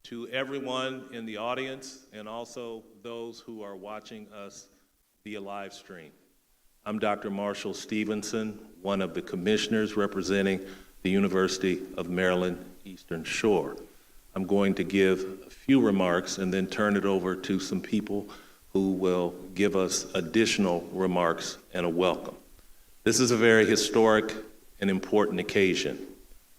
To everyone in the audience and also those who are watching us via live stream. I'm Dr. Marshall Stevenson, one of the commissioners representing the University of Maryland Eastern Shore. I'm going to give a few remarks and then turn it over to some people who will give us additional remarks and a welcome. This is a very historic and important occasion,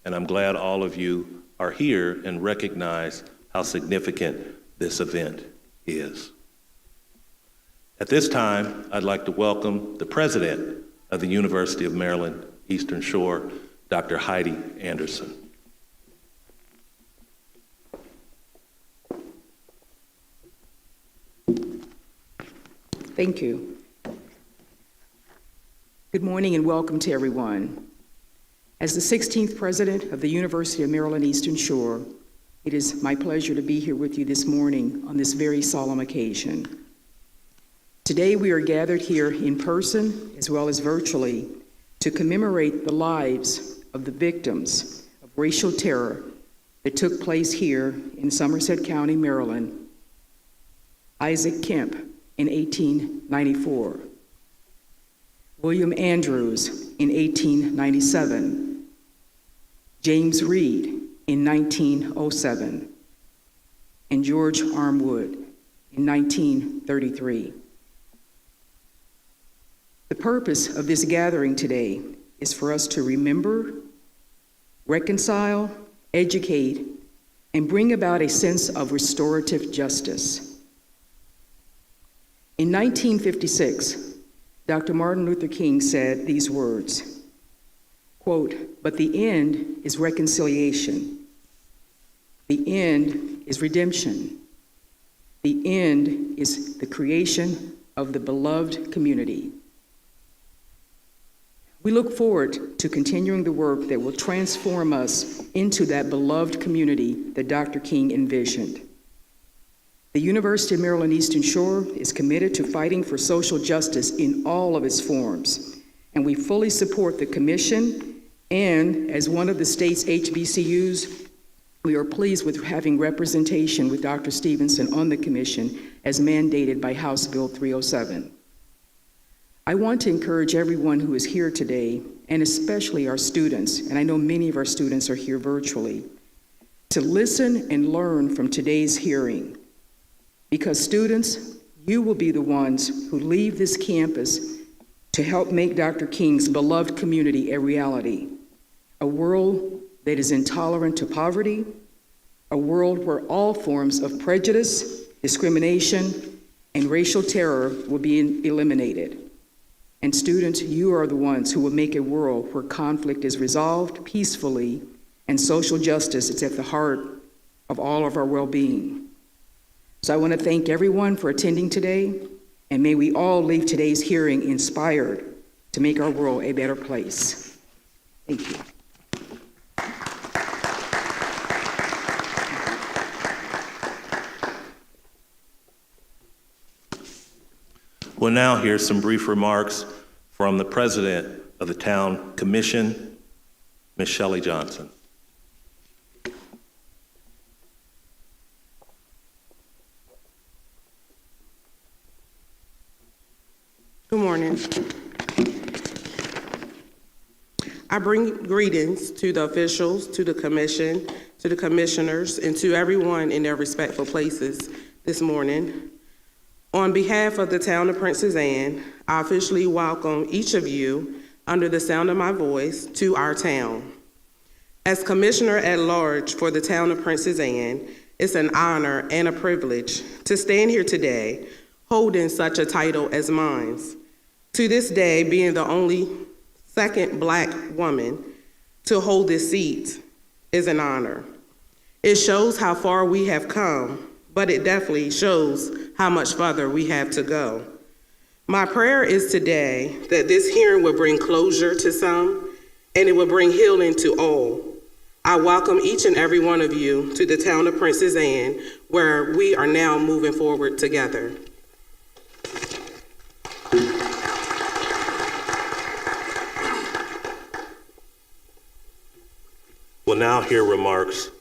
and I'm glad all of you are here and recognize how significant this event is. At this time, I'd like to welcome the president of the University of Maryland Eastern Shore, Dr. Heidi Anderson. Thank you. Good morning and welcome to everyone. As the 16th president of the University of Maryland Eastern Shore, it is my pleasure to be here with you this morning on this very solemn occasion. Today we are gathered here in person as well as virtually to commemorate the lives of the victims of racial terror that took place here in Somerset County, Maryland. Isaac Kemp in 1894, William Andrews in 1897, James Reed in 1907, and George Armwood in 1933. The purpose of this gathering today is for us to remember, reconcile, educate, and bring about a sense of restorative justice. In 1956, Dr. Martin Luther King said these words, quote, "But the end is reconciliation. The end is redemption. The end is the creation of the beloved community." We look forward to continuing the work that will transform us into that beloved community that Dr. King envisioned. The University of Maryland Eastern Shore is committed to fighting for social justice in all of its forms, and we fully support the commission, and as one of the state's HBCUs, we are pleased with having representation with Dr. Stevenson on the commission as mandated by House Bill 307. I want to encourage everyone who is here today, and especially our students, and I know many of our students are here virtually, to listen and learn from today's hearing. Because students, you will be the ones who leave this campus to help make Dr. King's beloved community a reality, a world that is intolerant to poverty, a world where all forms of prejudice, discrimination, and racial terror will be eliminated. And students, you are the ones who will make a world where conflict is resolved peacefully and social justice is at the heart of all of our well-being. So I want to thank everyone for attending today, and may we all leave today's hearing inspired to make our world a better place. Thank you. We'll now hear some brief remarks from the president of the Town Commission, Ms. Shelley Johnson. Good morning. I bring greetings to the officials, to the commission, to the commissioners, and to everyone in their respectful places this morning. On behalf of the town of Princess Anne, I officially welcome each of you under the sound of my voice to our town. As Commissioner at Large for the town of Princess Anne, it's an honor and a privilege to stand here today holding such a title as mine. To this day, being the only second Black woman to hold this seat is an honor. It shows how far we have come, but it definitely shows how much further we have to go. My prayer is today that this hearing will bring closure to some, and it will bring healing to all. I welcome each and every one of you to the town of Princess Anne, where we are now moving forward together. We'll now hear remarks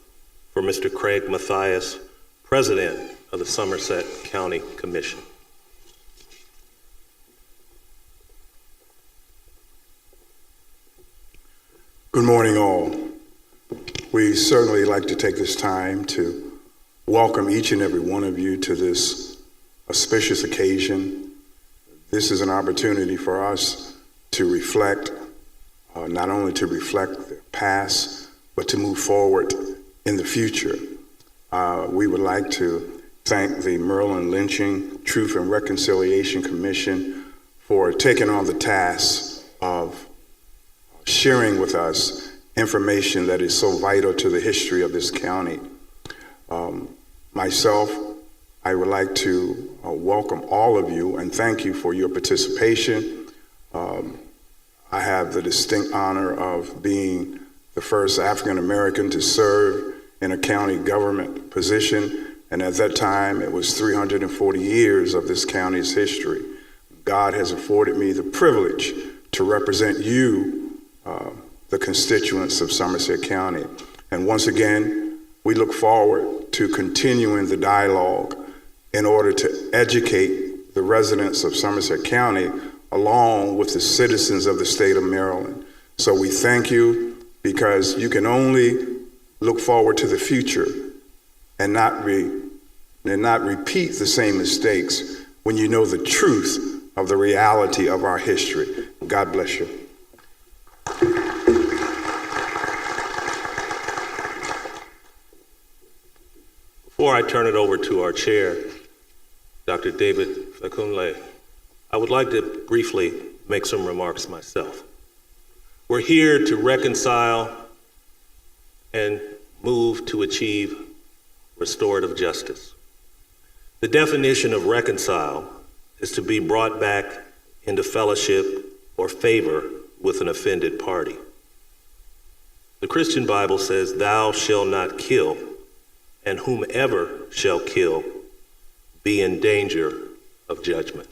for Mr. Craig Mathias, President of the Somerset County Commission. Good morning, all. We certainly like to take this time to welcome each and every one of you to this auspicious occasion. This is an opportunity for us to reflect, not only to reflect the past, but to move forward in the future. We would like to thank the Maryland Lynching Truth and Reconciliation Commission for taking on the task of sharing with us information that is so vital to the history of this county. Myself, I would like to welcome all of you and thank you for your participation. I have the distinct honor of being the first African American to serve in a county government position, and at that time it was 340 years of this county's history. God has afforded me the privilege to represent you, the constituents of Somerset County. And once again, we look forward to continuing the dialogue in order to educate the residents of Somerset County along with the citizens of the state of Maryland. So we thank you, because you can only look forward to the future and not repeat the same mistakes when you know the truth of the reality of our history. God bless you. Before I turn it over to our chair, Dr. David Fakunle, I would like to briefly make some remarks myself. We're here to reconcile and move to achieve restorative justice. The definition of reconcile is to be brought back into fellowship or favor with an offended party. The Christian Bible says, "Thou shalt not kill, and whomever shall kill be in danger of judgment."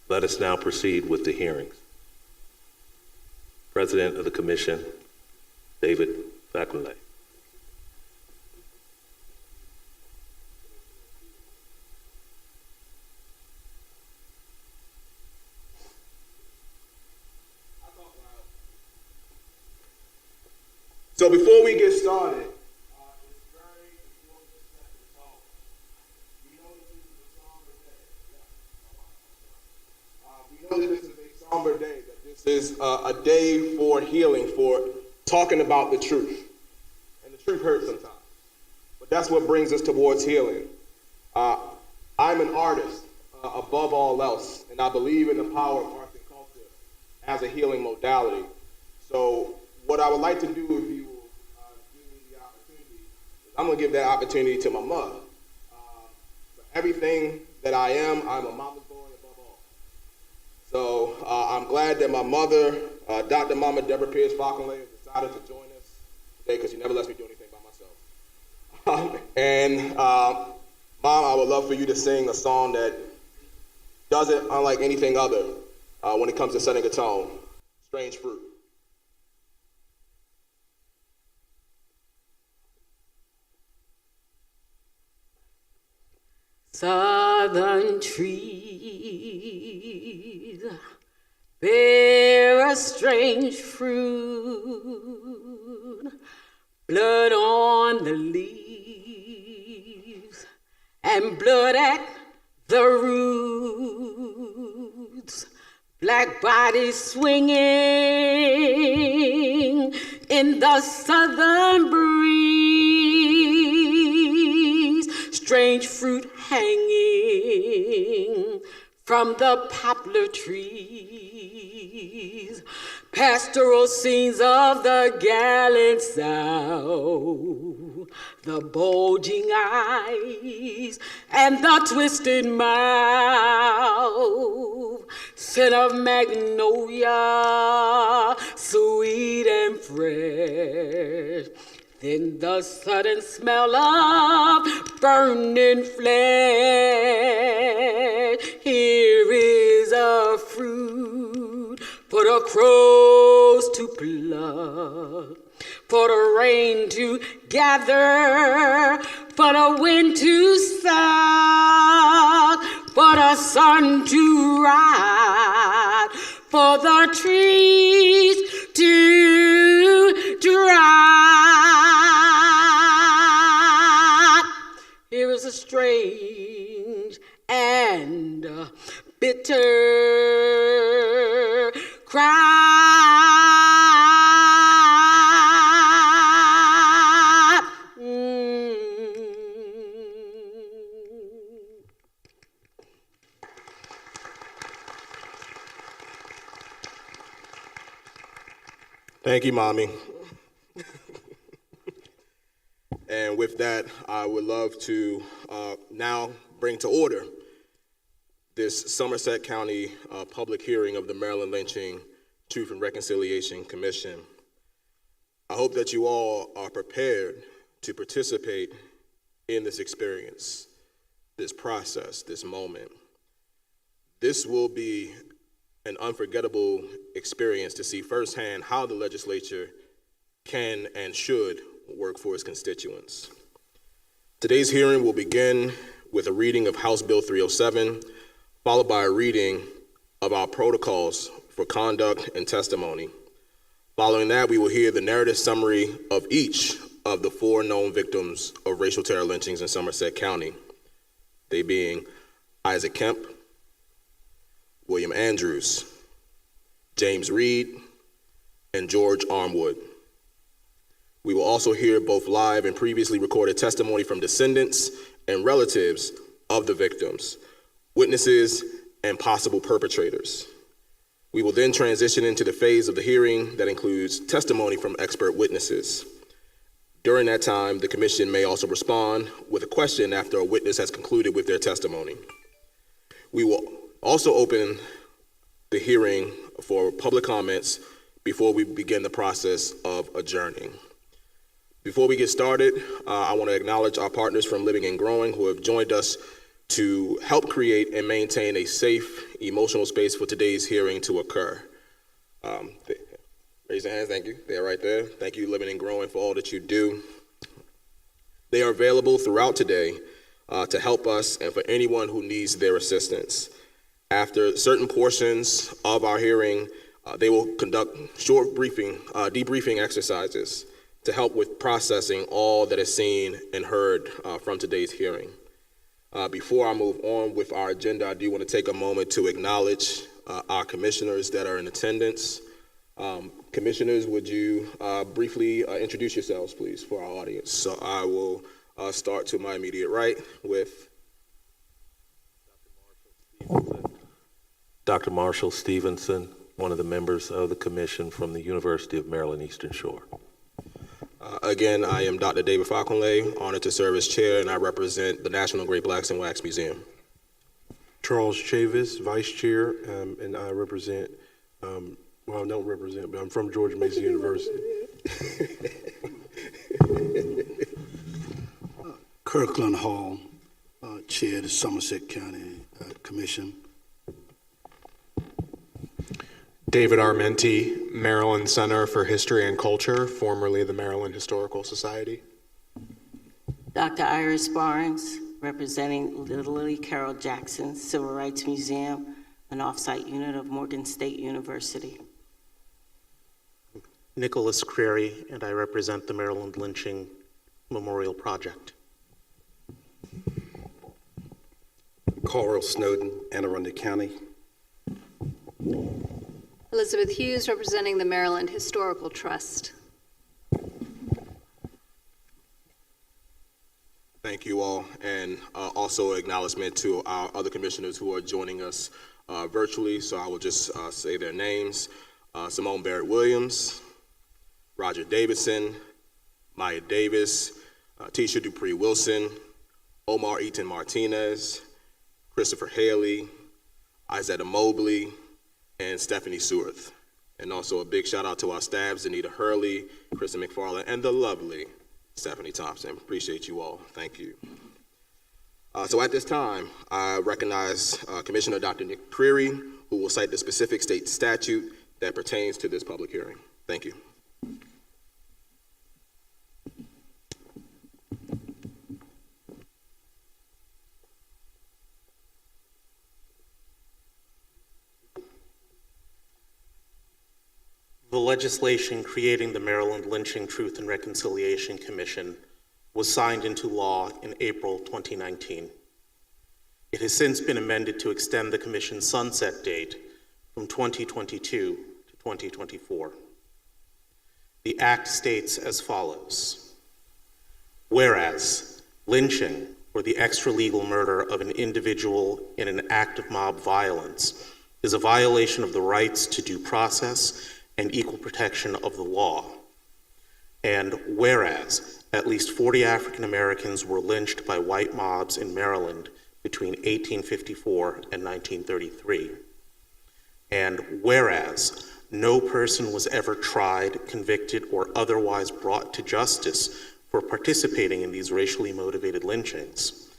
Let us now proceed with the hearings. President of the Commission, David Fakunle. So before we get started, it's very important to set the tone. We know that this is a somber day. We know that this is a somber day, that this is a day for healing, for talking about the truth. And the truth hurts sometimes. But that's what brings us towards healing. I'm an artist above all else, and I believe in the power of arts and culture as a healing modality. So what I would like to do, if you will give me the opportunity, is I'm going to give that opportunity to my mother. For everything that I am, I'm a mama's boy above all. So I'm glad that my mother, Dr. Mama Deborah Pierce Fakunle, has decided to join us today, because she never lets me do anything by myself. Mom, I would love for you to sing a song that does it unlike anything other when it comes to setting a tone, Strange Fruit. Southern trees bear a strange fruit, blood on the leaves and blood at the roots, black bodies swinging in the southern breeze, strange fruit hanging from the poplar trees, pastoral scenes of the gallant South, the bulging eyes and the twisted mouth, scent of magnolia, sweet and fresh, then the sudden smell of burning flesh. Here is a fruit for the crows to pluck, for the rain to gather for the wind to sound, for the sun to rise, for the trees to dry. Here is a strange and bitter cry. Thank you, Mommy. And with that, I would love to now bring to order this Somerset County public hearing of the Maryland Lynching Truth and Reconciliation Commission. I hope that you all are prepared to participate in this experience, this process, this moment. This will be an unforgettable experience to see firsthand how the legislature can and should work for its constituents. Today's hearing will begin with a reading of House Bill 307, followed by a reading of our protocols for conduct and testimony. Following that, we will hear the narrative summary of each of the 4 known victims of racial terror lynchings in Somerset County, they being Isaac Kemp, William Andrews, James Reed, and George Armwood. We will also hear both live and previously recorded testimony from descendants and relatives of the victims, witnesses, and possible perpetrators. We will then transition into the phase of the hearing that includes testimony from expert witnesses. During that time, the commission may also respond with a question after a witness has concluded with their testimony. We will also open the hearing for public comments before we begin the process of adjourning. Before we get started, I want to acknowledge our partners from Living and Growing who have joined us to help create and maintain a safe, emotional space for today's hearing to occur. Raise your hands, thank you. They're right there. Thank you, Living and Growing, for all that you do. They are available throughout today to help us and for anyone who needs their assistance. After certain portions of our hearing, they will conduct short debriefing exercises to help with processing all that is seen and heard from today's hearing. Before I move on with our agenda, I do want to take a moment to acknowledge our commissioners that are in attendance. Commissioners, would you briefly introduce yourselves, please, for our audience? So I will start to my immediate right with Dr. Marshall Stevenson, one of the members of the commission from the University of Maryland Eastern Shore. Again, I am Dr. David Falconley, honored to serve as chair, and I represent the National Great Blacks in Wax Museum. Charles Chavis, vice chair, and I represent, well, I don't represent, but I'm from George Mason University. Kirkland Hall, chair of the Somerset County Commission. David Armenti, Maryland Center for History and Culture, formerly the Maryland Historical Society. Dr. Iris Barnes, representing Lily Carroll Jackson Civil Rights Museum, an off-site unit of Morgan State University. Nicholas Creary, and I represent the Maryland Lynching Memorial Project. Carl Snowden, Anne Arundel County. Elizabeth Hughes, representing the Maryland Historical Trust. Thank you all, and also acknowledgement to our other commissioners who are joining us virtually, so I will just say their names. Simone Barrett Williams, Roger Davidson, Maya Davis, Tisha Dupree Wilson, Omar Eaton Martinez, Christopher Haley, Izetta Mobley, and Stephanie Seworth. And also a big shout out to our staff, Zanita Hurley, Kristen McFarland, and the lovely Stephanie Thompson. Appreciate you all. Thank you. So at this time, I recognize Commissioner Dr. Nick Creary, who will cite the specific state statute that pertains to this public hearing. Thank you. The legislation creating the Maryland Lynching Truth and Reconciliation Commission was signed into law in April 2019. It has since been amended to extend the commission's sunset date from 2022 to 2024. The act states as follows: whereas lynching, or the extralegal murder of an individual in an act of mob violence, is a violation of the rights to due process and equal protection of the law. And whereas at least 40 African Americans were lynched by white mobs in Maryland between 1854 and 1933. And whereas no person was ever tried, convicted, or otherwise brought to justice for participating in these racially motivated lynchings.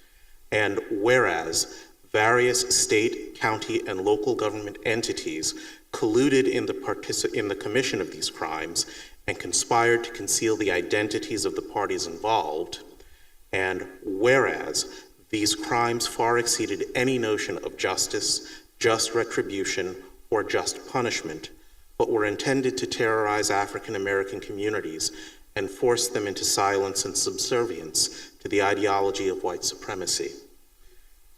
And whereas various state, county, and local government entities colluded in the commission of these crimes and conspired to conceal the identities of the parties involved. And whereas these crimes far exceeded any notion of justice, just retribution, or just punishment, but were intended to terrorize African American communities and force them into silence and subservience to the ideology of white supremacy.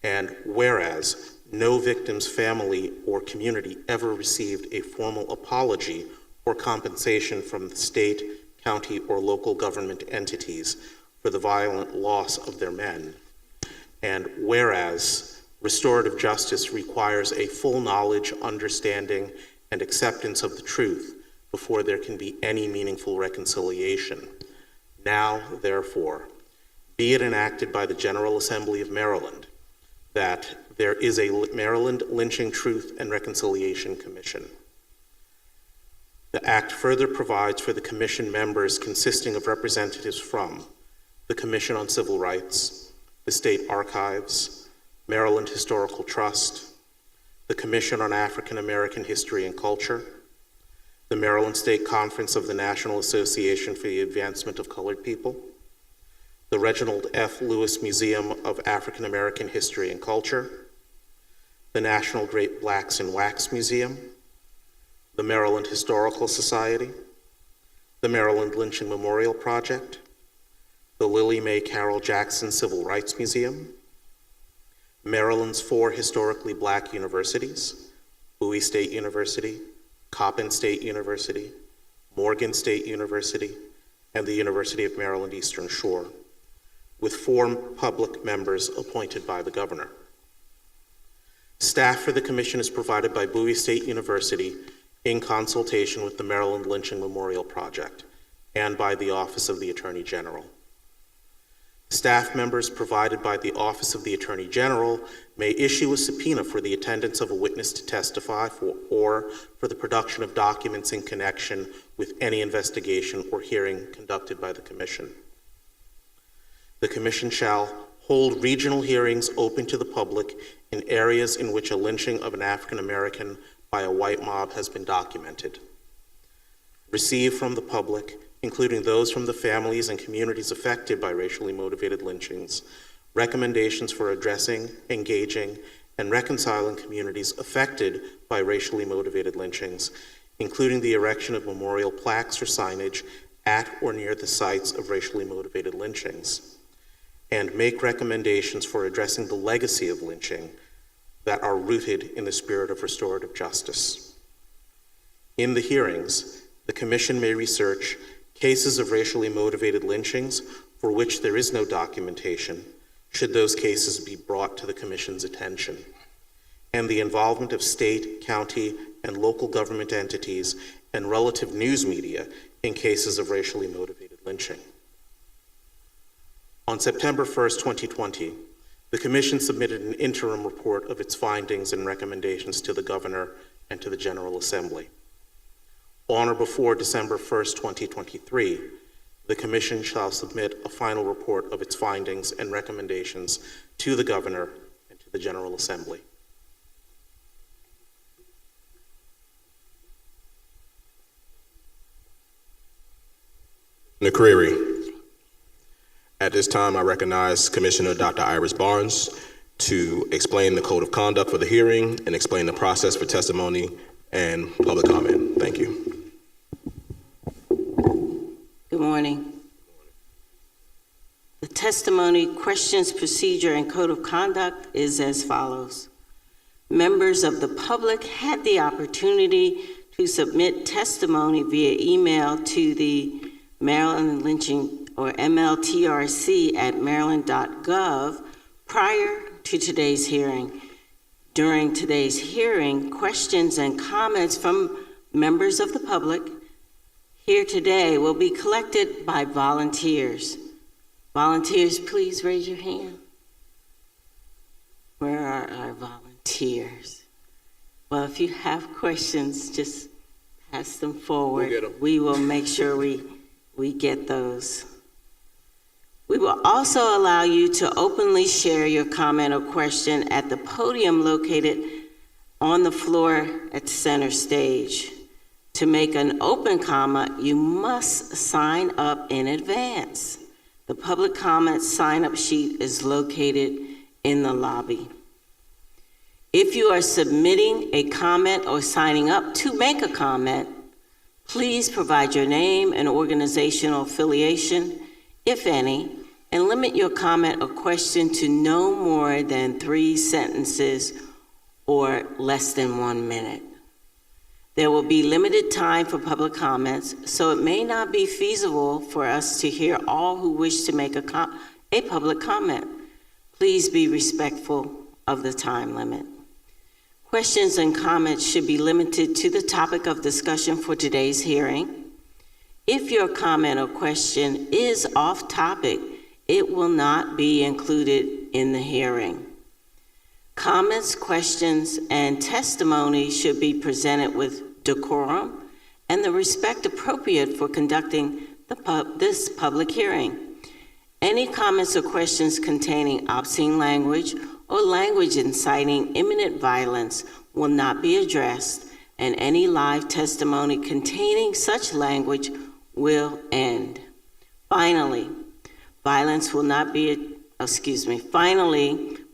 And whereas no victim's family or community ever received a formal apology or compensation from the state, county, or local government entities for the violent loss of their men. And whereas restorative justice requires a full knowledge, understanding, and acceptance of the truth before there can be any meaningful reconciliation. Now, therefore, be it enacted by the General Assembly of Maryland that there is a Maryland Lynching Truth and Reconciliation Commission. The act further provides for the commission members consisting of representatives from the Commission on Civil Rights, the State Archives, Maryland Historical Trust, the Commission on African American History and Culture, the Maryland State Conference of the National Association for the Advancement of Colored People, the Reginald F. Lewis Museum of African American History and Culture, the National Great Blacks in Wax Museum, the Maryland Historical Society, the Maryland Lynching Memorial Project, the Lily Mae Carroll Jackson Civil Rights Museum, Maryland's 4 historically black universities, Bowie State University, Coppin State University, Morgan State University, and the University of Maryland Eastern Shore, with 4 public members appointed by the governor. Staff for the commission is provided by Bowie State University in consultation with the Maryland Lynching Memorial Project and by the Office of the Attorney General. Staff members provided by the Office of the Attorney General may issue a subpoena for the attendance of a witness to testify or for the production of documents in connection with any investigation or hearing conducted by the commission. The commission shall hold regional hearings open to the public in areas in which a lynching of an African American by a white mob has been documented. Receive from the public, including those from the families and communities affected by racially motivated lynchings, recommendations for addressing, engaging, and reconciling communities affected by racially motivated lynchings, including the erection of memorial plaques or signage at or near the sites of racially motivated lynchings, and make recommendations for addressing the legacy of lynching that are rooted in the spirit of restorative justice. In the hearings, the commission may research cases of racially motivated lynchings for which there is no documentation, should those cases be brought to the commission's attention, and the involvement of state, county, and local government entities and relative news media in cases of racially motivated lynching. On September 1st, 2020, the commission submitted an interim report of its findings and recommendations to the governor and to the General Assembly. On or before December 1st, 2023, the commission shall submit a final report of its findings and recommendations to the governor and to the General Assembly. McCreary. At this time, I recognize Commissioner Dr. Iris Barnes to explain the code of conduct for the hearing and explain the process for testimony and public comment. Thank you. Good morning. The testimony, questions, procedure, and code of conduct is as follows. Members of the public had the opportunity to submit testimony via email to the Maryland Lynching or MLTRC at maryland.gov prior to today's hearing. During today's hearing, questions and comments from members of the public here today will be collected by volunteers. Volunteers, please raise your hand. Where are our volunteers? Well, if you have questions, just pass them forward. We'll get 'em. We will make sure we get those. We will also allow you to openly share your comment or question at the podium located on the floor at center stage. To make an open comment, you must sign up in advance. The public comment sign-up sheet is located in the lobby. If you are submitting a comment or signing up to make a comment, please provide your name and organizational affiliation, if any, and limit your comment or question to no more than 3 sentences or less than 1 minute. There will be limited time for public comments, so it may not be feasible for us to hear all who wish to make a public comment. Please be respectful of the time limit. Questions and comments should be limited to the topic of discussion for today's hearing. If your comment or question is off topic, it will not be included in the hearing. Comments, questions, and testimony should be presented with decorum and the respect appropriate for conducting this public hearing. Any comments or questions containing obscene language or language inciting imminent violence will not be addressed, and any live testimony containing such language will end. Finally,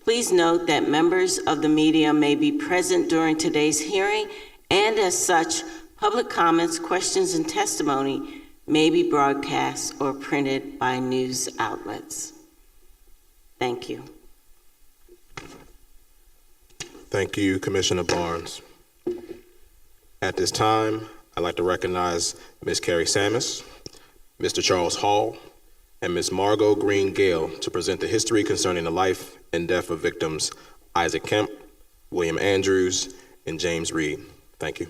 please note that members of the media may be present during today's hearing, and as such, public comments, questions, and testimony may be broadcast or printed by news outlets. Thank you. Thank you, Commissioner Barnes. At this time, I'd like to recognize Ms. Carrie Samus, Mr. Charles Hall, and Ms. Margot Green Gale to present the history concerning the life and death of victims Isaac Kemp, William Andrews, and James Reed. Thank you.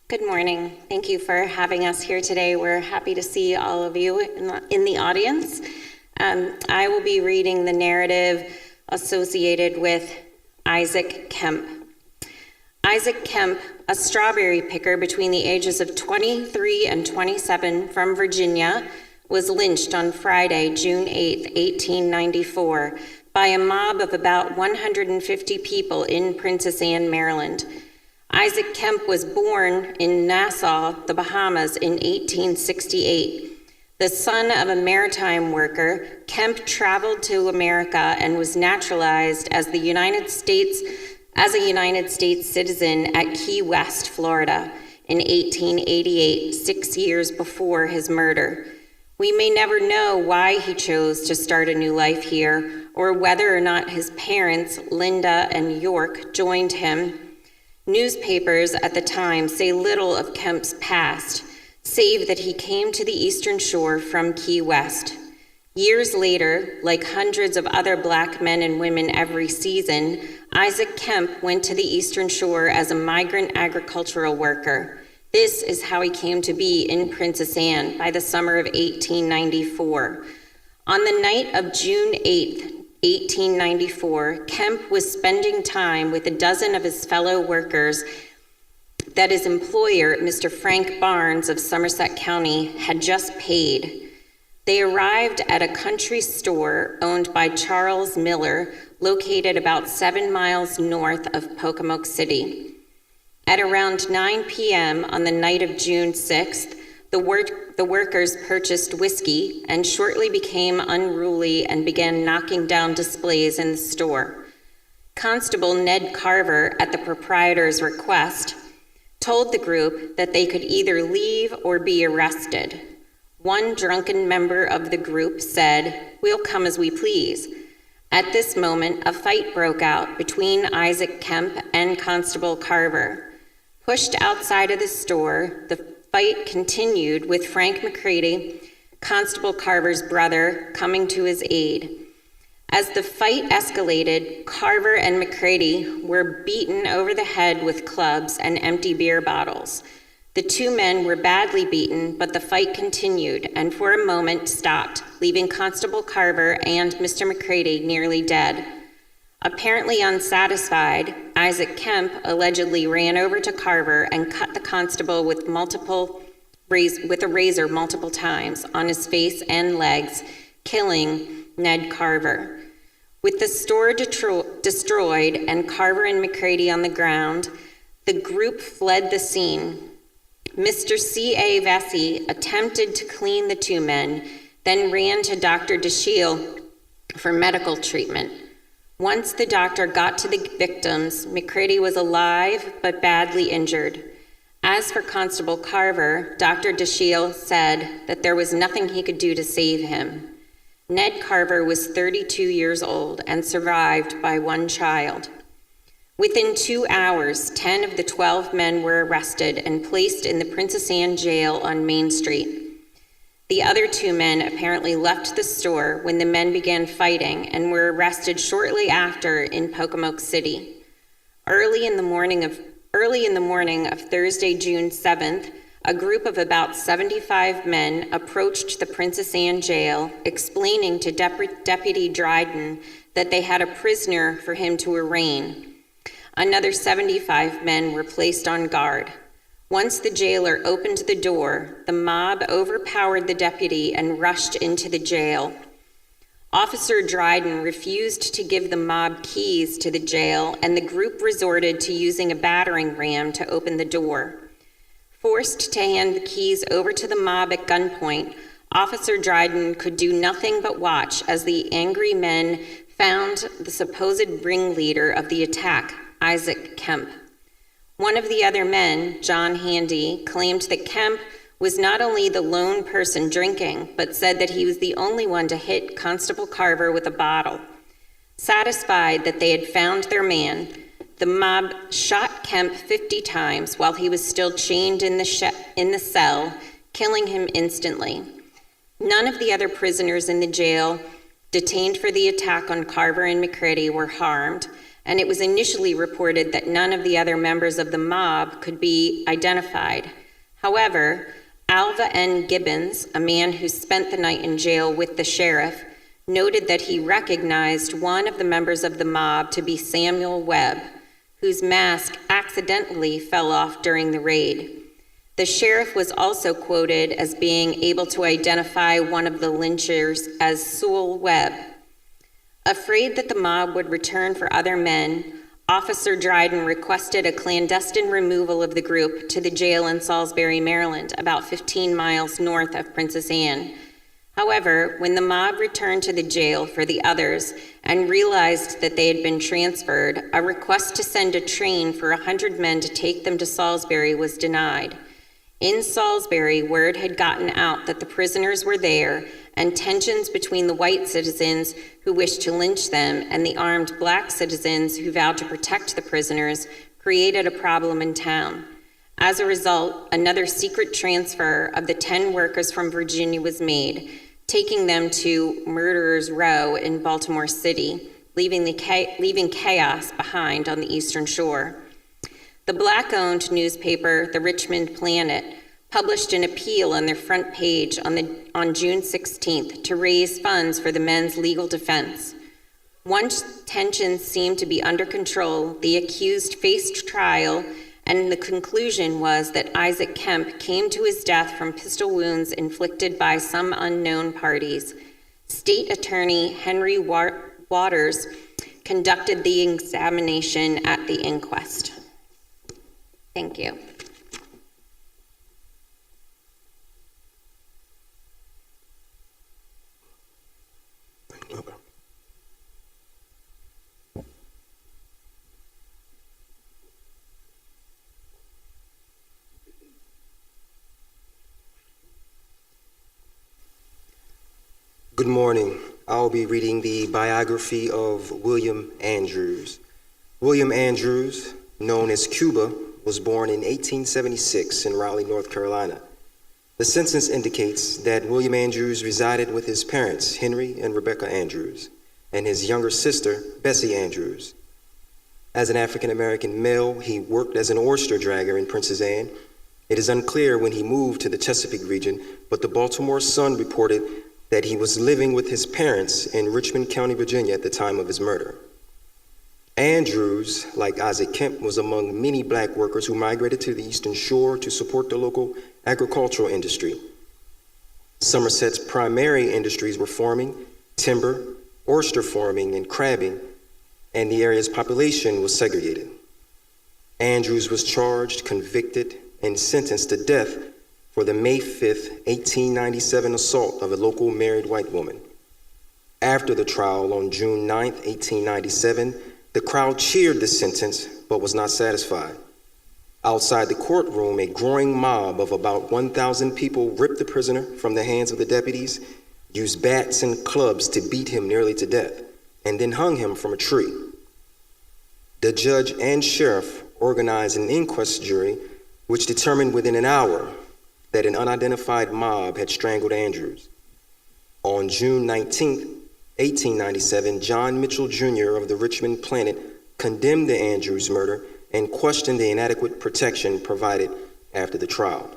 Good morning. Thank you for having us here today. We're happy to see all of you in the audience. I will be reading the narrative associated with Isaac Kemp. Isaac Kemp, a strawberry picker between the ages of 23 and 27 from Virginia, was lynched on Friday, June 8, 1894, by a mob of about 150 people in Princess Anne, Maryland. Isaac Kemp was born in Nassau, the Bahamas, in 1868. The son of a maritime worker, Kemp traveled to America and was naturalized as a United States citizen at Key West, Florida, in 1888, 6 years before his murder. We may never know why he chose to start a new life here, or whether or not his parents, Linda and York, joined him. Newspapers at the time say little of Kemp's past, save that he came to the Eastern Shore from Key West. Years later, like hundreds of other Black men and women every season, Isaac Kemp went to the Eastern Shore as a migrant agricultural worker. This is how he came to be in Princess Anne by the summer of 1894. On the night of June 8th, 1894, Kemp was spending time with a dozen of his fellow workers that his employer, Mr. Frank Barnes of Somerset County, had just paid. They arrived at a country store owned by Charles Miller, located about 7 miles north of Pocomoke City. At around 9 p.m. on the night of June 6th, The workers purchased whiskey and shortly became unruly and began knocking down displays in the store. Constable Ned Carver, at the proprietor's request, told the group that they could either leave or be arrested. One drunken member of the group said, "We'll come as we please." At this moment, a fight broke out between Isaac Kemp and Constable Carver. Pushed outside of the store, the fight continued with Frank McCready, Constable Carver's brother, coming to his aid. As the fight escalated, Carver and McCready were beaten over the head with clubs and empty beer bottles. The two men were badly beaten, but the fight continued and for a moment stopped, leaving Constable Carver and Mr. McCready nearly dead. Apparently unsatisfied, Isaac Kemp allegedly ran over to Carver and cut the constable with a razor multiple times on his face and legs, killing Ned Carver. With the store destroyed and Carver and McCready on the ground, the group fled the scene. Mr. C.A. Vesey attempted to clean the two men, then ran to Dr. DeShiel for medical treatment. Once the doctor got to the victims, McCready was alive but badly injured. As for Constable Carver, Dr. DeShiel said that there was nothing he could do to save him. Ned Carver was 32 years old and survived by one child. Within 2 hours, 10 of the 12 men were arrested and placed in the Princess Anne jail on Main Street. The other 2 men apparently left the store when the men began fighting and were arrested shortly after in Pocomoke City. Early in the morning of Thursday, June 7th, a group of about 75 men approached the Princess Anne jail, explaining to Deputy Dryden that they had a prisoner for him to arraign. Another 75 men were placed on guard. Once the jailer opened the door, the mob overpowered the deputy and rushed into the jail. Officer Dryden refused to give the mob keys to the jail, and the group resorted to using a battering ram to open the door. Forced to hand the keys over to the mob at gunpoint, Officer Dryden could do nothing but watch as the angry men found the supposed ringleader of the attack, Isaac Kemp. One of the other men, John Handy, claimed that Kemp was not only the lone person drinking, but said that he was the only one to hit Constable Carver with a bottle. Satisfied that they had found their man, the mob shot Kemp 50 times while he was still chained in the cell, killing him instantly. None of the other prisoners in the jail detained for the attack on Carver and McCready were harmed, and it was initially reported that none of the other members of the mob could be identified. However, Alva N. Gibbons, a man who spent the night in jail with the sheriff, noted that he recognized one of the members of the mob to be Samuel Webb, whose mask accidentally fell off during the raid. The sheriff was also quoted as being able to identify one of the lynchers as Sewell Webb. Afraid that the mob would return for other men, Officer Dryden requested a clandestine removal of the group to the jail in Salisbury, Maryland, about 15 miles north of Princess Anne. However, when the mob returned to the jail for the others and realized that they had been transferred, a request to send a train for 100 men to take them to Salisbury was denied. In Salisbury, word had gotten out that the prisoners were there, and tensions between the white citizens who wished to lynch them and the armed black citizens who vowed to protect the prisoners created a problem in town. As a result, another secret transfer of the 10 workers from Virginia was made, taking them to Murderers Row in Baltimore City, leaving chaos behind on the Eastern Shore. The black-owned newspaper, the Richmond Planet, published an appeal on their front page on June 16th to raise funds for the men's legal defense. Once tensions seemed to be under control, the accused faced trial, and the conclusion was that Isaac Kemp came to his death from pistol wounds inflicted by some unknown parties. State Attorney Henry Waters conducted the examination at the inquest. Thank you. Good morning. I'll be reading the biography of William Andrews. William Andrews, known as Cuba, was born in 1876 in Raleigh, North Carolina. The census indicates that William Andrews resided with his parents, Henry and Rebecca Andrews, and his younger sister, Bessie Andrews. As an African-American male, he worked as an oyster dragger in Princess Anne. It is unclear when he moved to the Chesapeake region, but the Baltimore Sun reported that he was living with his parents in Richmond County, Virginia at the time of his murder. Andrews, like Isaac Kemp, was among many black workers who migrated to the Eastern Shore to support the local agricultural industry. Somerset's primary industries were farming, timber, oyster farming, and crabbing, and the area's population was segregated. Andrews was charged, convicted, and sentenced to death for the May 5th, 1897 assault of a local married white woman. After the trial on June 9th, 1897, the crowd cheered the sentence but was not satisfied. Outside the courtroom, a growing mob of about 1,000 people ripped the prisoner from the hands of the deputies, used bats and clubs to beat him nearly to death, and then hung him from a tree. The judge and sheriff organized an inquest jury which determined within an hour that an unidentified mob had strangled Andrews. On June 19, 1897, John Mitchell Jr. of the Richmond Planet condemned the Andrews murder and questioned the inadequate protection provided after the trial.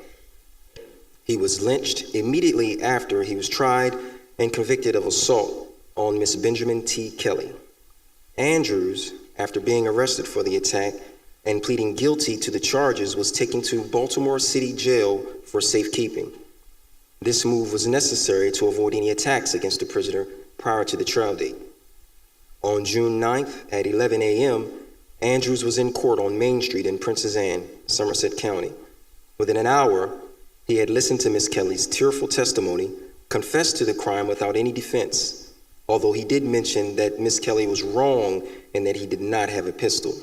He was lynched immediately after he was tried and convicted of assault on Miss Benjamin T. Kelly. Andrews, after being arrested for the attack and pleading guilty to the charges, was taken to Baltimore City Jail for safekeeping. This move was necessary to avoid any attacks against the prisoner prior to the trial date. On June 9th at 11 a.m., Andrews was in court on Main Street in Princess Anne, Somerset County. Within an hour, he had listened to Miss Kelly's tearful testimony, confessed to the crime without any defense, although he did mention that Miss Kelly was wrong and that he did not have a pistol,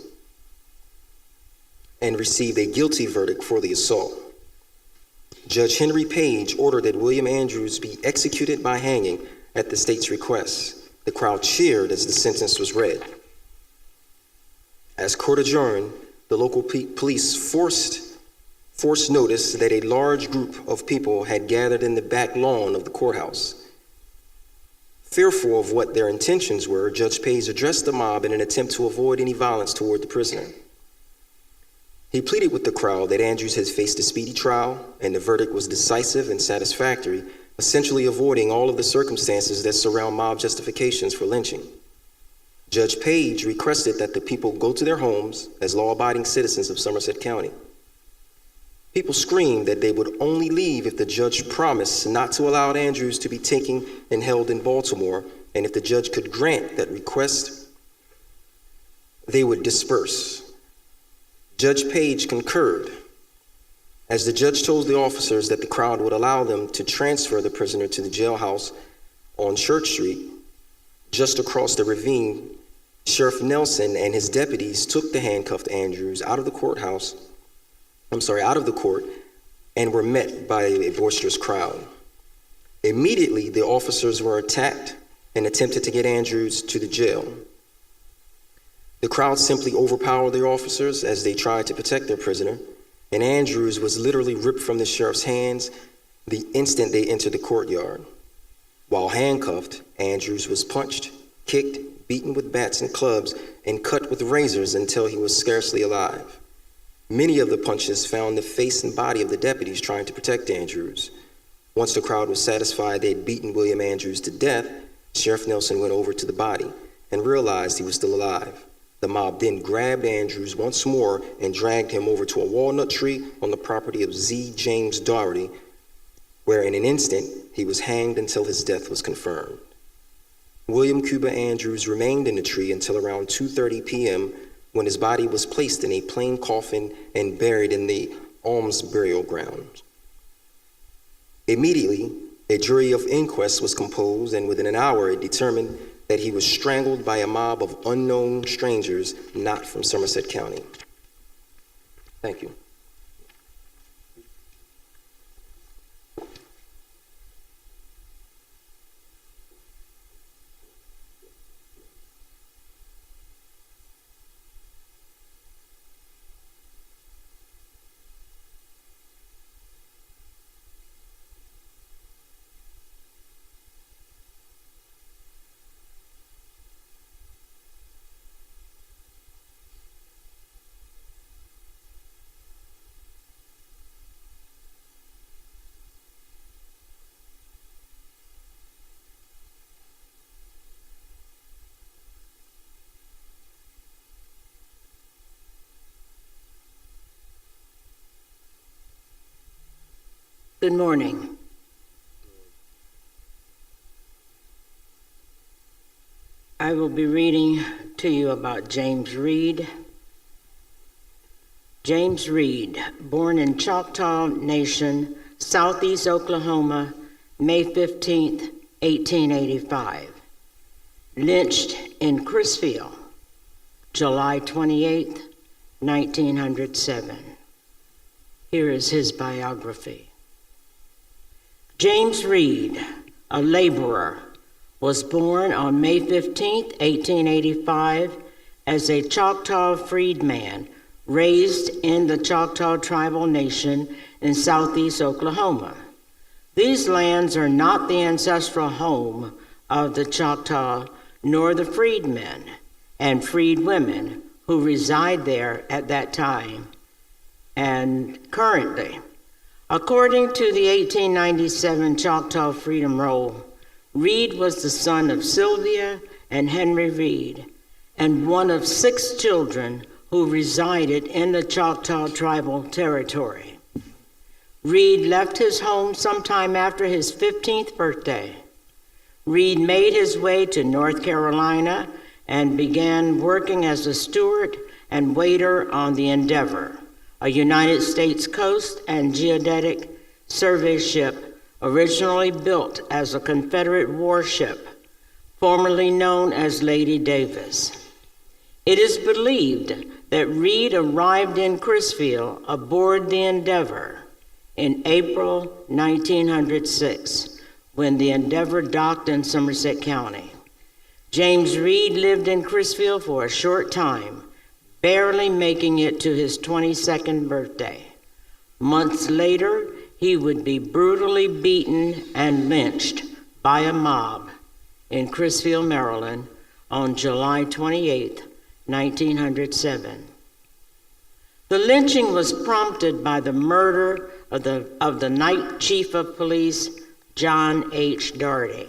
and received a guilty verdict for the assault. Judge Henry Page ordered that William Andrews be executed by hanging at the state's request. The crowd cheered as the sentence was read. As court adjourned, the local police forced notice that a large group of people had gathered in the back lawn of the courthouse. Fearful of what their intentions were, Judge Page addressed the mob in an attempt to avoid any violence toward the prisoner. He pleaded with the crowd that Andrews had faced a speedy trial and the verdict was decisive and satisfactory, essentially avoiding all of the circumstances that surround mob justifications for lynching. Judge Page requested that the people go to their homes as law-abiding citizens of Somerset County. People screamed that they would only leave if the judge promised not to allow Andrews to be taken and held in Baltimore, and if the judge could grant that request, they would disperse. Judge Page concurred. As the judge told the officers that the crowd would allow them to transfer the prisoner to the jailhouse on Church Street, just across the ravine, Sheriff Nelson and his deputies took the handcuffed Andrews out of the court, and were met by a boisterous crowd. Immediately, the officers were attacked and attempted to get Andrews to the jail. The crowd simply overpowered the officers as they tried to protect their prisoner, and Andrews was literally ripped from the sheriff's hands the instant they entered the courtyard. While handcuffed, Andrews was punched, kicked, beaten with bats and clubs, and cut with razors until he was scarcely alive. Many of the punches found the face and body of the deputies trying to protect Andrews. Once the crowd was satisfied they had beaten William Andrews to death, Sheriff Nelson went over to the body and realized he was still alive. The mob then grabbed Andrews once more and dragged him over to a walnut tree on the property of Z. James Doherty, where in an instant he was hanged until his death was confirmed. William Cuba Andrews remained in the tree until around 2:30 p.m. when his body was placed in a plain coffin and buried in the Alms burial ground. Immediately, a jury of inquest was composed, and within an hour it determined that he was strangled by a mob of unknown strangers not from Somerset County. Thank you. Good morning. I will be reading to you about James Reed. James Reed, born in Choctaw Nation, Southeast Oklahoma, May 15th, 1885. Lynched in Chrisville, July 28th, 1907. Here is his biography. James Reed, a laborer, was born on May 15, 1885, as a Choctaw freedman raised in the Choctaw Tribal Nation in southeast Oklahoma. These lands are not the ancestral home of the Choctaw nor the freedmen and freedwomen who reside there at that time and currently. According to the 1897 Choctaw Freedom Roll, Reed was the son of Sylvia and Henry Reed, and one of 6 children who resided in the Choctaw Tribal Territory. Reed left his home sometime after his 15th birthday. Reed made his way to North Carolina and began working as a steward and waiter on the Endeavor, a United States Coast and Geodetic Survey ship originally built as a Confederate warship, formerly known as Lady Davis. It is believed that Reed arrived in Chrisville aboard the Endeavor in April 1906, when the Endeavor docked in Somerset County. James Reed lived in Chrisville for a short time, barely making it to his 22nd birthday. Months later, he would be brutally beaten and lynched by a mob in Chrisville, Maryland on July 28, 1907. The lynching was prompted by the murder of the night chief of police, John H. Daugherty.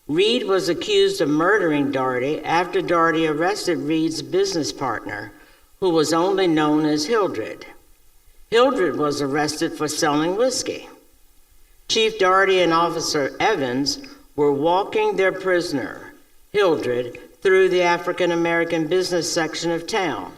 Reed was accused of murdering Daugherty after Daugherty arrested Reed's business partner, who was only known as Hildred. Hildred was arrested for selling whiskey. Chief Daugherty and Officer Evans were walking their prisoner, Hildred, through the African American business section of town.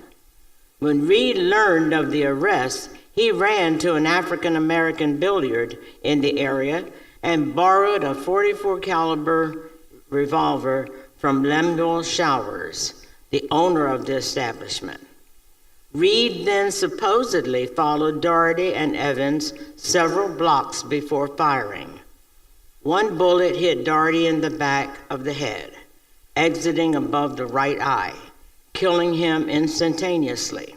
When Reed learned of the arrest, he ran to an African American billiard in the area and borrowed a .44 caliber revolver from Lemuel Showers, the owner of the establishment. Reed then supposedly followed Daugherty and Evans several blocks before firing. One bullet hit Daugherty in the back of the head, exiting above the right eye, killing him instantaneously.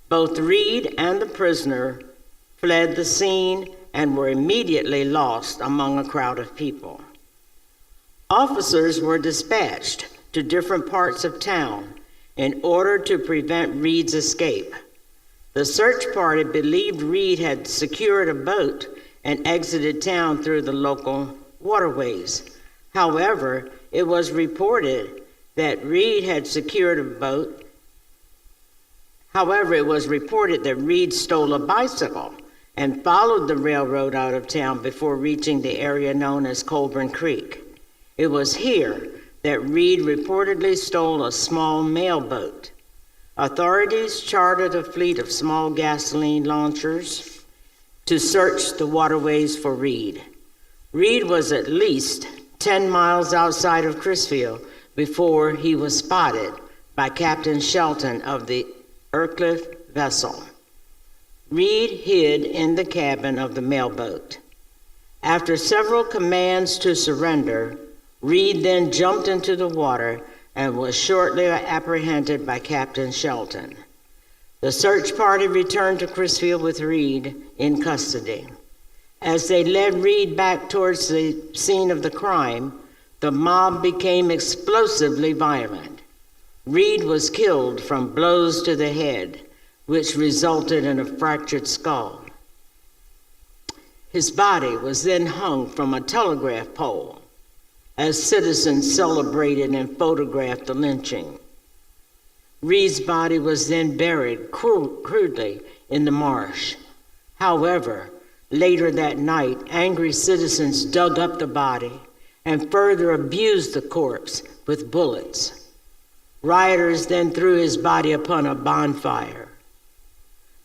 Both Reed and the prisoner fled the scene and were immediately lost among a crowd of people. Officers were dispatched to different parts of town in order to prevent Reed's escape. The search party believed Reed had secured a boat and exited town through the local waterways. However, it was reported that Reed had secured a boat. However, it was reported that Reed stole a bicycle and followed the railroad out of town before reaching the area known as Colburn Creek. It was here that Reed reportedly stole a small mailboat. Authorities chartered a fleet of small gasoline launchers to search the waterways for Reed. Reed was at least 10 miles outside of Chrisville before he was spotted by Captain Shelton of the Ercliffe vessel. Reed hid in the cabin of the mailboat. After several commands to surrender, Reed then jumped into the water and was shortly apprehended by Captain Shelton. The search party returned to Chrisville with Reed in custody. As they led Reed back towards the scene of the crime, the mob became explosively violent. Reed was killed from blows to the head, which resulted in a fractured skull. His body was then hung from a telegraph pole as citizens celebrated and photographed the lynching. Reed's body was then buried crudely in the marsh. However, Later that night, angry citizens dug up the body and further abused the corpse with bullets. Rioters then threw his body upon a bonfire.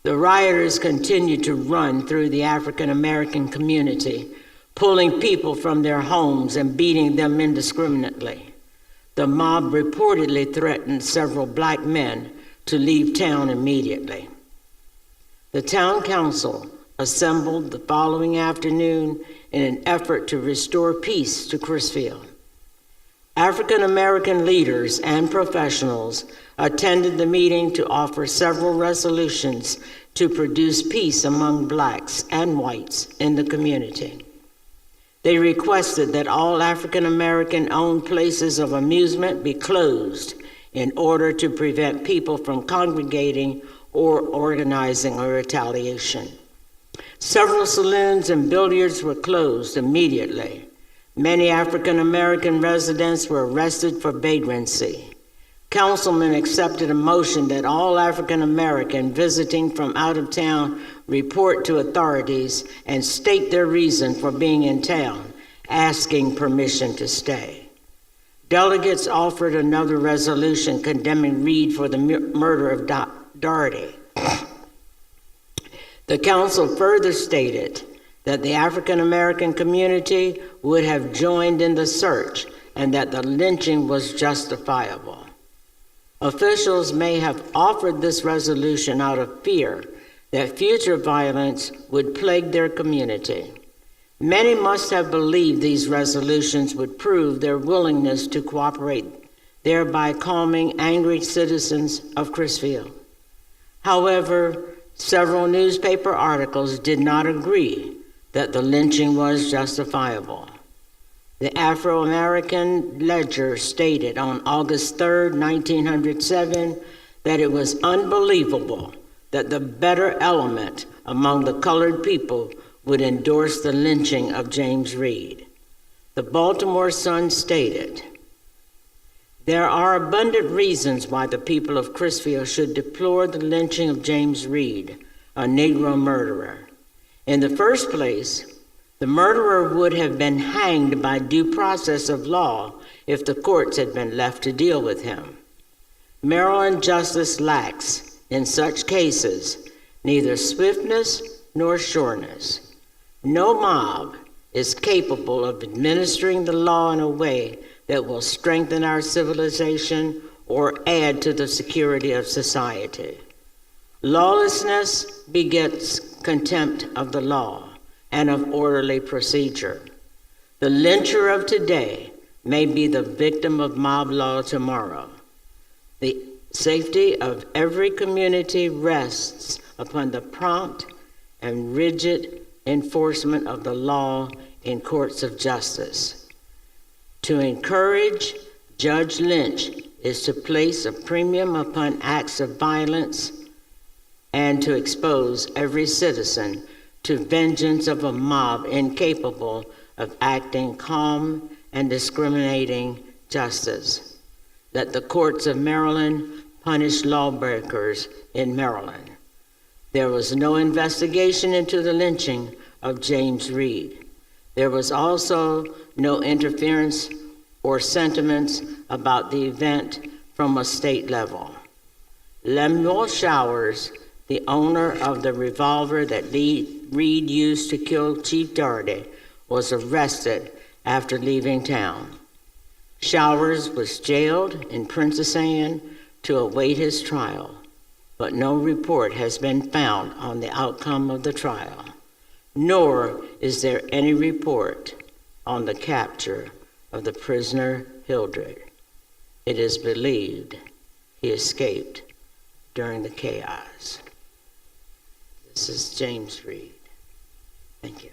The rioters continued to run through the African American community, pulling people from their homes and beating them indiscriminately. The mob reportedly threatened several black men to leave town immediately. The town council assembled the following afternoon in an effort to restore peace to Chrisfield. African American leaders and professionals attended the meeting to offer several resolutions to produce peace among blacks and whites in the community. They requested that all African American owned places of amusement be closed in order to prevent people from congregating or organizing a retaliation. Several saloons and billiards were closed immediately. Many African American residents were arrested for vagrancy. Councilmen accepted a motion that all African American visiting from out of town report to authorities and state their reason for being in town, asking permission to stay. Delegates offered another resolution condemning Reed for the murder of Doherty. The council further stated that the African American community would have joined in the search and that the lynching was justifiable. Officials may have offered this resolution out of fear that future violence would plague their community. Many must have believed these resolutions would prove their willingness to cooperate, thereby calming angry citizens of Chrisfield. However, several newspaper articles did not agree that the lynching was justifiable. The Afro-American Ledger stated on August 3, 1907, that it was unbelievable that the better element among the colored people would endorse the lynching of James Reed. The Baltimore Sun stated, "There are abundant reasons why the people of Chrisfield should deplore the lynching of James Reed, a Negro murderer. In the first place, the murderer would have been hanged by due process of law if the courts had been left to deal with him. Maryland justice lacks, in such cases, neither swiftness nor sureness. No mob is capable of administering the law in a way that will strengthen our civilization or add to the security of society. Lawlessness begets contempt of the law and of orderly procedure. The lyncher of today may be the victim of mob law tomorrow. The safety of every community rests upon the prompt and rigid enforcement of the law in courts of justice. To encourage Judge Lynch is to place a premium upon acts of violence and to expose every citizen to vengeance of a mob incapable of acting calm and discriminating justice. Let the courts of Maryland punish lawbreakers in Maryland. There was no investigation into the lynching of James Reed. There was also no interference or sentiments about the event from a state level. Lemuel Showers, the owner of the revolver that Reed used to kill Chief Doherty, was arrested after leaving town. Showers was jailed in Princess Anne to await his trial, but no report has been found on the outcome of the trial, nor is there any report on the capture of the prisoner Hildred. It is believed he escaped during the chaos. This is James Reed. Thank you.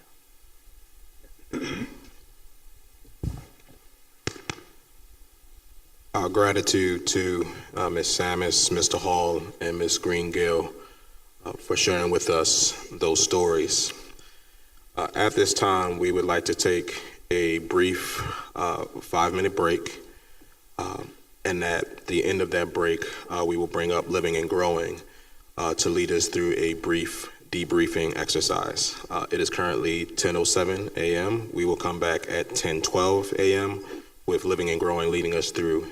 Our gratitude to Ms. Sammis, Mr. Hall, and Ms. Greengill for sharing with us those stories. At this time, we would like to take a brief 5-minute break, and at the end of that break, we will bring up Living and Growing to lead us through a brief debriefing exercise. It is currently 10:07 a.m. We will come back at 10:12 a.m. with Living and Growing leading us through.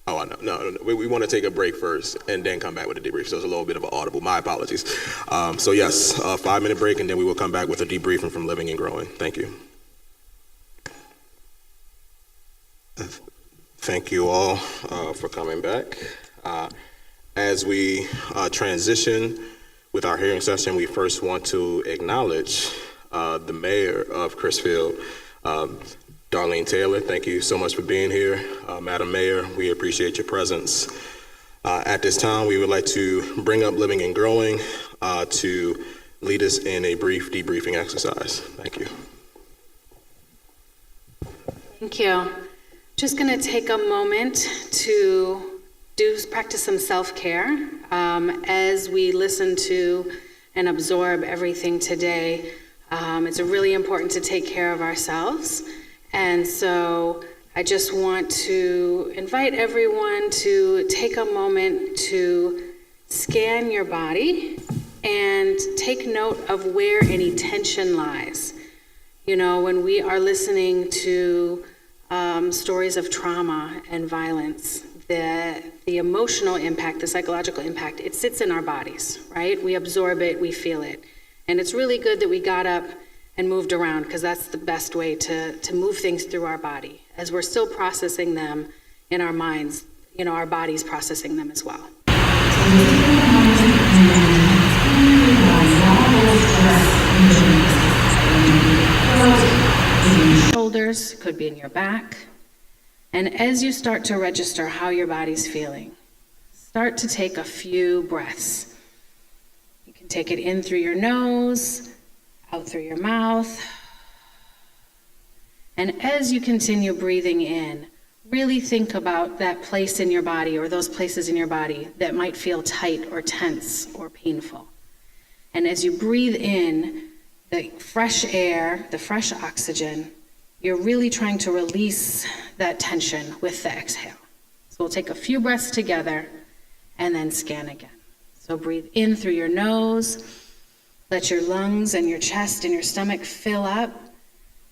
Oh, I know. No. We want to take a break first and then come back with a debrief. So it's a little bit of an audible. My apologies. So yes, a 5-minute break, and then we will come back with a debriefing from Living and Growing. Thank you. Thank you all for coming back. As we transition with our hearing session, we first want to acknowledge the mayor of Crisfield, Darlene Taylor. Thank you so much for being here. Madam Mayor, we appreciate your presence. At this time, we would like to bring up Living and Growing to lead us in a brief debriefing exercise. Thank you. Thank you. Just going to take a moment to practice some self-care as we listen to and absorb everything today. It's really important to take care of ourselves. And so I just want to invite everyone to take a moment to scan your body and take note of where any tension lies. You know, when we are listening to stories of trauma and violence, the emotional impact, the psychological impact, it sits in our bodies, right? We absorb it, we feel it. And it's really good that we got up and moved around, because that's the best way to move things through our body. As we're still processing them in our minds, you know, our body's processing them as well. Shoulders, could be in your back. And as you start to register how your body's feeling, start to take a few breaths. You can take it in through your nose, out through your mouth. And as you continue breathing in, really think about that place in your body or those places in your body that might feel tight or tense or painful. And as you breathe in the fresh air, the fresh oxygen, you're really trying to release that tension with the exhale. So we'll take a few breaths together and then scan again. So breathe in through your nose. Let your lungs and your chest and your stomach fill up,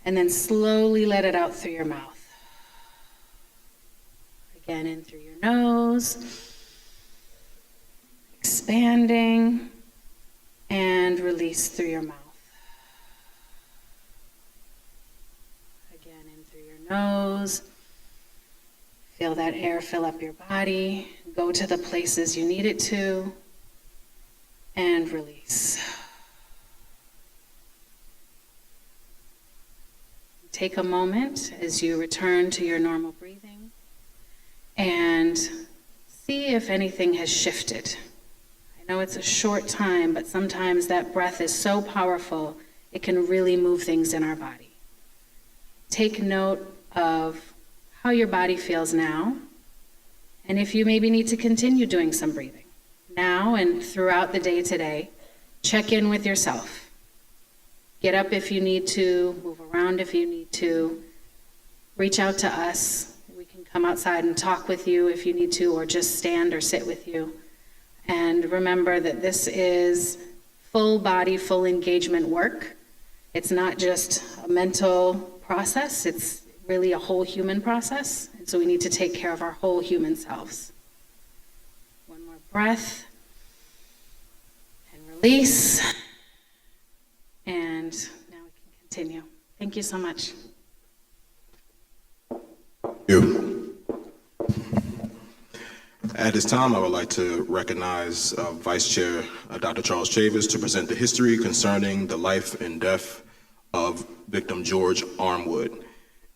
and then slowly let it out through your mouth. Again, in through your nose, expanding, and release through your mouth. Again, in through your nose. Feel that air fill up your body. Go to the places you need it to, and release. Take a moment as you return to your normal breathing and see if anything has shifted. I know it's a short time, but sometimes that breath is so powerful, it can really move things in our body. Take note of how your body feels now, and if you maybe need to continue doing some breathing. Now and throughout the day today, check in with yourself. Get up if you need to, move around if you need to, reach out to us. We can come outside and talk with you if you need to, or just stand or sit with you. And remember that this is full body, full engagement work. It's not just a mental process, it's really a whole human process. And so we need to take care of our whole human selves. One more breath, and release. And now we can continue. Thank you so much. Thank you. At this time, I would like to recognize Vice Chair Dr. Charles Chavis to present the history concerning the life and death of victim George Armwood,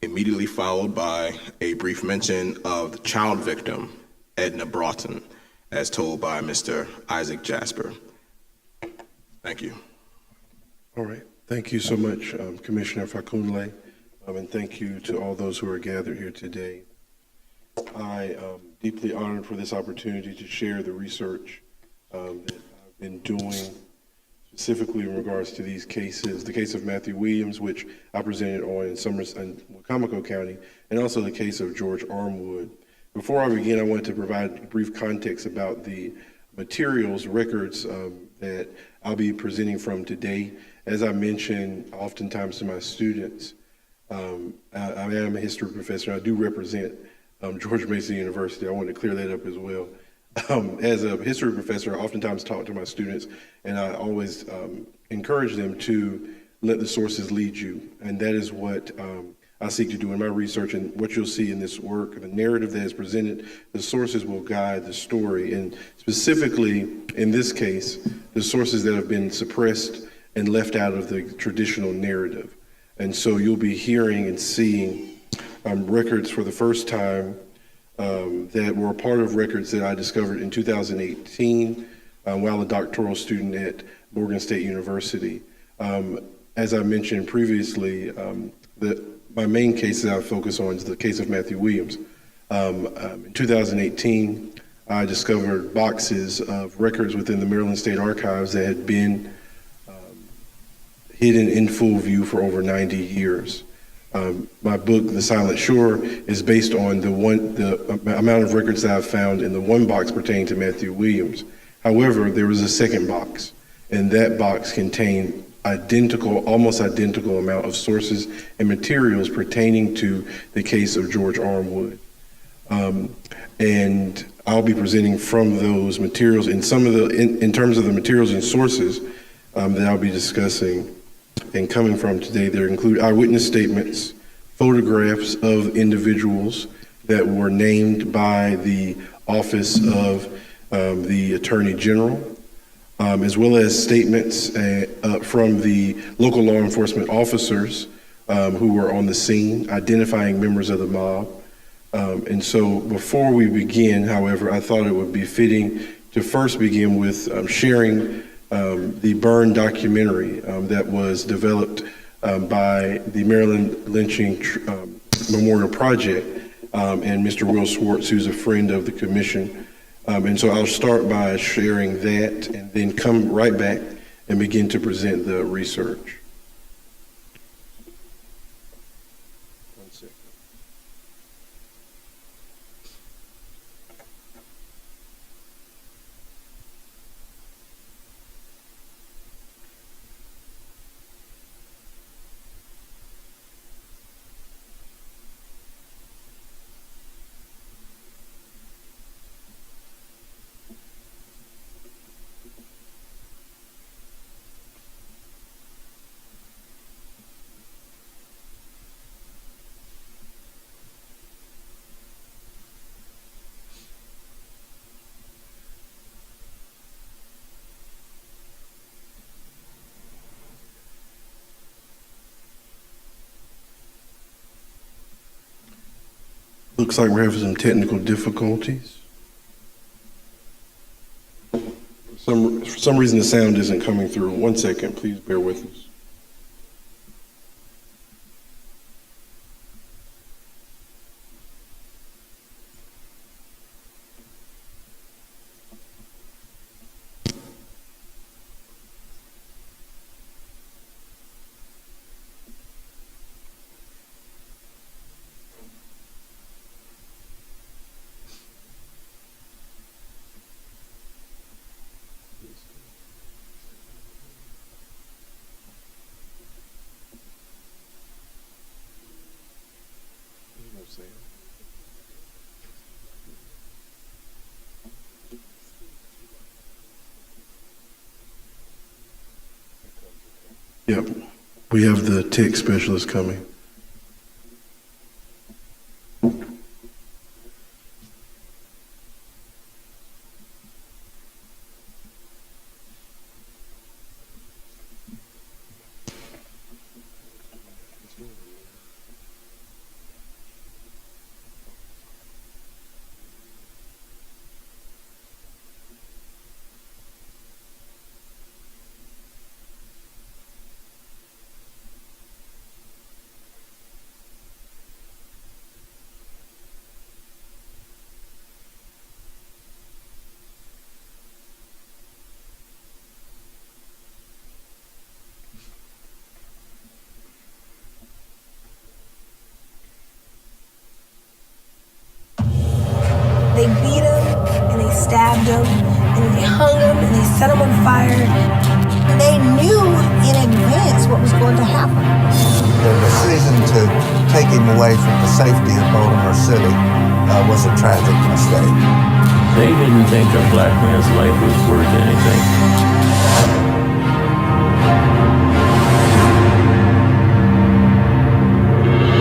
immediately followed by a brief mention of the child victim, Edna Broughton, as told by Mr. Isaac Jasper. Thank you. All right. Thank you so much, Commissioner Fakunle, and thank you to all those who are gathered here today. I am deeply honored for this opportunity to share the research that I've been doing specifically in regards to these cases, the case of Matthew Williams, which I presented on in Wacomico County, and also the case of George Armwood. Before I begin, I want to provide brief context about the materials, records that I'll be presenting from today. As I mentioned oftentimes to my students, I am a history professor. I do represent George Mason University. I want to clear that up as well. As a history professor, I oftentimes talk to my students, and I always encourage them to let the sources lead you. And that is what I seek to do in my research. And what you'll see in this work, the narrative that is presented, the sources will guide the story. And specifically, in this case, the sources that have been suppressed and left out of the traditional narrative. And so you'll be hearing and seeing records for the first time that were a part of records that I discovered in 2018 while a doctoral student at Morgan State University. As I mentioned previously, my main case that I focus on is the case of Matthew Williams. In 2018, I discovered boxes of records within the Maryland State Archives that had been hidden in full view for over 90 years. My book, The Silent Shore, is based on the amount of records that I've found in the one box pertaining to Matthew Williams. However, there was a second box, and that box contained almost identical amount of sources and materials pertaining to the case of George Armwood. And I'll be presenting from those materials. In terms of the materials and sources that I'll be discussing and coming from today, there include eyewitness statements, photographs of individuals that were named by the Office of the Attorney General, as well as statements from the local law enforcement officers who were on the scene, identifying members of the mob. And so before we begin, however, I thought it would be fitting to first begin with sharing the Burn documentary that was developed by the Maryland Lynching Memorial Project and Mr. Will Swartz, who's a friend of the commission. And so I'll start by sharing that and then come right back and begin to present the research. One second. Looks like we're having some technical difficulties. For some reason, the sound isn't coming through. 1 second, please bear with us. Yep, we have the tech specialist coming. They beat him, and they stabbed him, and they hung him, and they set him on fire. They knew in advance what was going to happen. The decision to take him away from the safety of Baltimore City was a tragic mistake. They didn't think a black man's life was worth anything.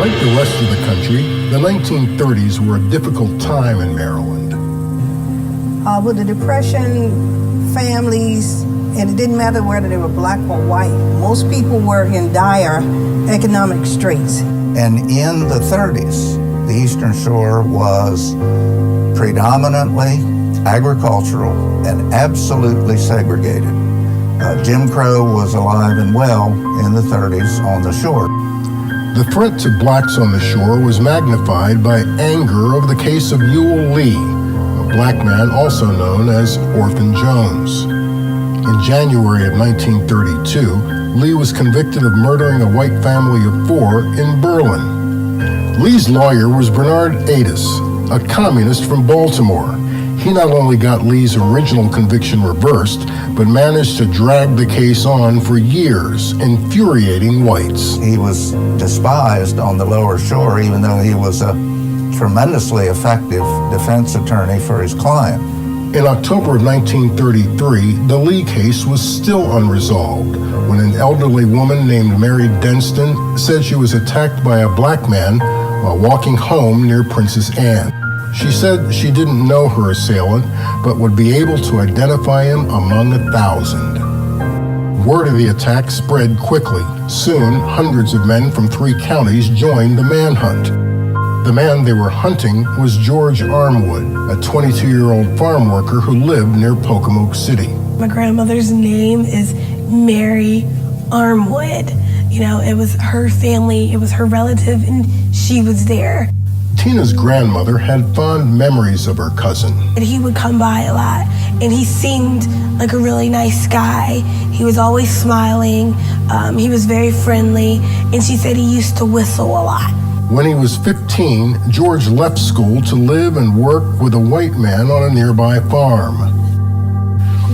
Like the rest of the country, the 1930s were a difficult time in Maryland. With the Depression, families, and it didn't matter whether they were black or white, most people were in dire economic straits. And in the 30s, the Eastern Shore was predominantly agricultural and absolutely segregated. Jim Crow was alive and well in the 30s on the shore. The threat to blacks on the shore was magnified by anger over the case of Ewell Lee, a black man also known as Orphan Jones. In January of 1932, Lee was convicted of murdering a white family of 4 in Berlin. Lee's lawyer was Bernard Adas, a communist from Baltimore. He not only got Lee's original conviction reversed, but managed to drag the case on for years, infuriating whites. He was despised on the lower shore, even though he was a tremendously effective defense attorney for his client. In October of 1933, the Lee case was still unresolved when an elderly woman named Mary Denston said she was attacked by a black man while walking home near Princess Anne. She said she didn't know her assailant, but would be able to identify him among 1,000. Word of the attack spread quickly. Soon, hundreds of men from 3 counties joined the manhunt. The man they were hunting was George Armwood, a 22-year-old farm worker who lived near Pocomoke City. My grandmother's name is Mary Armwood. You know, it was her family, it was her relative, and she was there. Tina's grandmother had fond memories of her cousin. And he would come by a lot, and he seemed like a really nice guy. He was always smiling, he was very friendly, and she said he used to whistle a lot. When he was 15, George left school to live and work with a white man on a nearby farm.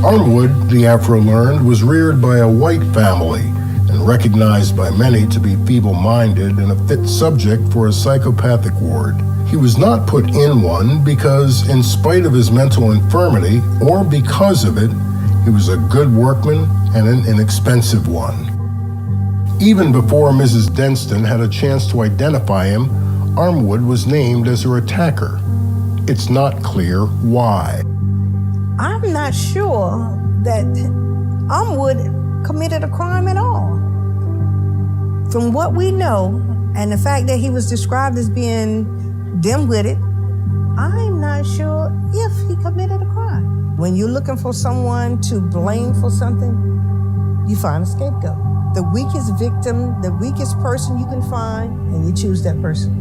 Armwood, the Afro learned, was reared by a white family and recognized by many to be feeble-minded and a fit subject for a psychopathic ward. He was not put in one because, in spite of his mental infirmity, or because of it, he was a good workman and an inexpensive one. Even before Mrs. Denston had a chance to identify him, Armwood was named as her attacker. It's not clear why. I'm not sure that Armwood committed a crime at all. From what we know, and the fact that he was described as being dim-witted, I'm not sure if he committed a crime. When you're looking for someone to blame for something, you find a scapegoat. The weakest victim, the weakest person you can find, and you choose that person.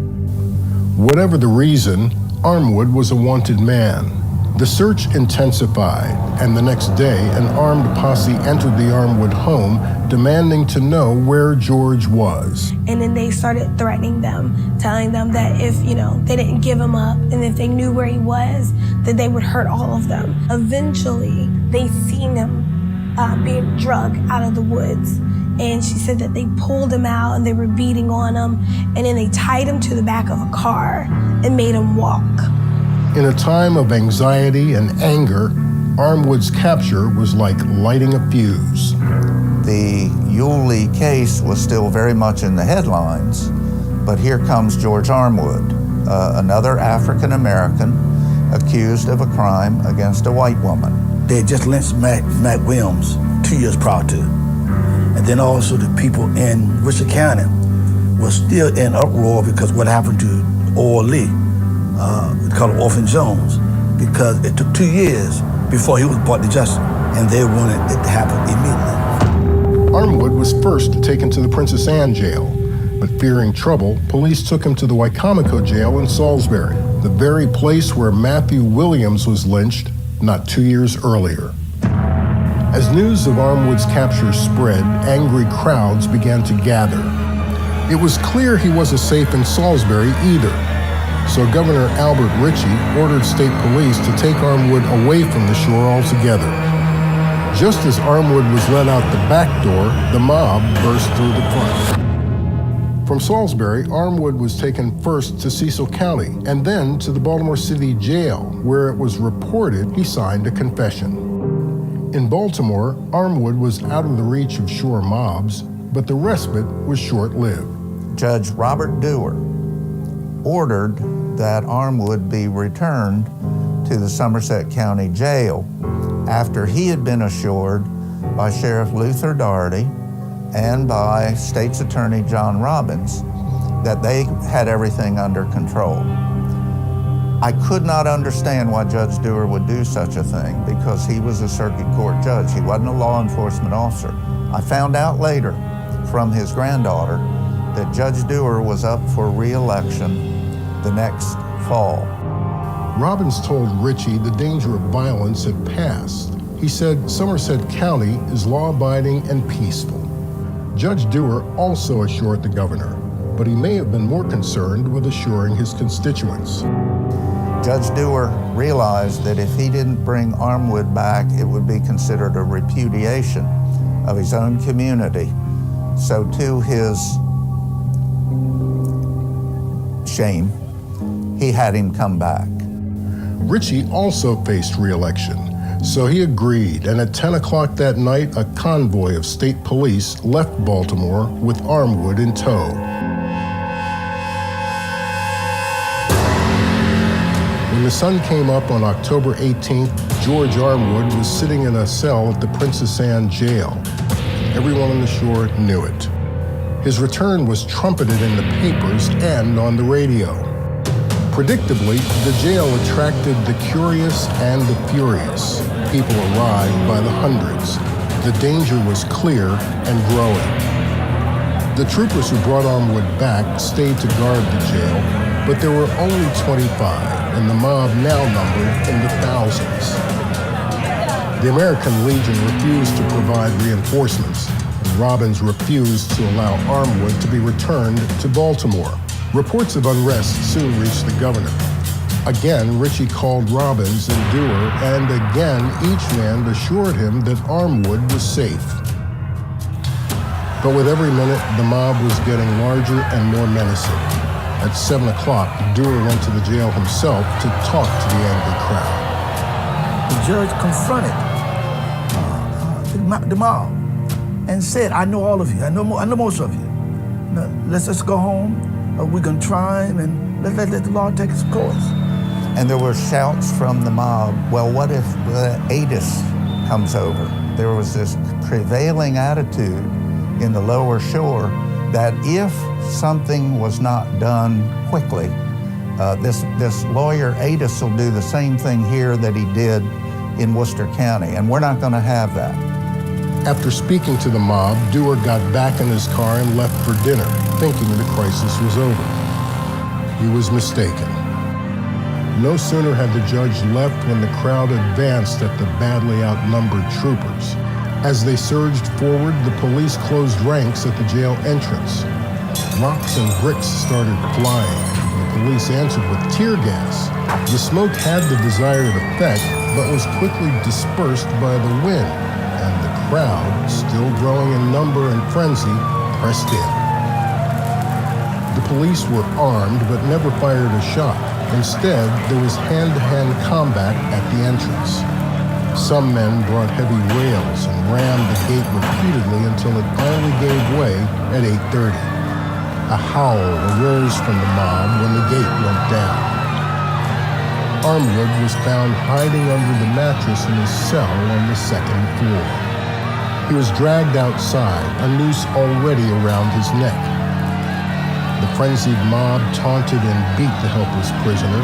Whatever the reason, Armwood was a wanted man. The search intensified, and the next day, an armed posse entered the Armwood home, demanding to know where George was. And then they started threatening them, telling them that if, they didn't give him up, and if they knew where he was, that they would hurt all of them. Eventually, they seen him being dragged out of the woods. And she said that they pulled him out and they were beating on him, and then they tied him to the back of a car and made him walk. In a time of anxiety and anger, Armwood's capture was like lighting a fuse. The Ewell Lee case was still very much in the headlines, but here comes George Armwood, another African American accused of a crime against a white woman. They had just lynched Matt Williams 2 years prior to. And then also the people in Worcester County were still in uproar because what happened to Ewell Lee. We call him Orphan Jones, because it took 2 years before he was brought to justice, and they wanted it to happen immediately. Armwood was first taken to the Princess Anne jail, but fearing trouble, police took him to the Wicomico jail in Salisbury, the very place where Matthew Williams was lynched not 2 years earlier. As news of Armwood's capture spread, angry crowds began to gather. It was clear he wasn't safe in Salisbury either. so Governor Albert Ritchie ordered state police to take Armwood away from the shore altogether. Just as Armwood was let out the back door, the mob burst through the front. From Salisbury, Armwood was taken first to Cecil County and then to the Baltimore City Jail, where it was reported he signed a confession. In Baltimore, Armwood was out of the reach of shore mobs, but the respite was short-lived. Judge Robert Dewar ordered that Armwood be returned to the Somerset County Jail after he had been assured by Sheriff Luther Daugherty and by State's Attorney John Robbins that they had everything under control. I could not understand why Judge Dewar would do such a thing because he was a circuit court judge. He wasn't a law enforcement officer. I found out later from his granddaughter that Judge Dewar was up for re-election the next fall. Robbins told Ritchie the danger of violence had passed. He said Somerset County is law-abiding and peaceful. Judge Dewar also assured the governor, but he may have been more concerned with assuring his constituents. Judge Dewar realized that if he didn't bring Armwood back, it would be considered a repudiation of his own community. So to his shame, he had him come back. Ritchie also faced re-election, so he agreed, and at 10 o'clock that night, a convoy of state police left Baltimore with Armwood in tow. When the sun came up on October 18th, George Armwood was sitting in a cell at the Princess Anne Jail. Everyone on the shore knew it. His return was trumpeted in the papers and on the radio. Predictably, the jail attracted the curious and the furious. People arrived by the hundreds. The danger was clear and growing. The troopers who brought Armwood back stayed to guard the jail, but there were only 25, and the mob now numbered in the thousands. The American Legion refused to provide reinforcements, and Robbins refused to allow Armwood to be returned to Baltimore. Reports of unrest soon reached the governor. Again, Ritchie called Robbins and Dewar, and again, each man assured him that Armwood was safe. But with every minute, the mob was getting larger and more menacing. At 7 o'clock, Dewar went to the jail himself to talk to the angry crowd. The judge confronted the mob and said, I know all of you. I know most of you. Now, let's just go home. We're going to try him and let the law take its course. And there were shouts from the mob, well, what if ATIS comes over? There was this prevailing attitude in the lower shore that if something was not done quickly, this lawyer ATIS will do the same thing here that he did in Worcester County, and we're not going to have that. After speaking to the mob, Dewar got back in his car and left for dinner, thinking the crisis was over. He was mistaken. No sooner had the judge left when the crowd advanced at the badly outnumbered troopers. As they surged forward, the police closed ranks at the jail entrance. Rocks and bricks started flying. The police answered with tear gas. The smoke had the desired effect, but was quickly dispersed by the wind, and the crowd, still growing in number and frenzy, pressed in. The police were armed but never fired a shot. Instead, there was hand-to-hand combat at the entrance. Some men brought heavy rails and rammed the gate repeatedly until it finally gave way at 8:30. A howl arose from the mob when the gate went down. Armwood was found hiding under the mattress in his cell on the second floor. He was dragged outside, a noose already around his neck. The frenzied mob taunted and beat the helpless prisoner.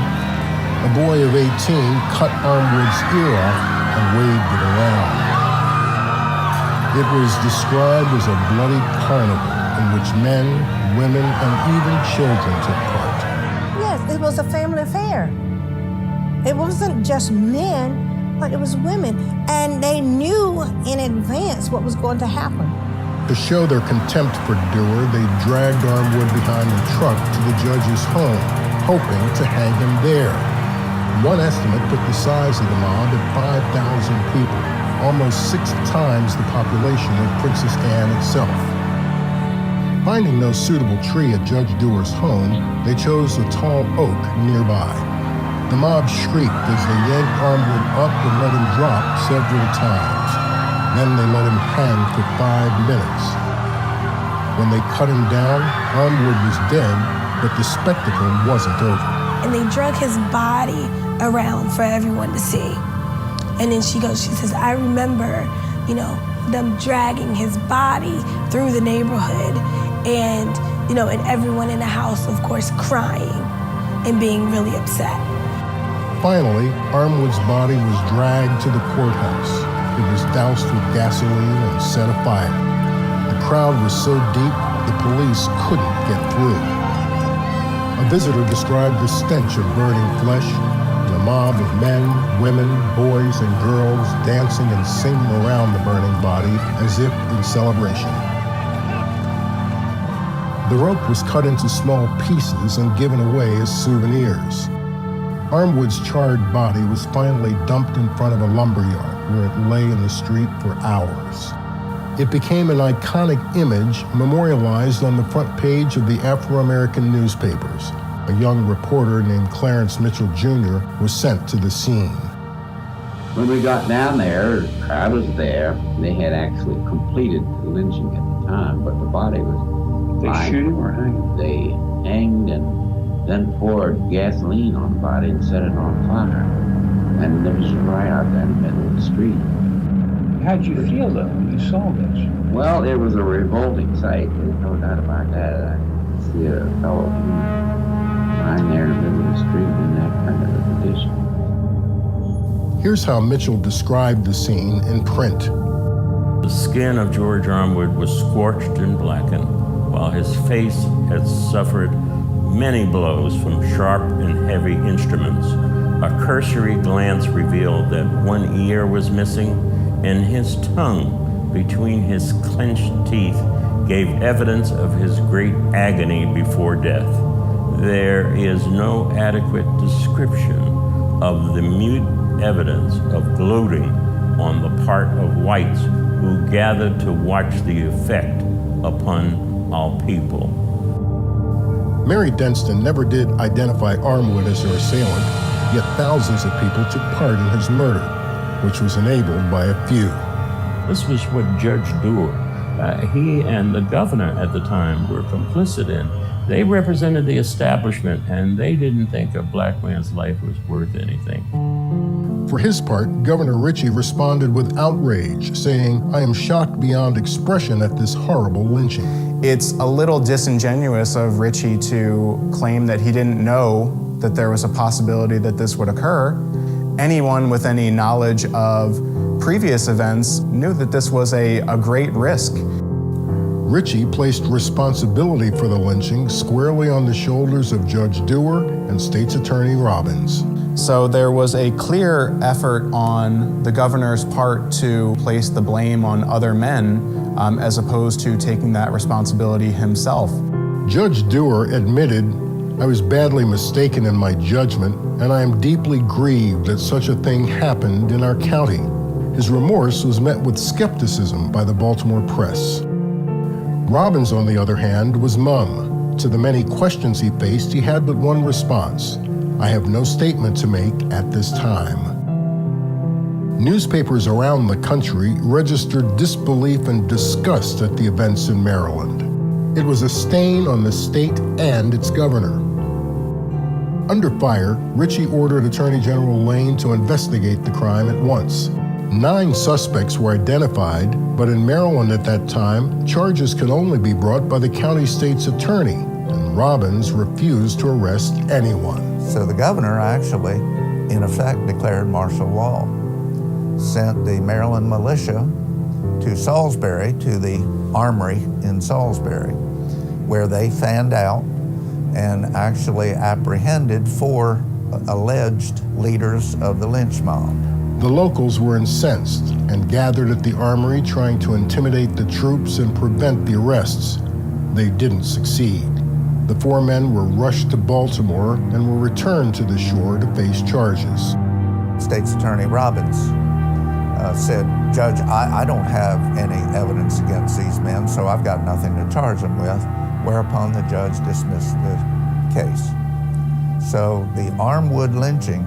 A boy of 18 cut Armwood's ear off and waved it around. It was described as a bloody carnival in which men, women, and even children took part. Yes, it was a family affair. It wasn't just men, but it was women. And they knew in advance what was going to happen. To show their contempt for Dewar, they dragged Armwood behind the truck to the judge's home, hoping to hang him there. One estimate put the size of the mob at 5,000 people, almost 6 times the population of Princess Anne itself. Finding no suitable tree at Judge Dewar's home, they chose a tall oak nearby. The mob shrieked as they yanked Armwood up and let him drop several times. Then they let him hang for 5 minutes. When they cut him down, Armwood was dead, but the spectacle wasn't over. And they drug his body around for everyone to see. And then she says, I remember, them dragging his body through the neighborhood and, and everyone in the house, of course, crying and being really upset. Finally, Armwood's body was dragged to the courthouse. It was doused with gasoline and set afire. The crowd was so deep, the police couldn't get through. A visitor described the stench of burning flesh, and a mob of men, women, boys, and girls dancing and singing around the burning body as if in celebration. The rope was cut into small pieces and given away as souvenirs. Armwood's charred body was finally dumped in front of a lumberyard where it lay in the street for hours. It became an iconic image memorialized on the front page of the Afro-American newspapers. A young reporter named Clarence Mitchell Jr. was sent to the scene. When we got down there, the crowd was there. They had actually completed the lynching at the time, but the body was They shoot him or hang him? They hanged and then poured gasoline on the body and set it on fire. And it was right out there in the middle of the street. How'd you feel though when you saw this? Well, it was a revolting sight. There's no doubt about that. I could see a fellow lying there in the middle of the street in that kind of a condition. Here's how Mitchell described the scene in print. The skin of George Armwood was scorched and blackened, while his face had suffered many blows from sharp and heavy instruments. A cursory glance revealed that one ear was missing, and his tongue between his clenched teeth gave evidence of his great agony before death. There is no adequate description of the mute evidence of gloating on the part of whites who gathered to watch the effect upon our people. Mary Denston never did identify Armwood as her assailant, yet thousands of people took part in his murder, which was enabled by a few. This was what Judge Dewar, he and the governor at the time were complicit in. They represented the establishment, and they didn't think a black man's life was worth anything. For his part, Governor Ritchie responded with outrage, saying, "I am shocked beyond expression at this horrible lynching." It's a little disingenuous of Ritchie to claim that he didn't know that there was a possibility that this would occur. Anyone with any knowledge of previous events knew that this was a great risk. Ritchie placed responsibility for the lynching squarely on the shoulders of Judge Dewar and State's Attorney Robbins. So there was a clear effort on the governor's part to place the blame on other men as opposed to taking that responsibility himself. Judge Dewar admitted, "I was badly mistaken in my judgment, and I am deeply grieved that such a thing happened in our county." His remorse was met with skepticism by the Baltimore press. Robbins, on the other hand, was mum. To the many questions he faced, he had but one response: "I have no statement to make at this time." Newspapers around the country registered disbelief and disgust at the events in Maryland. It was a stain on the state and its governor. Under fire, Ritchie ordered Attorney General Lane to investigate the crime at once. 9 suspects were identified, but in Maryland at that time, charges could only be brought by the county state's attorney, and Robbins refused to arrest anyone. So the governor actually, in effect, declared martial law, sent the Maryland militia to Salisbury, to the armory in Salisbury, where they fanned out and actually apprehended 4 alleged leaders of the lynch mob. The locals were incensed and gathered at the armory trying to intimidate the troops and prevent the arrests. They didn't succeed. The 4 men were rushed to Baltimore and were returned to the shore to face charges. State's Attorney Robbins said, Judge, I don't have any evidence against these men, so I've got nothing to charge them with, whereupon the judge dismissed the case. So the Armwood lynching,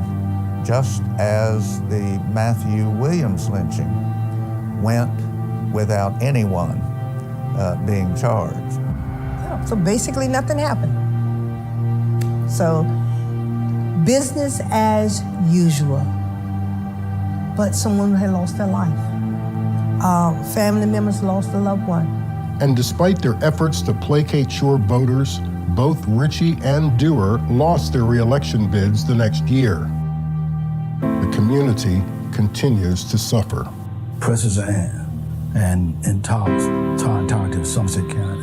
just as the Matthew Williams lynching, went without anyone being charged. Yeah, so basically nothing happened. So business as usual. But someone had lost their life. Family members lost a loved one. And despite their efforts to placate shore voters, both Ritchie and Dewar lost their re-election bids the next year. The community continues to suffer. Princess Anne and Todd's of Somerset County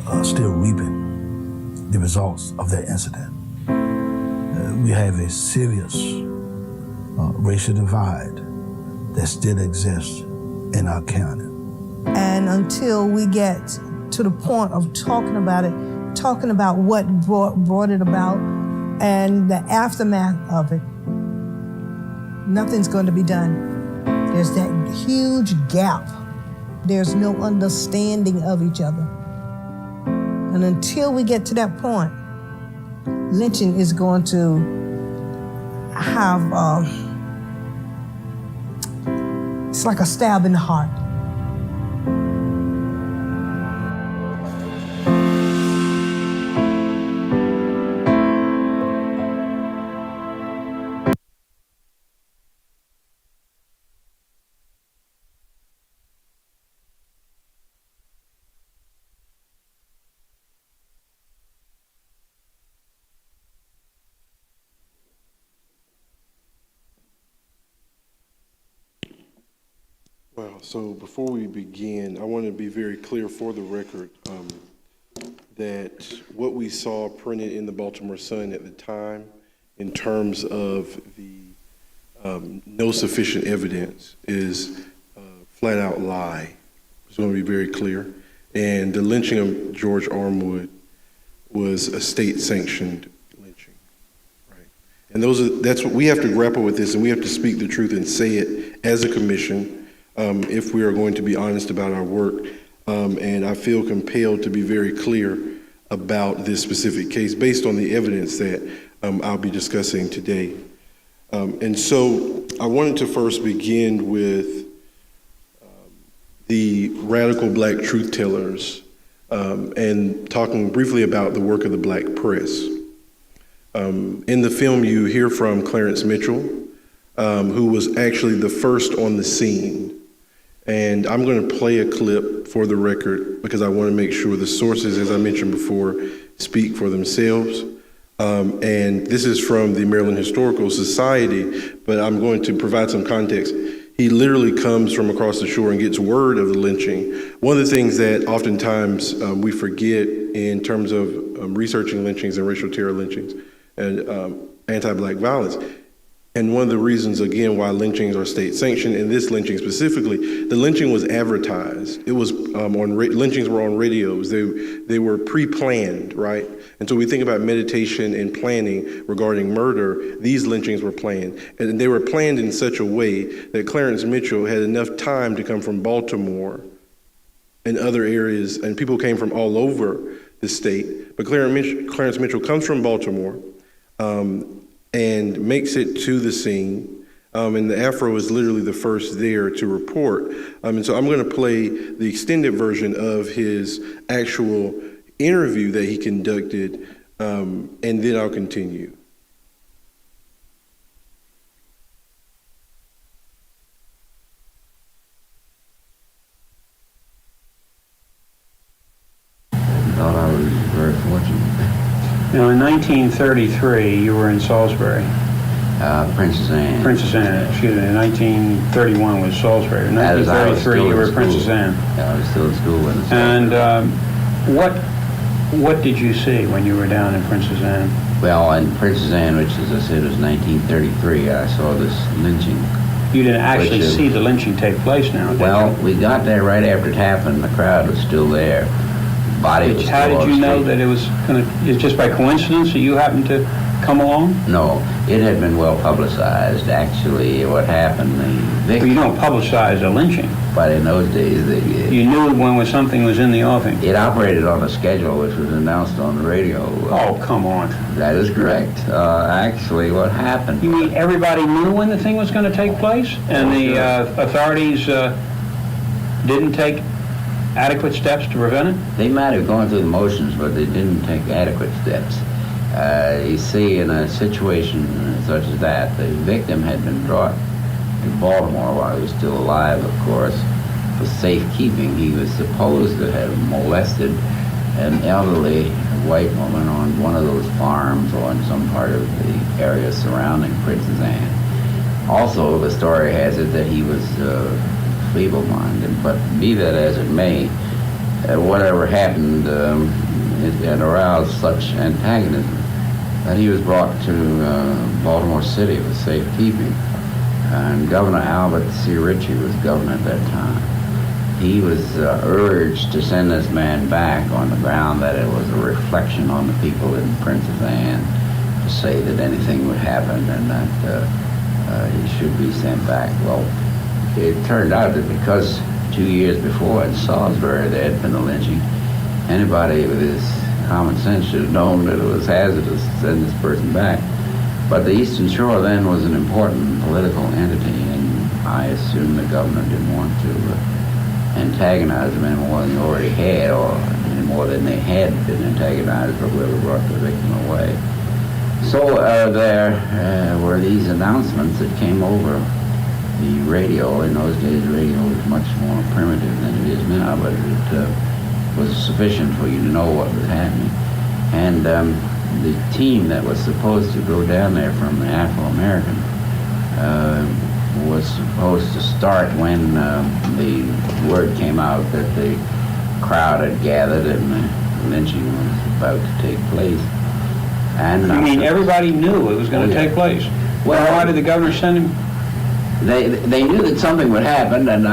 are still reaping the results of that incident. We have a serious racial divide that still exists in our county. And until we get to the point of talking about it, talking about what brought it about and the aftermath of it, nothing's going to be done. There's that huge gap. There's no understanding of each other. And until we get to that point, lynching is going to have, it's like a stab in the heart. Wow, so before we begin, I want to be very clear for the record that what we saw printed in the Baltimore Sun at the time in terms of the no sufficient evidence is flat out lie. It's going to be very clear. And the lynching of George Armwood was a state-sanctioned lynching, right? And that's what we have to grapple with this, and we have to speak the truth and say it as a commission. If we are going to be honest about our work. And I feel compelled to be very clear about this specific case based on the evidence that I'll be discussing today. And so I wanted to first begin with the radical Black truth tellers and talking briefly about the work of the Black press. In the film, you hear from Clarence Mitchell, who was actually the first on the scene. And I'm going to play a clip for the record because I want to make sure the sources, as I mentioned before, speak for themselves. And this is from the Maryland Historical Society, but I'm going to provide some context. He literally comes from across the shore and gets word of the lynching. One of the things that oftentimes we forget in terms of researching lynchings and racial terror lynchings and anti-Black violence, and one of the reasons, again, why lynchings are state-sanctioned, and this lynching specifically, the lynching was advertised. It was lynchings were on radios. They were pre-planned, right? And so we think about meditation and planning regarding murder. These lynchings were planned, and they were planned in such a way that Clarence Mitchell had enough time to come from Baltimore and other areas, and people came from all over the state. But Clarence Mitchell comes from Baltimore. And makes it to the scene. And the Afro is literally the first there to report. And so I'm going to play the extended version of his actual interview that he conducted, and then I'll continue. I thought I was very fortunate. Now, in 1933, you were in Salisbury. Princess Anne. Princess Anne, excuse me. In 1931 was Salisbury. In 1933, you were Princess Anne. Yeah, I was still in school when. And what did you see when you were down in Princess Anne? Well, in Princess Anne, which, as I said, was 1933, I saw this lynching. You didn't actually see the lynching take place now, did you? Well, we got there right after it happened. The crowd was still there. body was How still did you on know street. that it was going to, it's just by coincidence that you happened to come along? No, it had been well publicized. Actually, what happened, the victim... Well, you don't publicize a lynching. But in those days, they did. You knew when something was in the offing. It operated on a schedule which was announced on the radio. Oh, come on. That is correct. Actually, what happened... You mean everybody knew when the thing was going to take place? And the authorities didn't take adequate steps to prevent it? They might have gone through the motions, but they didn't take adequate steps. You see, in a situation such as that, the victim had been brought to Baltimore while he was still alive, of course, for safekeeping. He was supposed to have molested an elderly white woman on one of those farms or in some part of the area surrounding Princess Anne. Also, the story has it that he was feeble-minded, but be that as it may, whatever happened, it had aroused such antagonism that he was brought to Baltimore City for safekeeping. And Governor Albert C. Ritchie was governor at that time. He was urged to send this man back on the ground that it was a reflection on the people in Princess Anne to say that anything would happen and that he should be sent back. Well, it turned out that because 2 years before in Salisbury there had been a lynching, anybody with his common sense should have known that it was hazardous to send this person back. But the Eastern Shore then was an important political entity, and I assume the governor didn't want to antagonize them any more than they already had, or any more than they had been antagonized for whoever brought the victim away. So there were these announcements that came over the radio. In those days, the radio was much more primitive than it is now, but it was sufficient for you to know what was happening. And the team that was supposed to go down there from the Afro-American was supposed to start when the word came out that the crowd had gathered and the lynching was about to take place. And I mean, everybody knew it was going to take place. Well, why did the governor send him? They knew that something would happen, and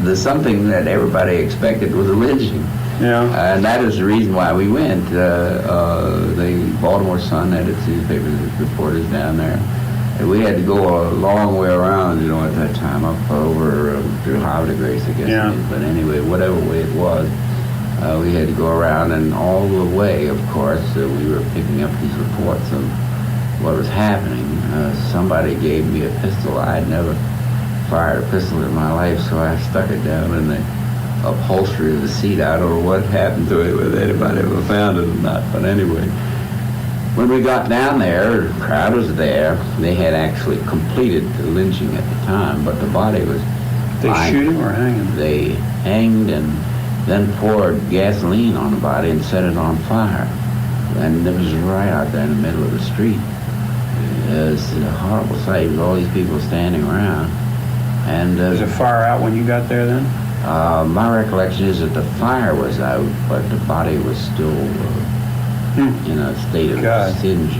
the something that everybody expected was a lynching. Yeah. And that is the reason why we went. The Baltimore Sun had its newspapers, reporters down there. And we had to go a long way around, at that time, up over through Havre de Grace, I guess. Yeah. But anyway, whatever way it was, we had to go around, and all the way, of course, we were picking up these reports of what was happening. Somebody gave me a pistol. I had never fired a pistol in my life, so I stuck it down in the upholstery of the seat. I don't know what happened to it, whether anybody ever found it or not, but anyway. When we got down there, the crowd was there. They had actually completed the lynching at the time, but the body was They shoot him or hang him? They hanged and then poured gasoline on the body and set it on fire. And it was right out there in the middle of the street. It was a horrible sight with all these people standing around. And was the fire out when you got there then? My recollection is that the fire was out, but the body was still in a state of singe,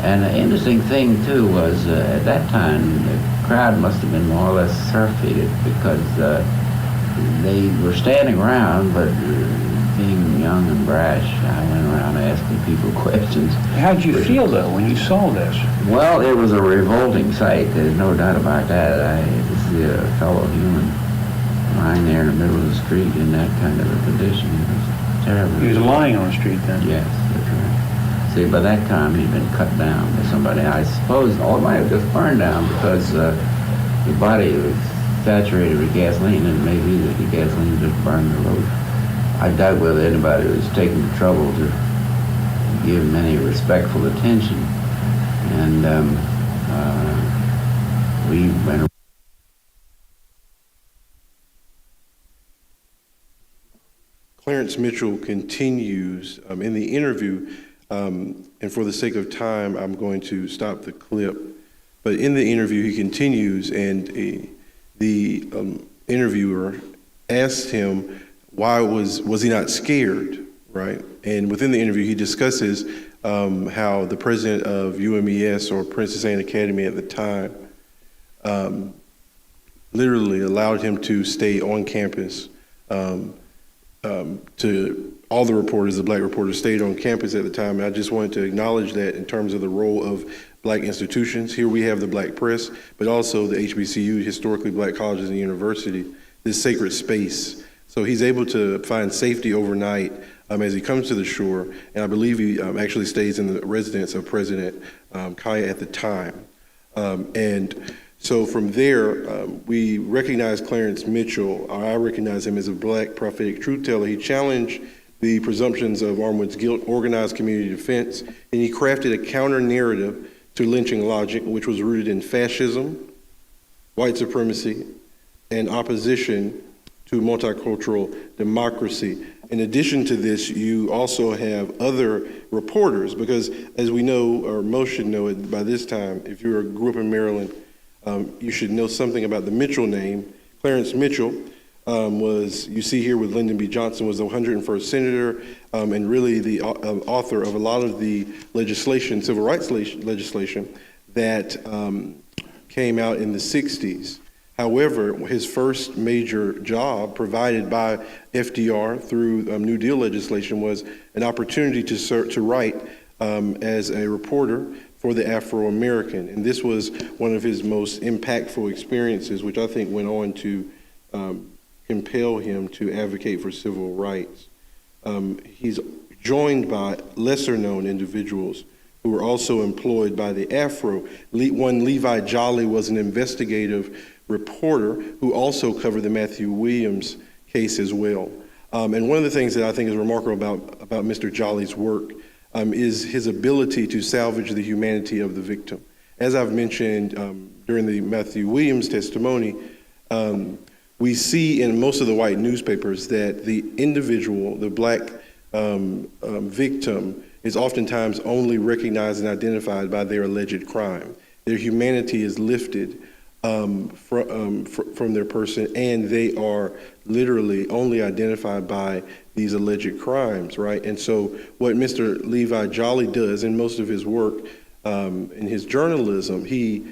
And the interesting thing, too, was at that time, the crowd must have been more or less surfeited because they were standing around, but being young and brash, I went around asking people questions. How'd you feel, though, when you saw this? Well, it was a revolting sight. There's no doubt about that. To see a fellow human lying there in the middle of the street in that kind of a condition, it was terrible. He was lying on the street then? Yes, that's right. See, by that time, he'd been cut down by somebody. I suppose, it might have just burned down because the body was saturated with gasoline, and maybe that the gasoline just burned the road. I doubt whether anybody was taking the trouble to give him any respectful attention. And we went. Clarence Mitchell continues in the interview, and for the sake of time, I'm going to stop the clip. But in the interview, he continues, and the interviewer asked him, why was he not scared, right? And within the interview, he discusses how the president of UMES, or Princess Anne Academy at the time, literally allowed him to stay on campus to all the reporters, the black reporters, stayed on campus at the time. And I just wanted to acknowledge that in terms of the role of black institutions. Here we have the black press, but also the HBCU, historically black colleges and universities, this sacred space. So he's able to find safety overnight as he comes to the shore, and I believe he actually stays in the residence of President Kaya at the time. And so from there, we recognize Clarence Mitchell, or I recognize him as a black prophetic truth teller. He challenged the presumptions of Armwood's guilt, organized community defense, and he crafted a counter-narrative to lynching logic, which was rooted in fascism, white supremacy, and opposition to multicultural democracy. In addition to this, you also have other reporters, because as we know, or most should know it by this time, if you grew up in Maryland, you should know something about the Mitchell name. Clarence Mitchell was, you see here with Lyndon B. Johnson, was the 101st senator and really the author of a lot of the legislation, civil rights legislation that came out in the 60s. However, his first major job provided by FDR through New Deal legislation was an opportunity to write as a reporter for the Afro-American. And this was one of his most impactful experiences, which I think went on to compel him to advocate for civil rights. He's joined by lesser-known individuals who were also employed by the Afro. One, Levi Jolly, was an investigative reporter who also covered the Matthew Williams case as well. And one of the things that I think is remarkable about Mr. Jolly's work is his ability to salvage the humanity of the victim. As I've mentioned during the Matthew Williams testimony, we see in most of the white newspapers that the individual, the black victim, is oftentimes only recognized and identified by their alleged crime. Their humanity is lifted from their person, and they are literally only identified by these alleged crimes, right? And so what Mr. Levi Jolly does in most of his work, in his journalism, he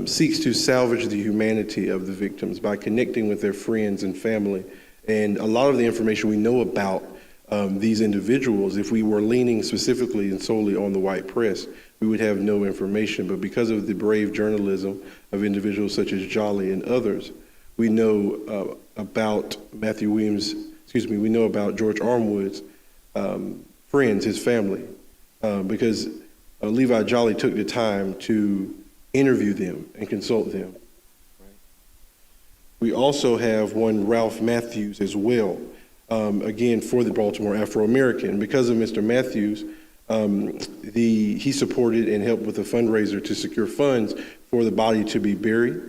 seeks to salvage the humanity of the victims by connecting with their friends and family. And a lot of the information we know about these individuals, if we were leaning specifically and solely on the white press, we would have no information. But because of the brave journalism of individuals such as Jolly and others, we know about Matthew Williams, we know about George Armwood's friends, his family, because Levi Jolly took the time to interview them and consult them. Right? We also have one Ralph Matthews as well, again, for the Baltimore Afro-American. Because of Mr. Matthews, he supported and helped with a fundraiser to secure funds for the body to be buried.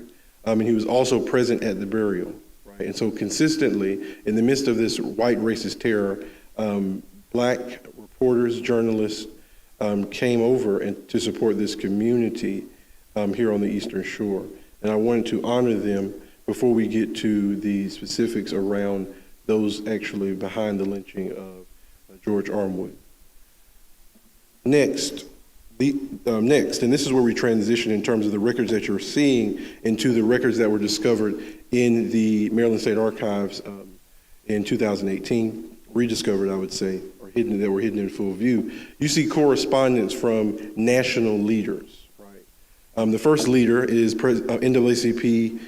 And he was also present at the burial. Right? And so consistently, in the midst of this white racist terror, black reporters, journalists came over and to support this community here on the Eastern Shore. And I wanted to honor them before we get to the specifics around those actually behind the lynching of George Armwood. Next, and this is where we transition in terms of the records that you're seeing into the records that were discovered in the Maryland State Archives in 2018, rediscovered, I would say, or hidden, that were hidden in full view. You see correspondence from national leaders, right? The first leader is NAACP,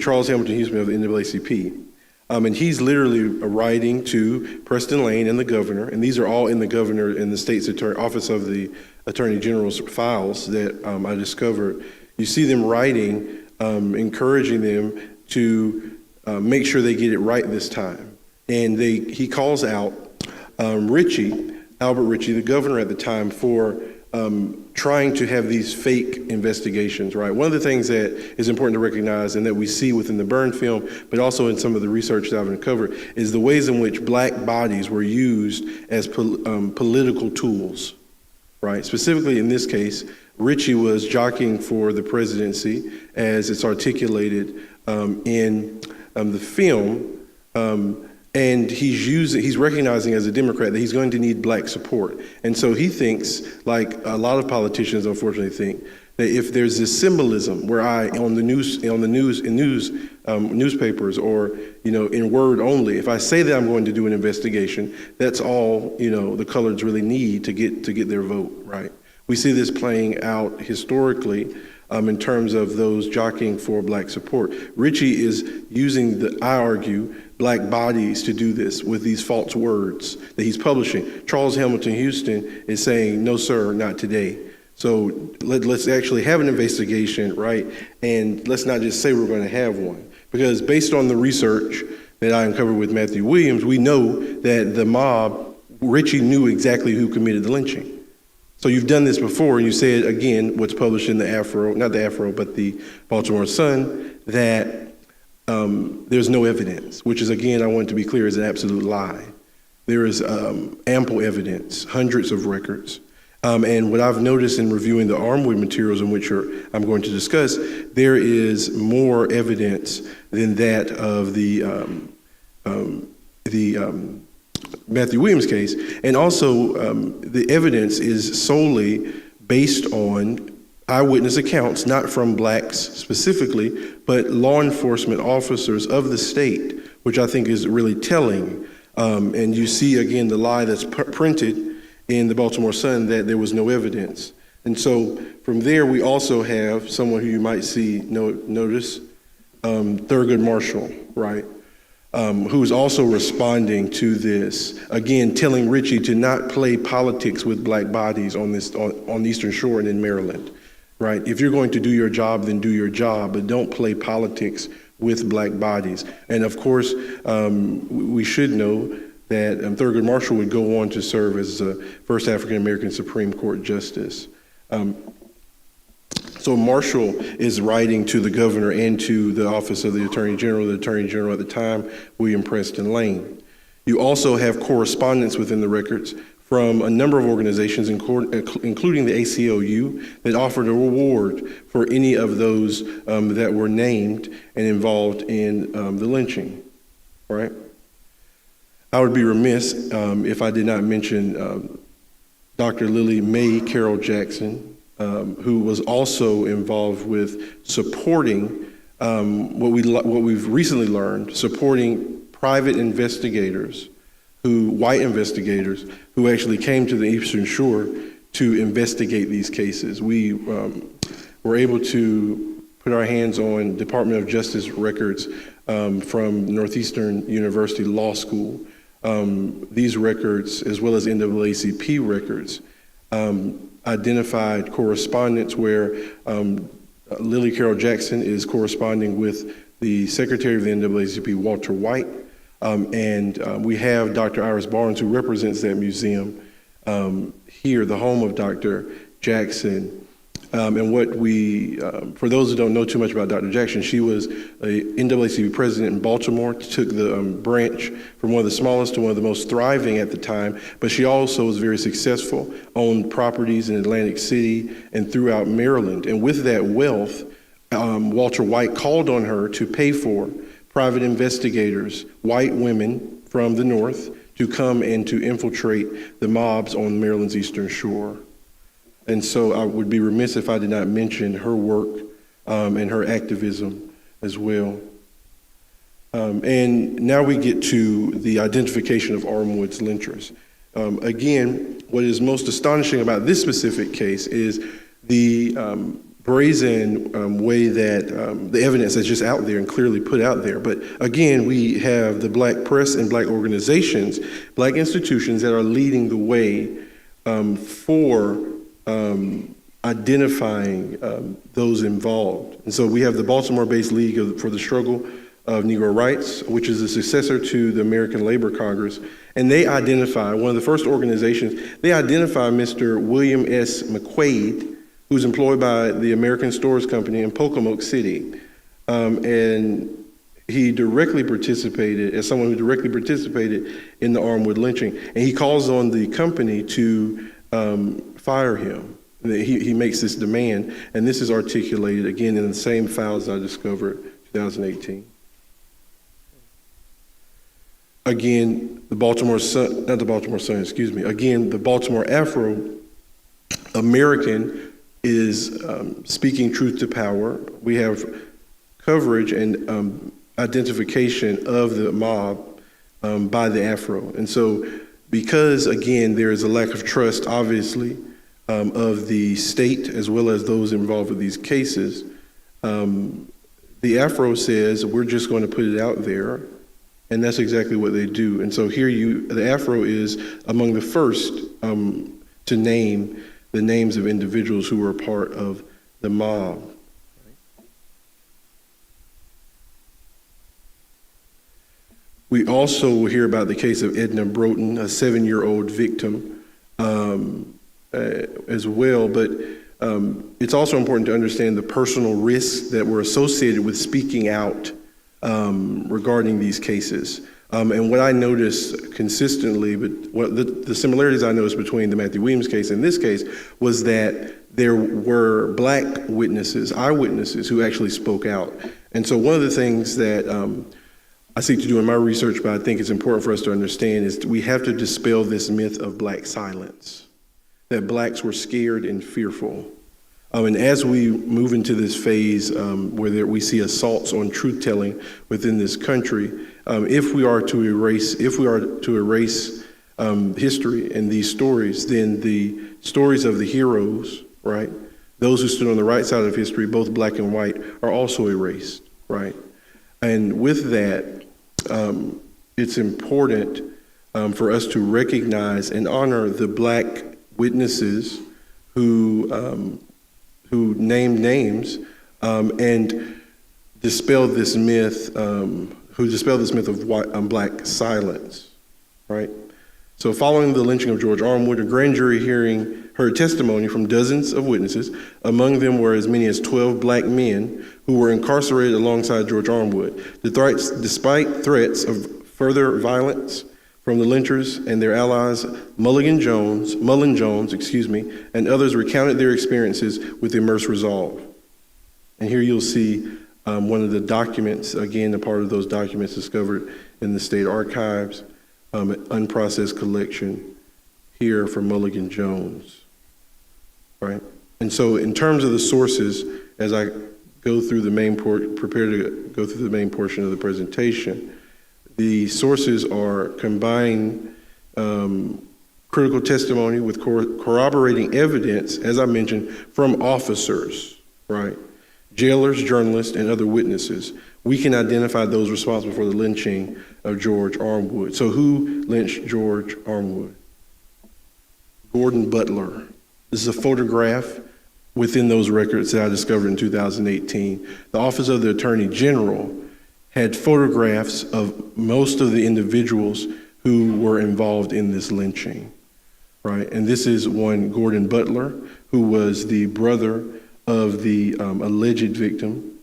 Charles Hamilton Houston of the NAACP. And he's literally writing to Preston Lane and the governor, and these are all in the governor and the state's office of the Attorney General's files that I discovered. You see them writing, encouraging them to make sure they get it right this time. And he calls out Albert Ritchie, the governor at the time, for trying to have these fake investigations, right? One of the things that is important to recognize and that we see within the Byrne film, but also in some of the research that I've uncovered, is the ways in which black bodies were used as political tools, right? Specifically in this case, Ritchie was jockeying for the presidency as it's articulated in the film, and he's recognizing as a Democrat that he's going to need black support. And so he thinks, like a lot of politicians unfortunately think, That if there's this symbolism where newspapers or, in word only, if I say that I'm going to do an investigation, that's all, the coloreds really need to get their vote, right? We see this playing out historically in terms of those jockeying for black support. Richie is using I argue, black bodies to do this with these false words that he's publishing. Charles Hamilton Houston is saying, no, sir, not today. So let's actually have an investigation, right? And let's not just say we're going to have one. Because based on the research that I uncovered with Matthew Williams, we know that the mob, Richie knew exactly who committed the lynching. So you've done this before, and you said, again, what's published in the Baltimore Sun, that there's no evidence, which is, again, I want to be clear, is an absolute lie. There is ample evidence, hundreds of records. And what I've noticed in reviewing the Armwood materials, in which I'm going to discuss, there is more evidence than that of the Matthew Williams case. And also, the evidence is solely based on eyewitness accounts, not from blacks specifically, but law enforcement officers of the state, which I think is really telling. And you see, again, the lie that's printed in the Baltimore Sun that there was no evidence. And so from there, we also have someone who you might notice, Thurgood Marshall, right? Who's also responding to this, again, telling Richie to not play politics with black bodies on the Eastern Shore and in Maryland, right? If you're going to do your job, then do your job, but don't play politics with black bodies. And of course, we should know that Thurgood Marshall would go on to serve as the first African-American Supreme Court Justice. So Marshall is writing to the governor and to the office of the Attorney General at the time, William Preston Lane. You also have correspondence within the records from a number of organizations, including the ACLU, that offered a reward for any of those that were named and involved in the lynching, all right? I would be remiss if I did not mention Dr. Lily Mae Carroll Jackson, who was also involved with supporting what we've recently learned, supporting private investigators, white investigators, who actually came to the Eastern Shore to investigate these cases. We were able to put our hands on Department of Justice records from Northeastern University Law School. These records, as well as NAACP records, identified correspondence where Lily Carroll Jackson is corresponding with the Secretary of the NAACP, Walter White, and we have Dr. Iris Barnes, who represents that museum here, the home of Dr. Jackson. And what for those who don't know too much about Dr. Jackson, she was a NAACP president in Baltimore, took the branch from one of the smallest to one of the most thriving at the time, but she also was very successful, owned properties in Atlantic City and throughout Maryland. And with that wealth, Walter White called on her to pay for private investigators, white women from the North, to come and to infiltrate the mobs on Maryland's Eastern Shore. And so I would be remiss if I did not mention her work and her activism as well. And now we get to the identification of Armwood's lynchers. Again, what is most astonishing about this specific case is the brazen way that the evidence is just out there and clearly put out there. But again, we have the black press and black organizations, black institutions that are leading the way for identifying those involved. And so we have the Baltimore-based League for the Struggle of Negro Rights, which is a successor to the American Labor Congress. And they identify, one of the first organizations, they identify Mr. William S. McQuaid, who's employed by the American Stores Company in Pocomoke City. And he directly participated, as someone who directly participated in the Armwood lynching. And he calls on the company to fire him. He makes this demand, and this is articulated again in the same files I discovered 2018. Again, the Baltimore Afro-American is Speaking Truth to Power. We have coverage and identification of the mob by the Afro. And so because, again, there is a lack of trust, obviously, of the state as well as those involved with these cases, the Afro says, we're just going to put it out there, and that's exactly what they do. And so here the Afro is among the first to name the names of individuals who were part of the mob. We also will hear about the case of Edna Broughton, a 7-year-old victim as well, but it's also important to understand the personal risks that were associated with speaking out regarding these cases. And what I noticed consistently, but what the similarities I noticed between the Matthew Williams case and this case was that there were black witnesses, eyewitnesses, who actually spoke out. And so one of the things that I seek to do in my research, but I think it's important for us to understand, is we have to dispel this myth of black silence, that blacks were scared and fearful. And as we move into this phase where we see assaults on truth-telling within this country, if we are to erase history and these stories, then the stories of the heroes, right, those who stood on the right side of history, both black and white, are also erased, right? And with that, it's important for us to recognize and honor the black witnesses who named names and dispel this myth, of black silence, right? So following the lynching of George Armwood, a grand jury hearing heard testimony from dozens of witnesses. Among them were as many as 12 black men who were incarcerated alongside George Armwood. Despite threats of further violence from the lynchers and their allies, Mullen Jones, and others recounted their experiences with immense resolve. And here you'll see one of the documents, again, a part of those documents discovered in the state archives, an unprocessed collection here from Mulligan Jones, right? And so in terms of the sources, as I go through prepare to go through the main portion of the presentation, the sources are combined critical testimony with corroborating evidence, as I mentioned, from officers, right? Jailers, journalists, and other witnesses. We can identify those responsible for the lynching of George Armwood. So who lynched George Armwood? Gordon Butler. This is a photograph within those records that I discovered in 2018. The Office of the Attorney General had photographs of most of the individuals who were involved in this lynching, right? And this is one, Gordon Butler, who was the brother of the alleged victim.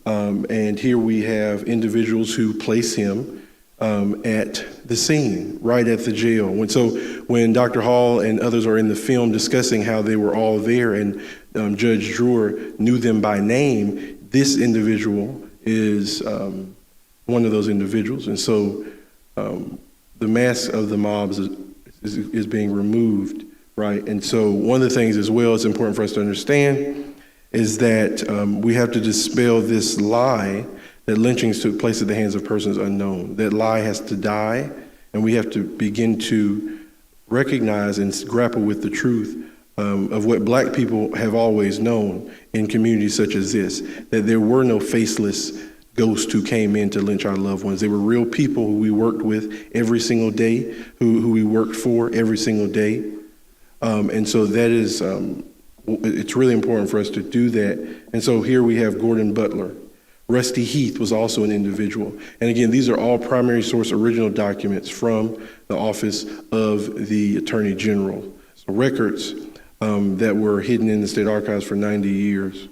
And here we have individuals who place him at the scene, right at the jail. When Dr. Hall and others are in the film discussing how they were all there and Judge Drewer knew them by name, this individual is one of those individuals. And so the mask of the mobs is being removed, right? And so one of the things as well it's important for us to understand is that we have to dispel this lie that lynchings took place at the hands of persons unknown. That lie has to die, and we have to begin to recognize and grapple with the truth of what black people have always known in communities such as this, that there were no faceless ghosts who came in to lynch our loved ones. They were real people who we worked with every single day, who we worked for every single day. And so that is, it's really important for us to do that. And so here we have Gordon Butler. Rusty Heath was also an individual. And again, these are all primary source original documents from the Office of the Attorney General. So records that were hidden in the state archives for 90 years.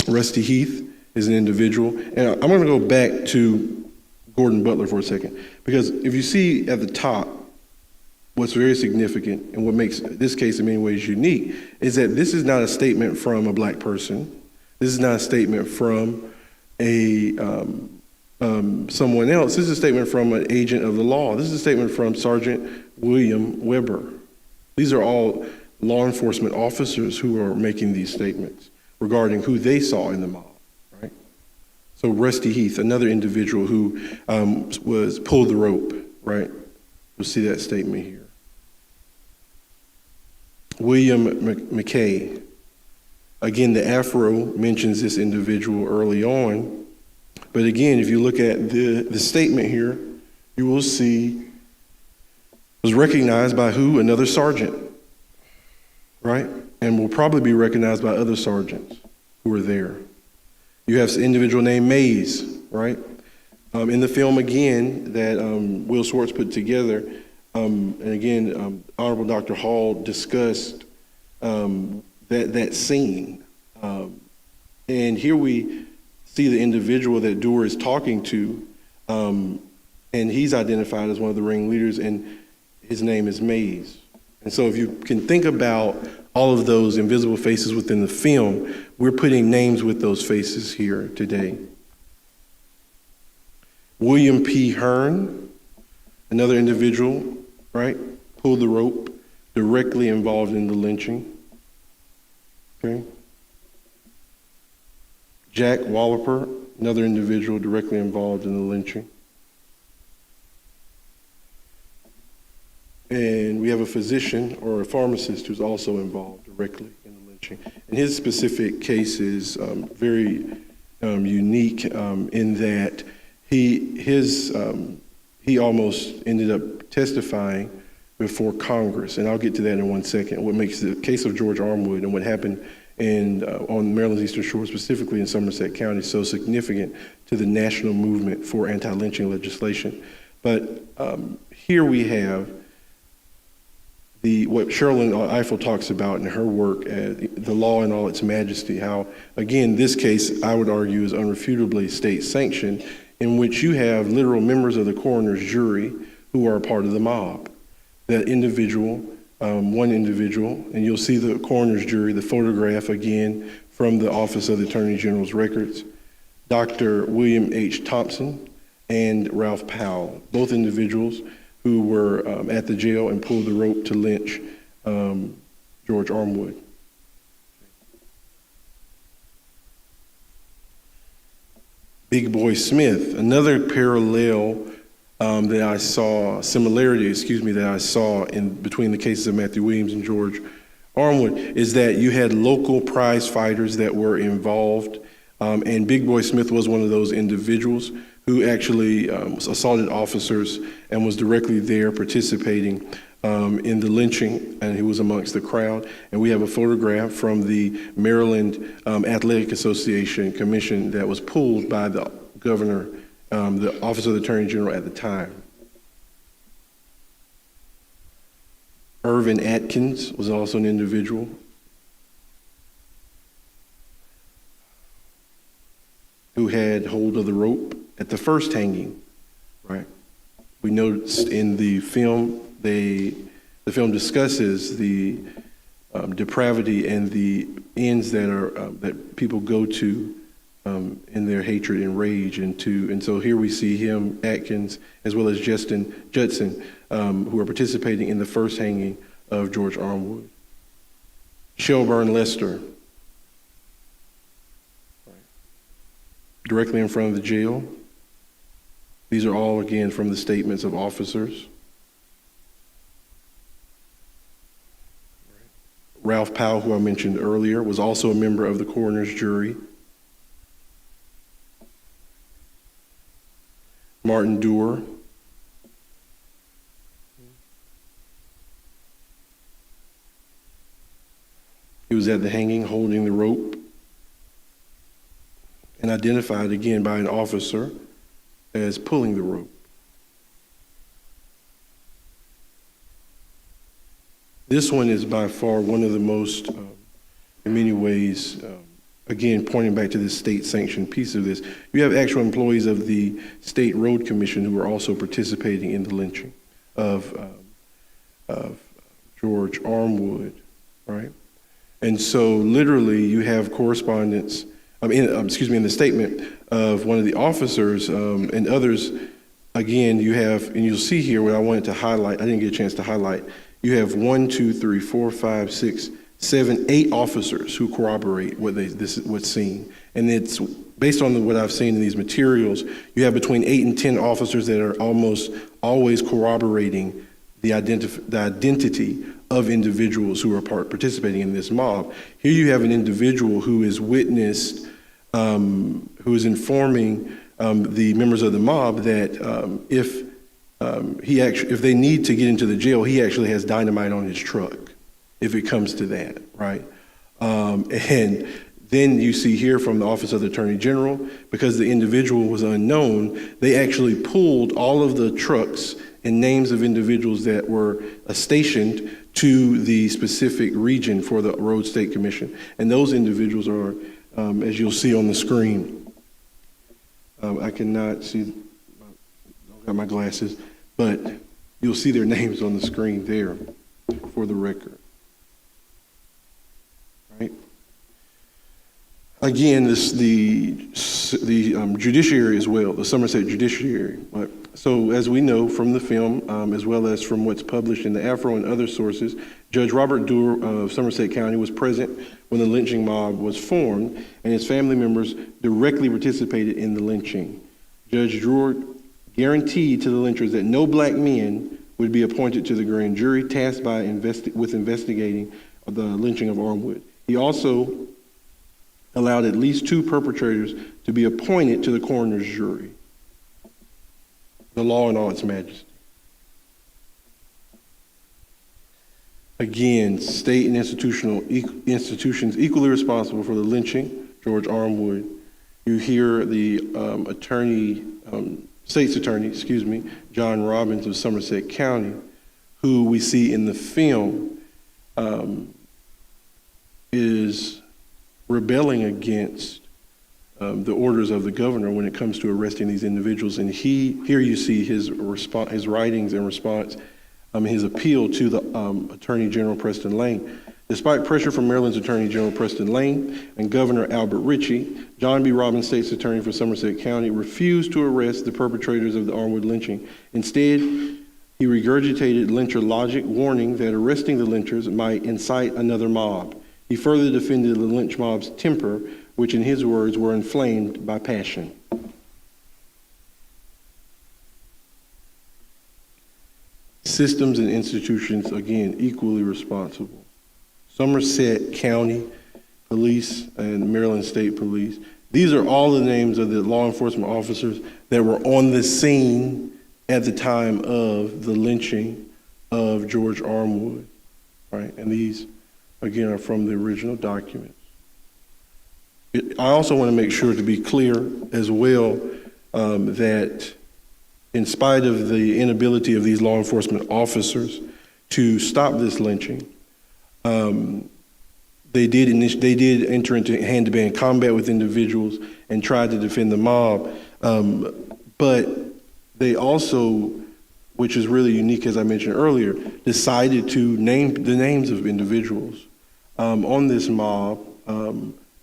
Rusty Heath is an individual. And I'm going to go back to Gordon Butler for a second, because if you see at the top, what's very significant and what makes this case in many ways unique is that this is not a statement from a black person. This is not a statement from someone else. This is a statement from an agent of the law. This is a statement from Sergeant William Weber. These are all law enforcement officers who are making these statements regarding who they saw in the mob, right? So Rusty Heath, another individual who was pulled the rope, right? You'll see that statement here. William McKay, again, the Afro mentions this individual early on, but again, if you look at the statement here, you will see was recognized by who? Another sergeant, right? And will probably be recognized by other sergeants who were there. You have an individual named Mays, right? In the film, again, that Will Swartz put together, and again, Honorable Dr. Hall discussed that scene. And here we see the individual that Dewar is talking to, and he's identified as one of the ringleaders, and his name is Mays. And so if you can think about all of those invisible faces within the film, we're putting names with those faces here today. William P. Hearn, another individual, right, pulled the rope, directly involved in the lynching. Okay. Jack Walloper, another individual directly involved in the lynching. And we have a physician or a pharmacist who's also involved directly in the lynching. And his specific case is very unique in that he almost ended up testifying before Congress, and I'll get to that in 1 second. What makes the case of George Armwood and what happened on Maryland's Eastern Shore, specifically in Somerset County, so significant to the national movement for anti-lynching legislation. But here we have what Sherilyn Eiffel talks about in her work, the law in all its majesty, how, again, this case, I would argue, is unrefutably state sanctioned, in which you have literal members of the coroner's jury who are a part of the mob. That individual, one individual, and you'll see the coroner's jury, the photograph again from the Office of the Attorney General's records, Dr. William H. Thompson and Ralph Powell, both individuals who were at the jail and pulled the rope to lynch George Armwood. Big Boy Smith, another parallel that I saw, that I saw in between the cases of Matthew Williams and George Armwood, is that you had local prize fighters that were involved, and Big Boy Smith was one of those individuals who actually assaulted officers and was directly there participating in the lynching, and he was amongst the crowd. And we have a photograph from the Maryland Athletic Association Commission that was pulled by the governor, the Office of the Attorney General at the time. Irvin Atkins was also an individual. Who had hold of the rope at the first hanging, right? We noticed in the film, the film discusses the depravity and the ends that people go to in their hatred and rage, and so here we see him, Atkins, as well as Judson, who are participating in the first hanging of George Armwood. Shelburne Lester, directly in front of the jail. These are all, again, from the statements of officers. Ralph Powell, who I mentioned earlier, was also a member of the coroner's jury. Martin Dewar. He was at the hanging holding the rope and identified again by an officer as pulling the rope. This one is by far one of the most, in many ways, again, pointing back to this state-sanctioned piece of this. You have actual employees of the State Road Commission who are also participating in the lynching of George Armwood, right? And so literally you have correspondence, in the statement of one of the officers and others, again, you have, and you'll see here what I wanted to highlight, I didn't get a chance to highlight, you have 1, 2, 3, 4, 5, 6, 7, 8 officers who corroborate what's seen. And it's based on what I've seen in these materials, you have between 8 and 10 officers that are almost always corroborating the identity of individuals who are participating in this mob. Here you have an individual who is witnessed, who is informing the members of the mob that if they need to get into the jail, he actually has dynamite on his truck, if it comes to that, right? And then you see here from the Office of the Attorney General, because the individual was unknown, they actually pulled all of the trucks and names of individuals that were stationed to the specific region for the Road State Commission. And those individuals are, as you'll see on the screen, I cannot see, I don't got my glasses, but you'll see their names on the screen there for the record. Right? Again, the judiciary as well, the Somerset judiciary. Right? So as we know from the film, as well as from what's published in the Afro and other sources, Judge Robert Doar of Somerset County was present when the lynching mob was formed, and his family members directly participated in the lynching. Judge Doar guaranteed to the lynchers that no black men would be appointed to the grand jury tasked with investigating the lynching of Armwood. He also allowed at least 2 perpetrators to be appointed to the coroner's jury. The law in all its majesty. Again, state and institutions equally responsible for the lynching, George Armwood. You hear the state's attorney, John Robbins of Somerset County, who we see in the film is rebelling against the orders of the governor when it comes to arresting these individuals. And here you see his writings in response, his appeal to the Attorney General Preston Lane. Despite pressure from Maryland's Attorney General Preston Lane and Governor Albert Ritchie, John B. Robbins, State's Attorney for Somerset County, refused to arrest the perpetrators of the Armwood lynching. Instead, he regurgitated lyncher logic, warning that arresting the lynchers might incite another mob. He further defended the lynch mob's temper, which in his words were inflamed by passion. Systems and institutions, again, equally responsible. Somerset County Police and Maryland State Police. These are all the names of the law enforcement officers that were on the scene at the time of the lynching of George Armwood, right? And these, again, are from the original documents. I also want to make sure to be clear as well that in spite of the inability of these law enforcement officers to stop this lynching, they did enter into hand-to-hand combat with individuals and tried to defend the mob. But they also, which is really unique, as I mentioned earlier, decided to name the names of individuals on this mob.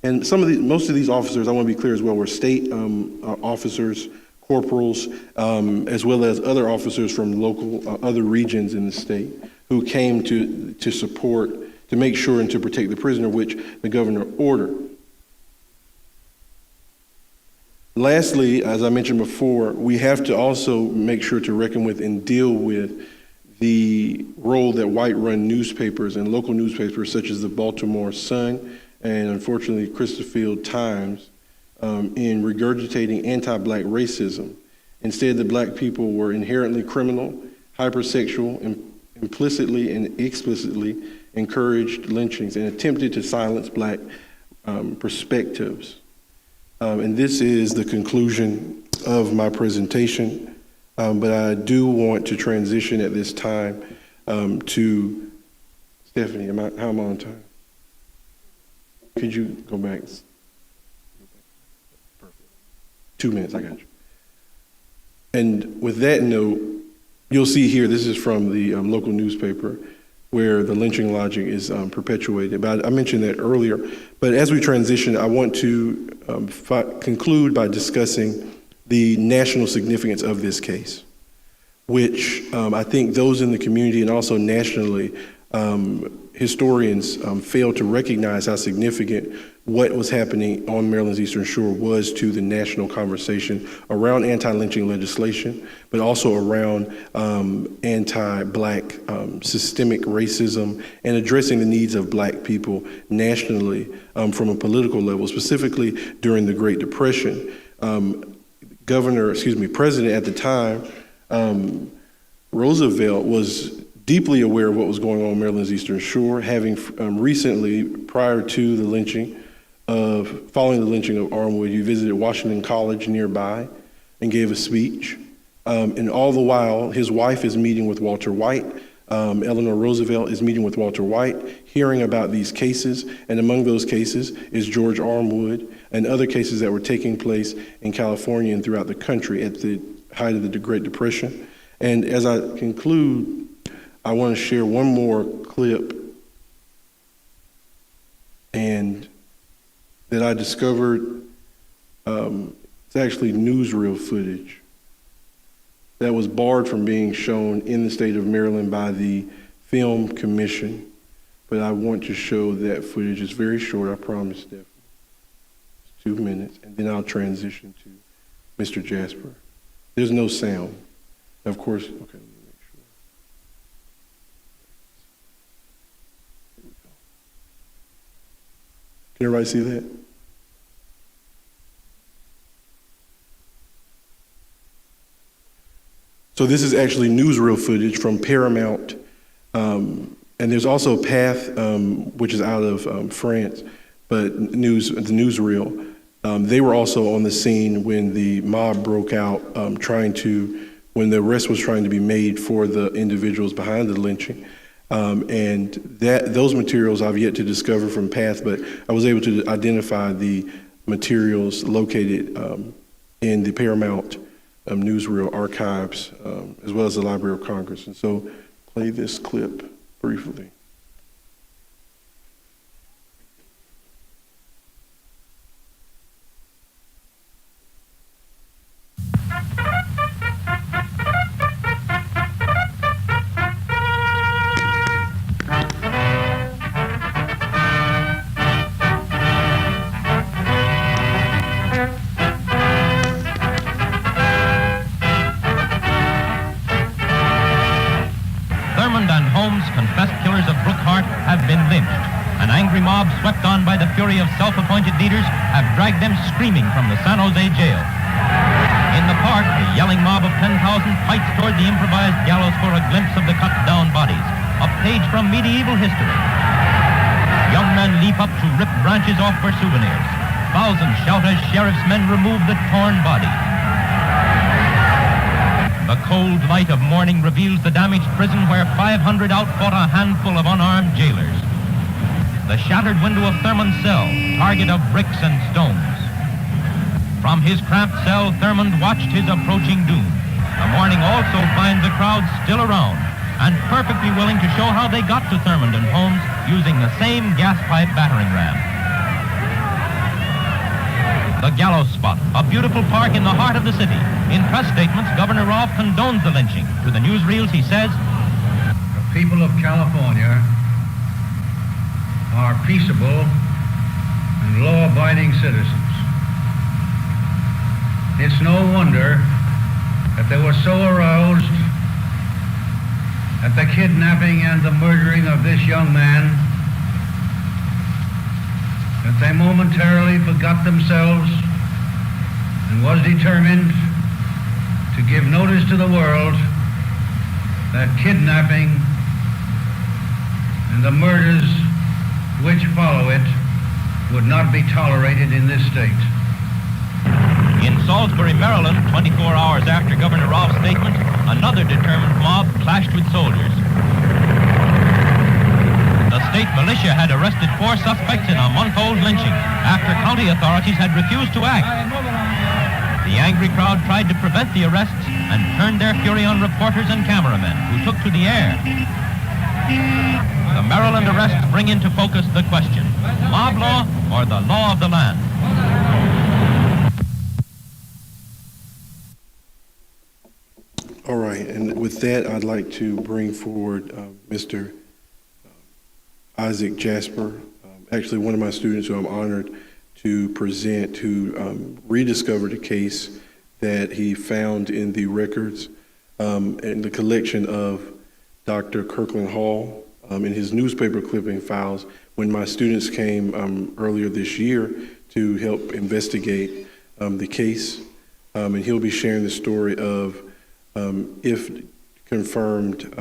And most of these officers, I want to be clear as well, were state officers, corporals, as well as other officers from local, other regions in the state who came to support, to make sure and to protect the prisoner, which the governor ordered. Lastly, as I mentioned before, we have to also make sure to reckon with and deal with the role that white-run newspapers and local newspapers such as the Baltimore Sun and unfortunately Chesterfield Times in regurgitating anti-black racism. Instead, the black people were inherently criminal, hypersexual, and implicitly and explicitly encouraged lynchings and attempted to silence black perspectives. And this is the conclusion of my presentation, but I do want to transition at this time to Stephanie. How am I on time? Could you go back? Perfect. 2 minutes, I got you. And with that note, you'll see here, this is from the local newspaper where the lynching logic is perpetuated. But I mentioned that earlier. But as we transition, I want to conclude by discussing the national significance of this case. which I think those in the community and also nationally, historians fail to recognize how significant what was happening on Maryland's Eastern Shore was to the national conversation around anti-lynching legislation, but also around anti-Black systemic racism and addressing the needs of Black people nationally from a political level, specifically during the Great Depression. President at the time, Roosevelt was deeply aware of what was going on Maryland's Eastern Shore, having recently, prior to the lynching, following the lynching of Armwood, he visited Washington College nearby and gave a speech. And all the while, his wife is meeting with Walter White. Eleanor Roosevelt is meeting with Walter White, hearing about these cases. And among those cases is George Armwood and other cases that were taking place in California and throughout the country at the height of the Great Depression. And as I conclude, I want to share one more clip and that I discovered. It's actually newsreel footage that was barred from being shown in the state of Maryland by the Film Commission. But I want to show that footage. It's very short, I promise, Stephanie. It's 2 minutes, and then I'll transition to Mr. Jasper. There's no sound. Of course, okay, let me make sure. Here we go. Can everybody see that? So this is actually newsreel footage from Paramount, and there's also Path, which is out of France, but the newsreel. They were also on the scene when the mob broke out, when the arrest was trying to be made for the individuals behind the lynching. And those materials I've yet to discover from Path, but I was able to identify the materials located in the Paramount newsreel archives, as well as the Library of Congress. And so play this clip briefly. Swept on by the fury of self-appointed leaders, have dragged them screaming from the San Jose jail. In the park, the yelling mob of 10,000 fights toward the improvised gallows for a glimpse of the cut-down bodies, a page from medieval history. Young men leap up to rip branches off for souvenirs. Thousands shout as sheriff's men remove the torn bodies. The cold light of morning reveals the damaged prison where 500 outfought a handful of unarmed jailers. The shattered window of Thurman's cell, target of bricks and stones. From his cramped cell, Thurmond watched his approaching doom. The morning also finds the crowd still around and perfectly willing to show how they got to Thurmond and Holmes using the same gas pipe battering ram. The gallows spot, a beautiful park in the heart of the city. In press statements, Governor Rolfe condones the lynching. To the newsreels, he says, "The people of California are peaceable and law-abiding citizens. It's no wonder that they were so aroused at the kidnapping and the murdering of this young man that they momentarily forgot themselves and was determined to give notice to the world that kidnapping and the murders which follow it would not be tolerated in this state." In Salisbury, Maryland, 24 hours after Governor Rolfe's statement, another determined mob clashed with soldiers. The state militia had arrested 4 suspects in a month-old lynching after county authorities had refused to act. The angry crowd tried to prevent the arrests and turned their fury on reporters and cameramen who took to the air. The Maryland arrests bring into focus the question, mob law or the law of the land? All right, and with that, I'd like to bring forward Mr. Isaac Jasper, actually one of my students who I'm honored to present, who rediscovered a case that he found in the records and the collection of Dr. Kirkland Hall in his newspaper clipping files when my students came earlier this year to help investigate the case. And he'll be sharing the story of, if confirmed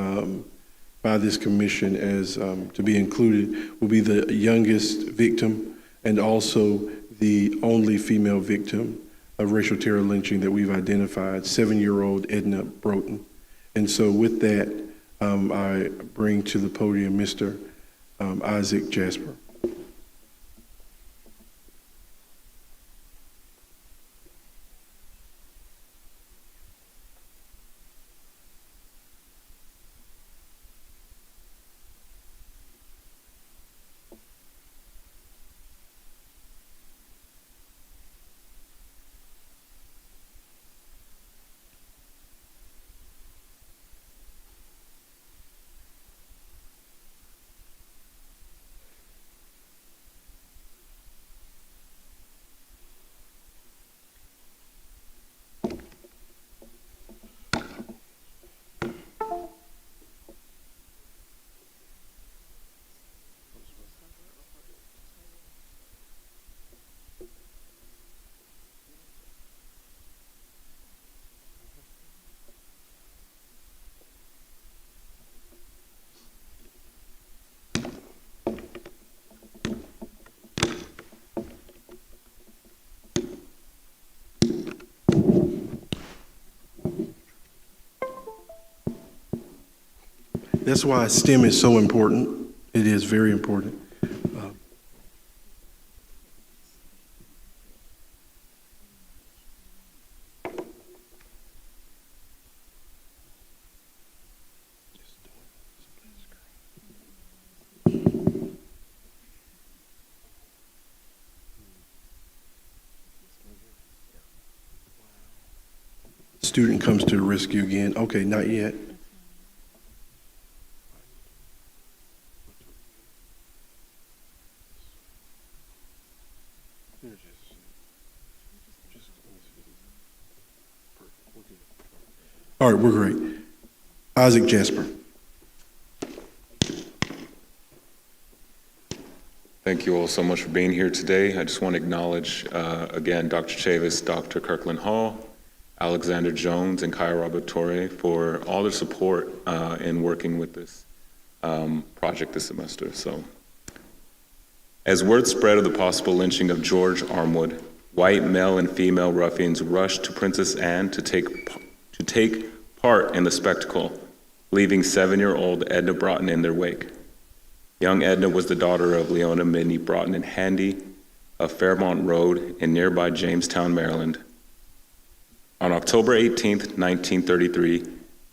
by this commission as to be included, will be the youngest victim and also the only female victim of racial terror lynching that we've identified, 7-year-old Edna Broughton. And so with that, I bring to the podium Mr. Isaac Jasper. That's why STEM is so important. It is very important. Student comes to the rescue again. Okay, not yet. All right, we're great. Isaac Jasper. Thank you all so much for being here today. I just want to acknowledge, again, Dr. Chavis, Dr. Kirkland Hall, Alexander Jones, and Kaya Torre for all their support in working with this project this semester. So, as word spread of the possible lynching of George Armwood, white male and female ruffians rushed to Princess Anne to take part in the spectacle, leaving 7-year-old Edna Broughton in their wake. Young Edna was the daughter of Leona Minnie Broughton and Handy of Fairmont Road in nearby Jamestown, Maryland. On October 18, 1933,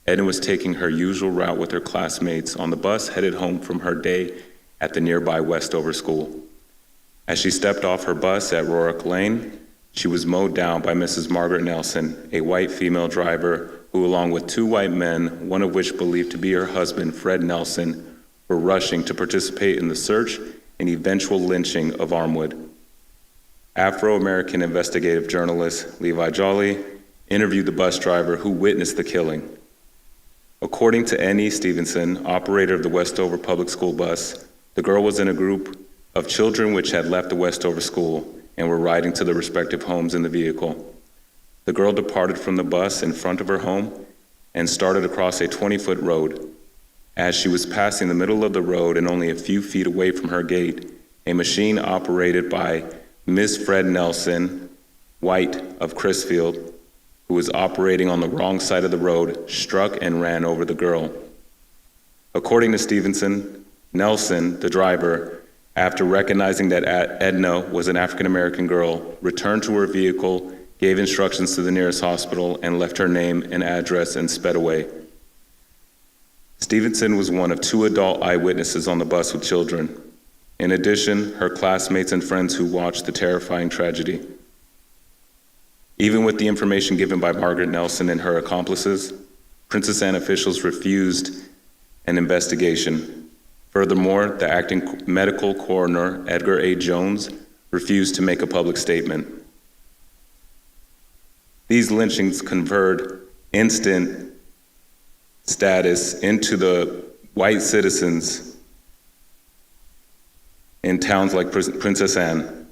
Edna was taking her usual route with her classmates on the bus headed home from her day at the nearby Westover School. As she stepped off her bus at Rorick Lane, she was mowed down by Mrs. Margaret Nelson, a white female driver who, along with 2 white men, one of which believed to be her husband, Fred Nelson, were rushing to participate in the search and eventual lynching of Armwood. Afro-American investigative journalist Levi Jolly interviewed the bus driver who witnessed the killing. According to N.E. Stevenson, operator of the Westover Public School bus, the girl was in a group of children which had left the Westover School and were riding to their respective homes in the vehicle. The girl departed from the bus in front of her home and started across a 20-foot road. As she was passing the middle of the road and only a few feet away from her gate, a machine operated by Ms. Fred Nelson, White of Crisfield, who was operating on the wrong side of the road, struck and ran over the girl. According to Stevenson, Nelson, the driver, after recognizing that Edna was an African-American girl, returned to her vehicle, gave instructions to the nearest hospital, and left her name and address and sped away. Stevenson was one of 2 adult eyewitnesses on the bus with children. In addition, her classmates and friends who watched the terrifying tragedy. Even with the information given by Margaret Nelson and her accomplices, Princess Anne officials refused an investigation. Furthermore, the acting medical coroner, Edgar A. Jones, refused to make a public statement. These lynchings conferred instant status into the white citizens in towns like Princess Anne,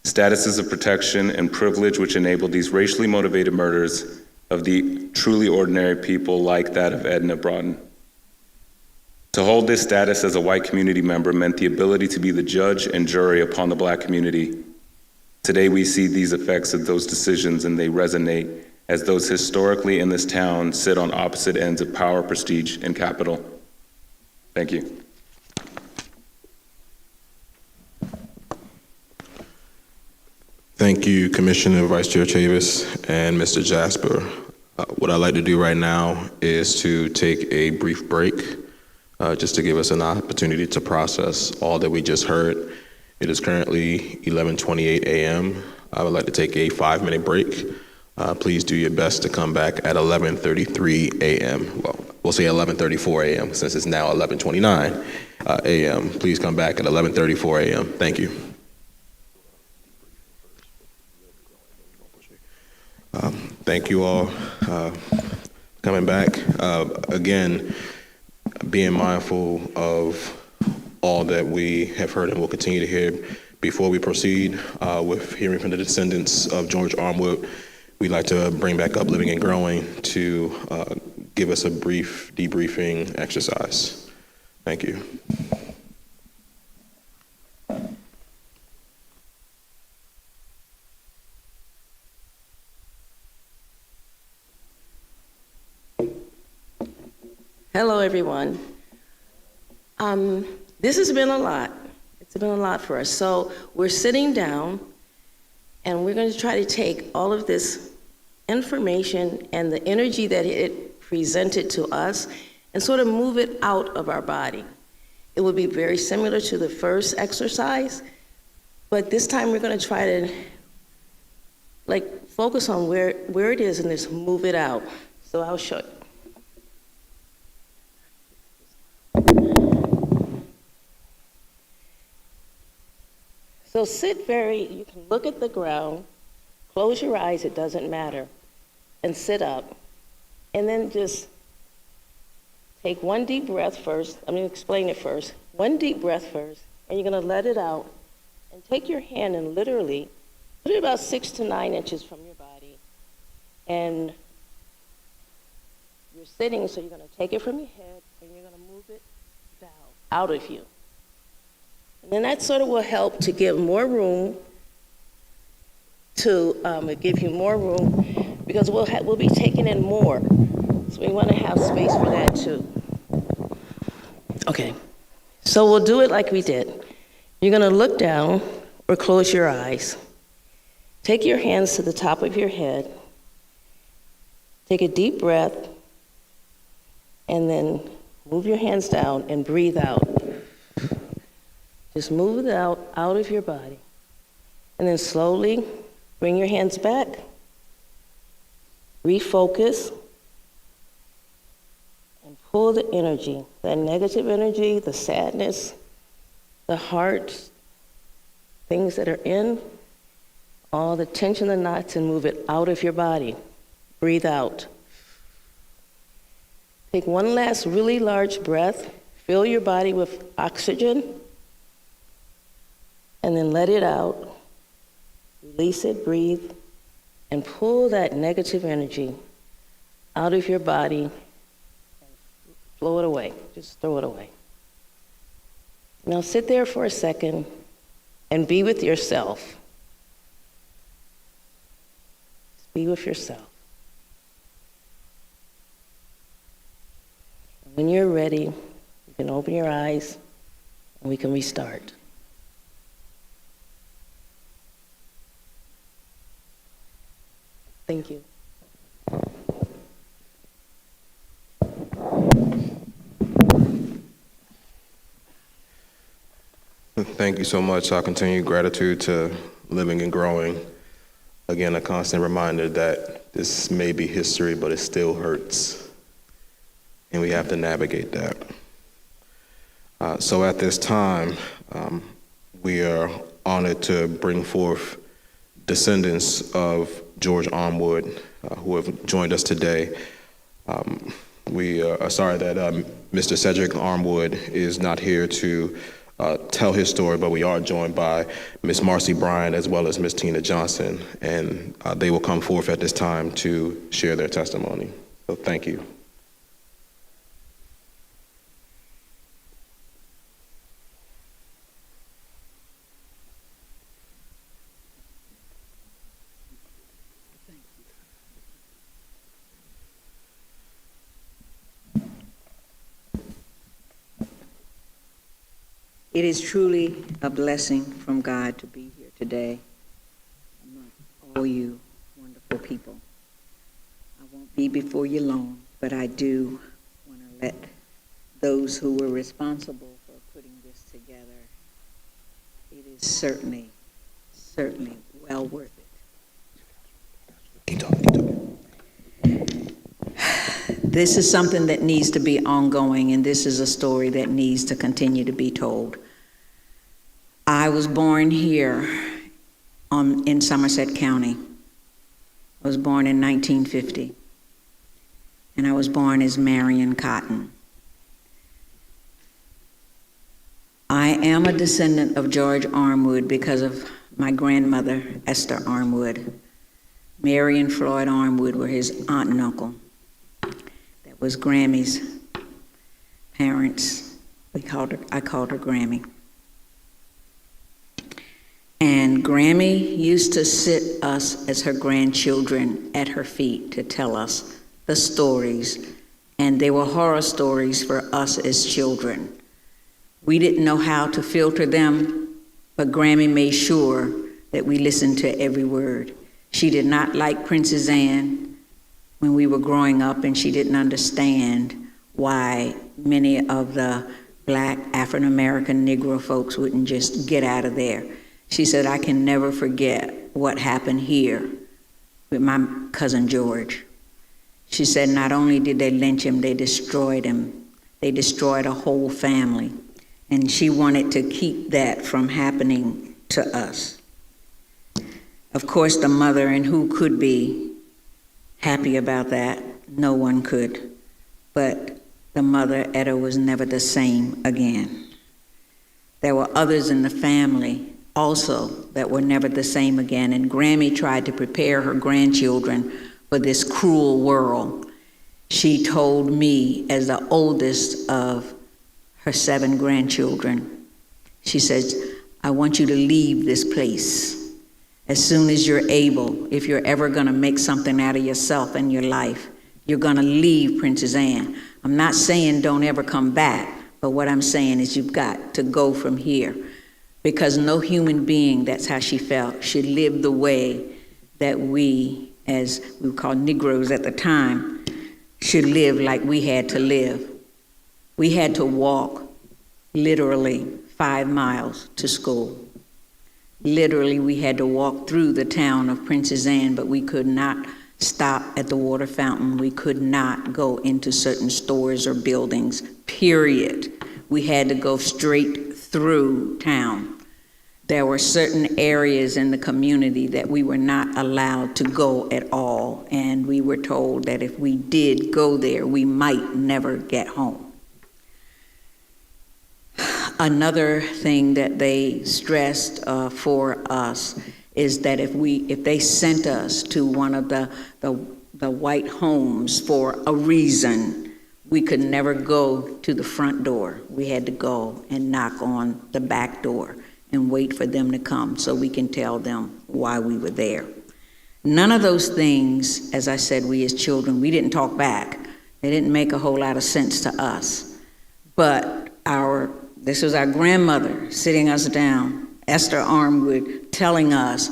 statuses of protection and privilege which enabled these racially motivated murders of the truly ordinary people like that of Edna Broughton. To hold this status as a white community member meant the ability to be the judge and jury upon the Black community. Today we see these effects of those decisions, and they resonate as those historically in this town sit on opposite ends of power, prestige, and capital. Thank you. Thank you, Commissioner Vice Chair Chavis and Mr. Jasper. What I'd like to do right now is to take a brief break, just to give us an opportunity to process all that we just heard. It is currently 11:28 a.m. I would like to take a 5-minute break. Please do your best to come back at 11:33 a.m. Well, we'll say 11:34 a.m. since it's now 11:29 a.m. Please come back at 11:34 a.m. Thank you. Thank you all coming back. Again, being mindful of all that we have heard and will continue to hear. Before we proceed with hearing from the descendants of George Armwood, we'd like to bring back up Living and Growing to give us a brief debriefing exercise. Thank you. Hello, everyone. This has been a lot. It's been a lot for us. So we're sitting down, and we're going to try to take all of this information and the energy that it presented to us and sort of move it out of our body. It will be very similar to the first exercise, but this time we're going to try to focus on where it is and just move it out. So I'll show you. So you can look at the ground, close your eyes, it doesn't matter, and sit up. And then just take one deep breath first. I'm going to explain it first. One deep breath first, and you're going to let it out. And take your hand and literally put it about 6 to 9 inches from your body. And you're sitting, so you're going to take it from your head, and you're going to move it down, out of you. And then that sort of will help to give more room give you more room, because we'll be taking in more. So we want to have space for that too. Okay, so we'll do it like we did. You're going to look down or close your eyes. Take your hands to the top of your head. Take a deep breath, and then move your hands down and breathe out. Just move it out of your body. And then slowly bring your hands back. Refocus. And pull the energy, that negative energy, the sadness, the heart, things that are in, all the tension, the knots, and move it out of your body. Breathe out. Take one last really large breath. Fill your body with oxygen. And then let it out, release it, breathe, and pull that negative energy out of your body and blow it away. Just throw it away. Now sit there for a second and be with yourself. Just be with yourself. When you're ready, you can open your eyes and we can restart. Thank you. Thank you so much. Our continued gratitude to Living and Growing. Again, a constant reminder that this may be history, but it still hurts. and we have to navigate that. So at this time, we are honored to bring forth descendants of George Armwood who have joined us today. We are sorry that Mr. Cedric Armwood is not here to tell his story, but we are joined by Ms. Marcy Bryan as well as Ms. Tina Johnson, and they will come forth at this time to share their testimony. So thank you. It is truly a blessing from God to be here today among all you wonderful people. I won't be before you long, but I do want to let those who were responsible for putting this together, it is certainly well worth it. This is something that needs to be ongoing, and this is a story that needs to continue to be told. I was born here in Somerset County. I was born in 1950, and I was born as Marion Cotton. I am a descendant of George Armwood because of my grandmother, Esther Armwood. Mary and Floyd Armwood were his aunt and uncle. That was Grammy's parents. I called her Grammy. And Grammy used to sit us as her grandchildren at her feet to tell us the stories. And they were horror stories for us as children. We didn't know how to filter them, but Grammy made sure that we listened to every word. She did not like Princess Anne when we were growing up, and she didn't understand why many of the Black African-American Negro folks wouldn't just get out of there. She said, I can never forget what happened here with my cousin George. She said, not only did they lynch him, they destroyed him. They destroyed a whole family. And she wanted to keep that from happening to us. Of course, the mother, and who could be happy about that? No one could. But the mother, Etta, was never the same again. There were others in the family also that were never the same again. And Grammy tried to prepare her grandchildren for this cruel world. She told me, as the oldest of her 7 grandchildren, she says, I want you to leave this place as soon as you're able. If you're ever going to make something out of yourself and your life, you're going to leave Princess Anne. I'm not saying don't ever come back, but what I'm saying is you've got to go from here, because no human being, that's how she felt, should live the way that we, as we were called Negroes at the time, should live like we had to live. We had to walk literally 5 miles to school. Literally, we had to walk through the town of Princess Anne, but we could not stop at the water fountain. We could not go into certain stores or buildings, period. We had to go straight through town. There were certain areas in the community that we were not allowed to go at all, and we were told that if we did go there, we might never get home. Another thing that they stressed for us is that if they sent us to one of the white homes for a reason, we could never go to the front door. We had to go and knock on the back door and wait for them to come so we can tell them why we were there. None of those things, as I said, we as children, we didn't talk back. They didn't make a whole lot of sense to us. But this was our grandmother sitting us down, Esther Armwood, telling us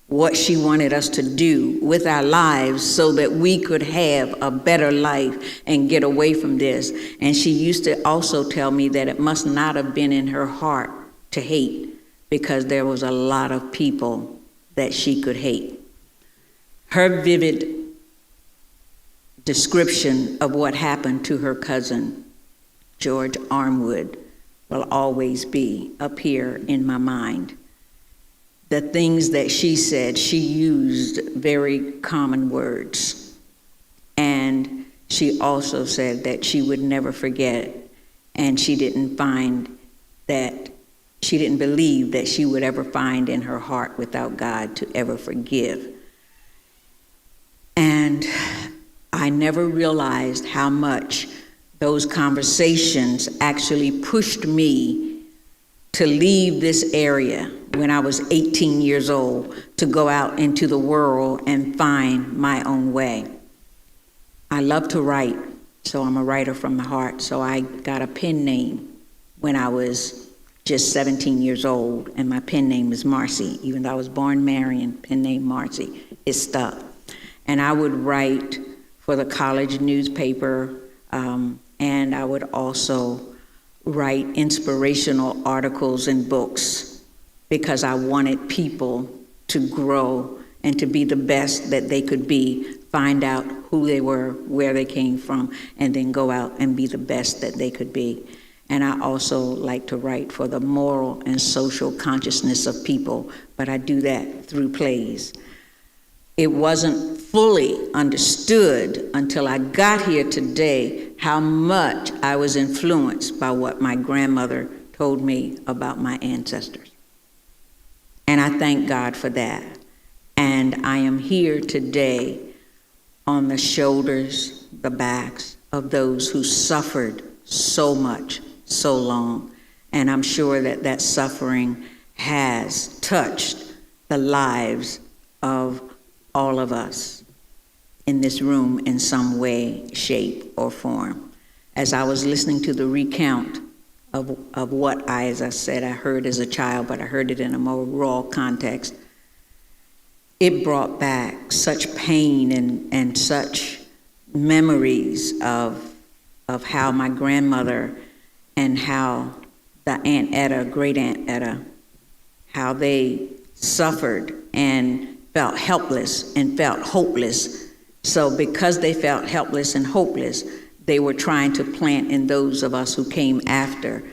what she wanted us to do with our lives so that we could have a better life and get away from this. And she used to also tell me that it must not have been in her heart to hate, because there was a lot of people that she could hate. Her vivid description of what happened to her cousin, George Armwood, will always be up here in my mind. The things that she said, she used very common words. And she also said that she would never forget, and she didn't believe that she would ever find in her heart without God to ever forgive. And I never realized how much those conversations actually pushed me to leave this area when I was 18 years old, to go out into the world and find my own way. I love to write, so I'm a writer from the heart. So I got a pen name when I was just 17 years old, and my pen name is Marcy. Even though I was born Marion, pen name Marcy, it stuck. And I would write for the college newspaper, and I would also write inspirational articles and books because I wanted people to grow and to be the best that they could be, find out who they were, where they came from, and then go out and be the best that they could be. And I also like to write for the moral and social consciousness of people, but I do that through plays. It wasn't fully understood until I got here today how much I was influenced by what my grandmother told me about my ancestors. And I thank God for that. And I am here today on the shoulders, the backs of those who suffered so much, so long. And I'm sure that that suffering has touched the lives of all of us in this room in some way, shape, or form. As I was listening to the recount of what as I said, I heard as a child, but I heard it in a more raw context, it brought back such pain and such memories of how my grandmother and how the Aunt Etta, great Aunt Etta, how they suffered and felt helpless and felt hopeless. So because they felt helpless and hopeless, they were trying to plant in those of us who came after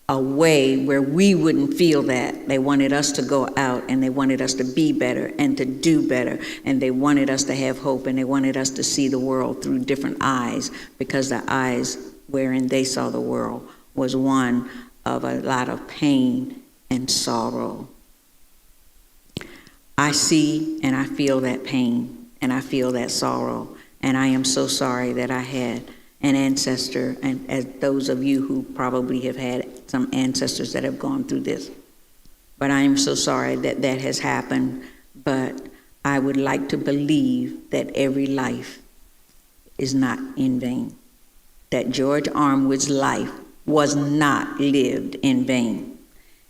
a way where we wouldn't feel that. They wanted us to go out, and they wanted us to be better and to do better, and they wanted us to have hope, and they wanted us to see the world through different eyes, because the eyes wherein they saw the world was one of a lot of pain and sorrow. I see and I feel that pain and I feel that sorrow, and I am so sorry that I had an ancestor, and as those of you who probably have had some ancestors that have gone through this. But I am so sorry that that has happened, but I would like to believe that every life is not in vain, that George Armwood's life was not lived in vain.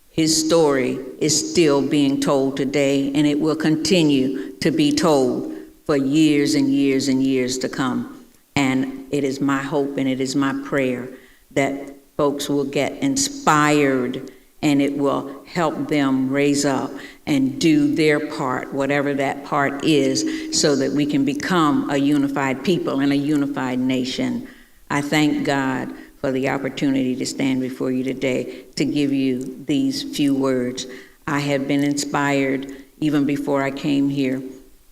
His story is still being told today, and it will continue to be told for years and years and years to come. And it is my hope and it is my prayer that folks will get inspired, and it will help them raise up and do their part, whatever that part is, so that we can become a unified people and a unified nation. I thank God for the opportunity to stand before you today to give you these few words. I had been inspired even before I came here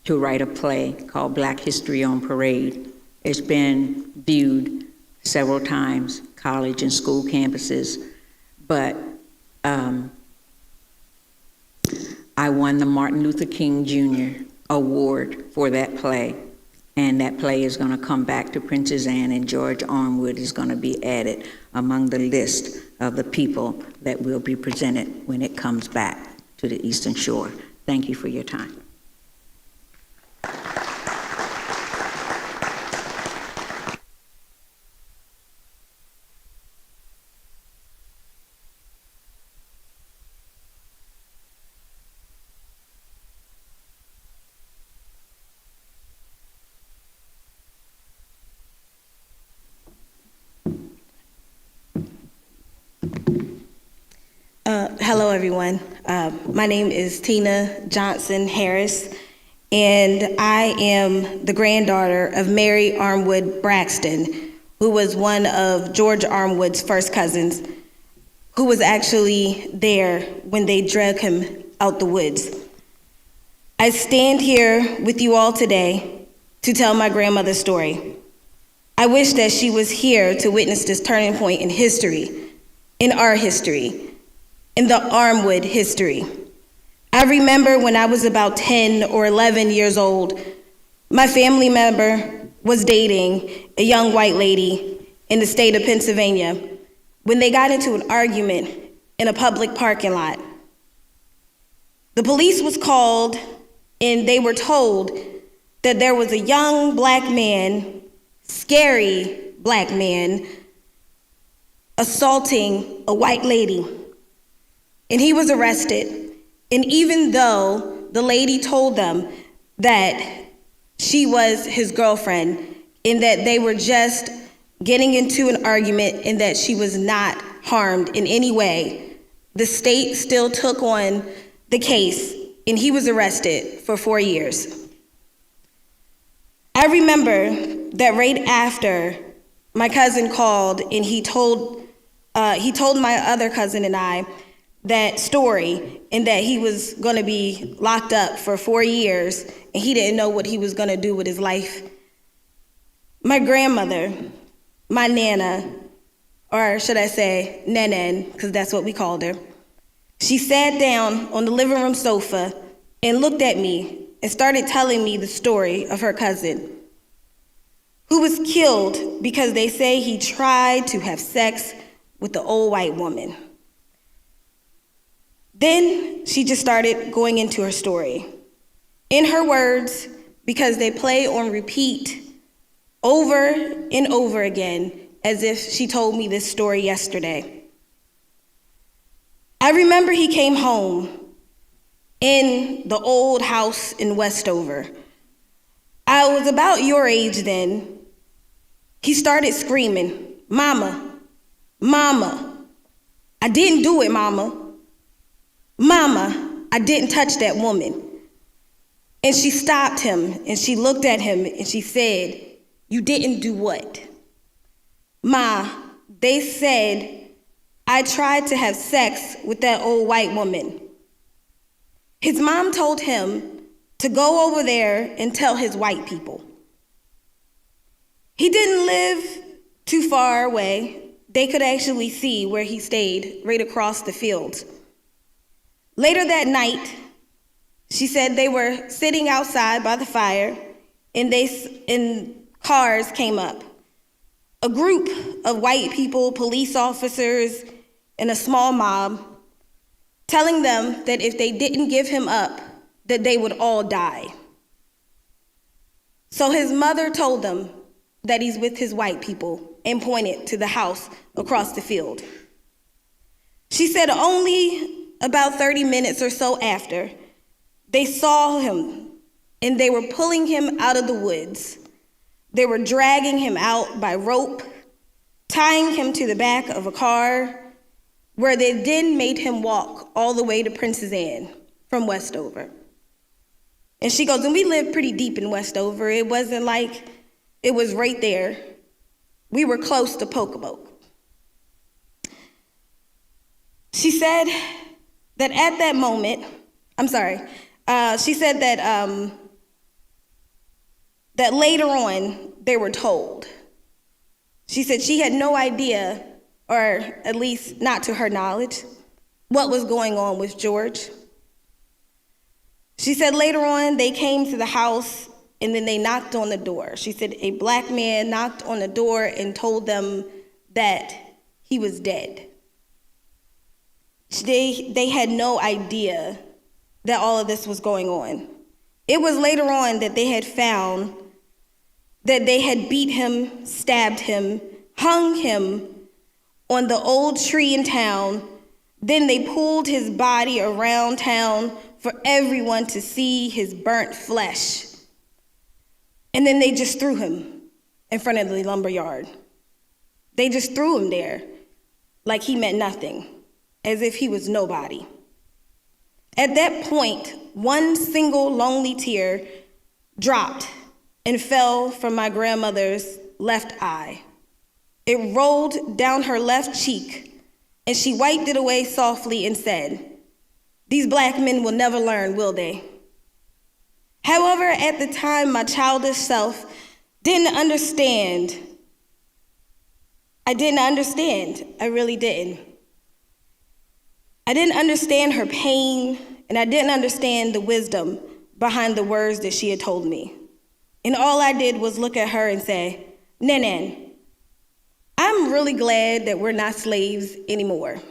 to write a play called Black History on Parade. It's been viewed several times, college and school campuses, but I won the Martin Luther King Jr. Award for that play, and that play is going to come back to Princess Anne, and George Armwood is going to be added among the list of the people that will be presented when it comes back to the Eastern Shore. Thank you for your time. Hello, everyone. My name is Tina Johnson Harris, and I am the granddaughter of Mary Armwood Braxton, who was one of George Armwood's first cousins, who was actually there when they dragged him out the woods. I stand here with you all today to tell my grandmother's story. I wish that she was here to witness this turning point in history, in our history, in the Armwood history. I remember when I was about 10 or 11 years old, my family member was dating a young white lady in the state of Pennsylvania when they got into an argument in a public parking lot. The police was called, and they were told that there was a young black man, scary black man, assaulting a white lady. And he was arrested. And even though the lady told them that she was his girlfriend and that they were just getting into an argument and that she was not harmed in any way, the state still took on the case and he was arrested for 4 years. I remember that right after my cousin called and he told my other cousin and I that story and that he was going to be locked up for 4 years and he didn't know what he was going to do with his life. My grandmother, my Nana, or should I say Nenen, because that's what we called her, she sat down on the living room sofa and looked at me and started telling me the story of her cousin, who was killed because they say he tried to have sex with the old white woman. Then she just started going into her story. In her words, because they play on repeat over and over again, as if she told me this story yesterday. I remember he came home in the old house in Westover. I was about your age then. He started screaming, "Mama, Mama, I didn't do it, Mama. Mama, I didn't touch that woman." And she stopped him and she looked at him and she said, "You didn't do what?" "Ma, they said I tried to have sex with that old white woman." His mom told him to go over there and tell his white people. He didn't live too far away. They could actually see where he stayed right across the fields. Later that night, she said they were sitting outside by the fire and cars came up. A group of white people, police officers, and a small mob, telling them that if they didn't give him up, that they would all die. So his mother told them that he's with his white people and pointed to the house across the field. She said only about 30 minutes or so after, they saw him and they were pulling him out of the woods. They were dragging him out by rope, tying him to the back of a car, where they then made him walk all the way to Princess Anne from Westover. And she goes, and we lived pretty deep in Westover. It wasn't like it was right there. We were close to Pocomoke. She said that at that moment, she said that that later on they were told. She said she had no idea, or at least not to her knowledge, what was going on with George. She said later on they came to the house and then they knocked on the door. She said a black man knocked on the door and told them that he was dead. They had no idea that all of this was going on. It was later on that they had found that they had beat him, stabbed him, hung him on the old tree in town. Then they pulled his body around town for everyone to see his burnt flesh. And then they just threw him in front of the lumber yard. They just threw him there like he meant nothing, as if he was nobody. At that point, one single lonely tear dropped and fell from my grandmother's left eye. It rolled down her left cheek, and she wiped it away softly and said, "These black men will never learn, will they?" However, at the time, my childish self didn't understand. I didn't understand. I really didn't. I didn't understand her pain, and I didn't understand the wisdom behind the words that she had told me. And all I did was look at her and say, "Nanan, I'm really glad that we're not slaves anymore."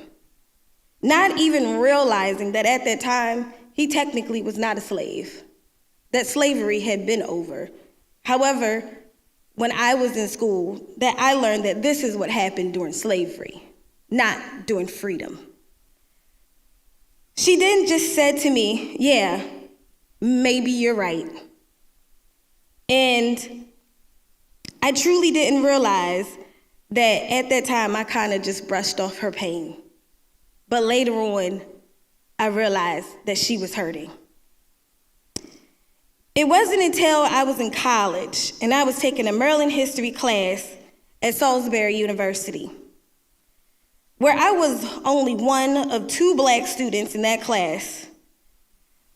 Not even realizing that at that time, he technically was not a slave, that slavery had been over. However, when I was in school, that I learned that this is what happened during slavery, not during freedom. She then just said to me, "Yeah, maybe you're right." And I truly didn't realize that at that time I kind of just brushed off her pain. But later on, I realized that she was hurting. It wasn't until I was in college and I was taking a Maryland history class at Salisbury University, where I was only one of 2 black students in that class,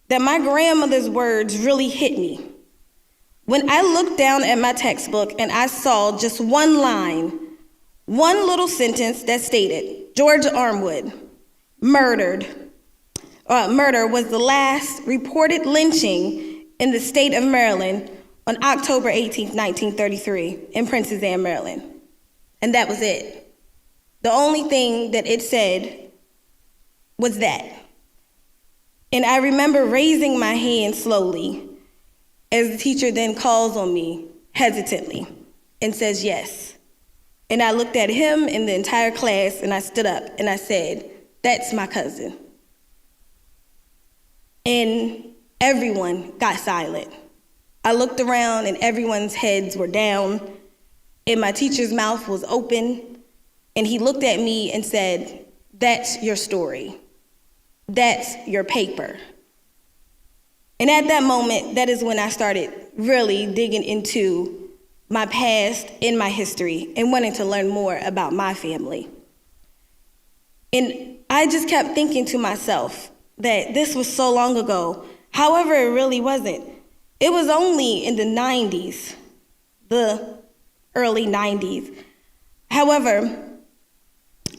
that my grandmother's words really hit me. When I looked down at my textbook and I saw just one line, one little sentence that stated, "George Armwood, murder was the last reported lynching in the state of Maryland on October 18, 1933 in Princess Anne, Maryland." And that was it. The only thing that it said was that. And I remember raising my hand slowly as the teacher then calls on me hesitantly and says, "Yes." And I looked at him and the entire class and I stood up and I said, "That's my cousin." And everyone got silent. I looked around and everyone's heads were down and my teacher's mouth was open. And he looked at me and said, "That's your story. That's your paper." And at that moment, that is when I started really digging into my past and my history and wanting to learn more about my family. And I just kept thinking to myself that this was so long ago. However, it really wasn't. It was only in the 90s, the early 90s. However,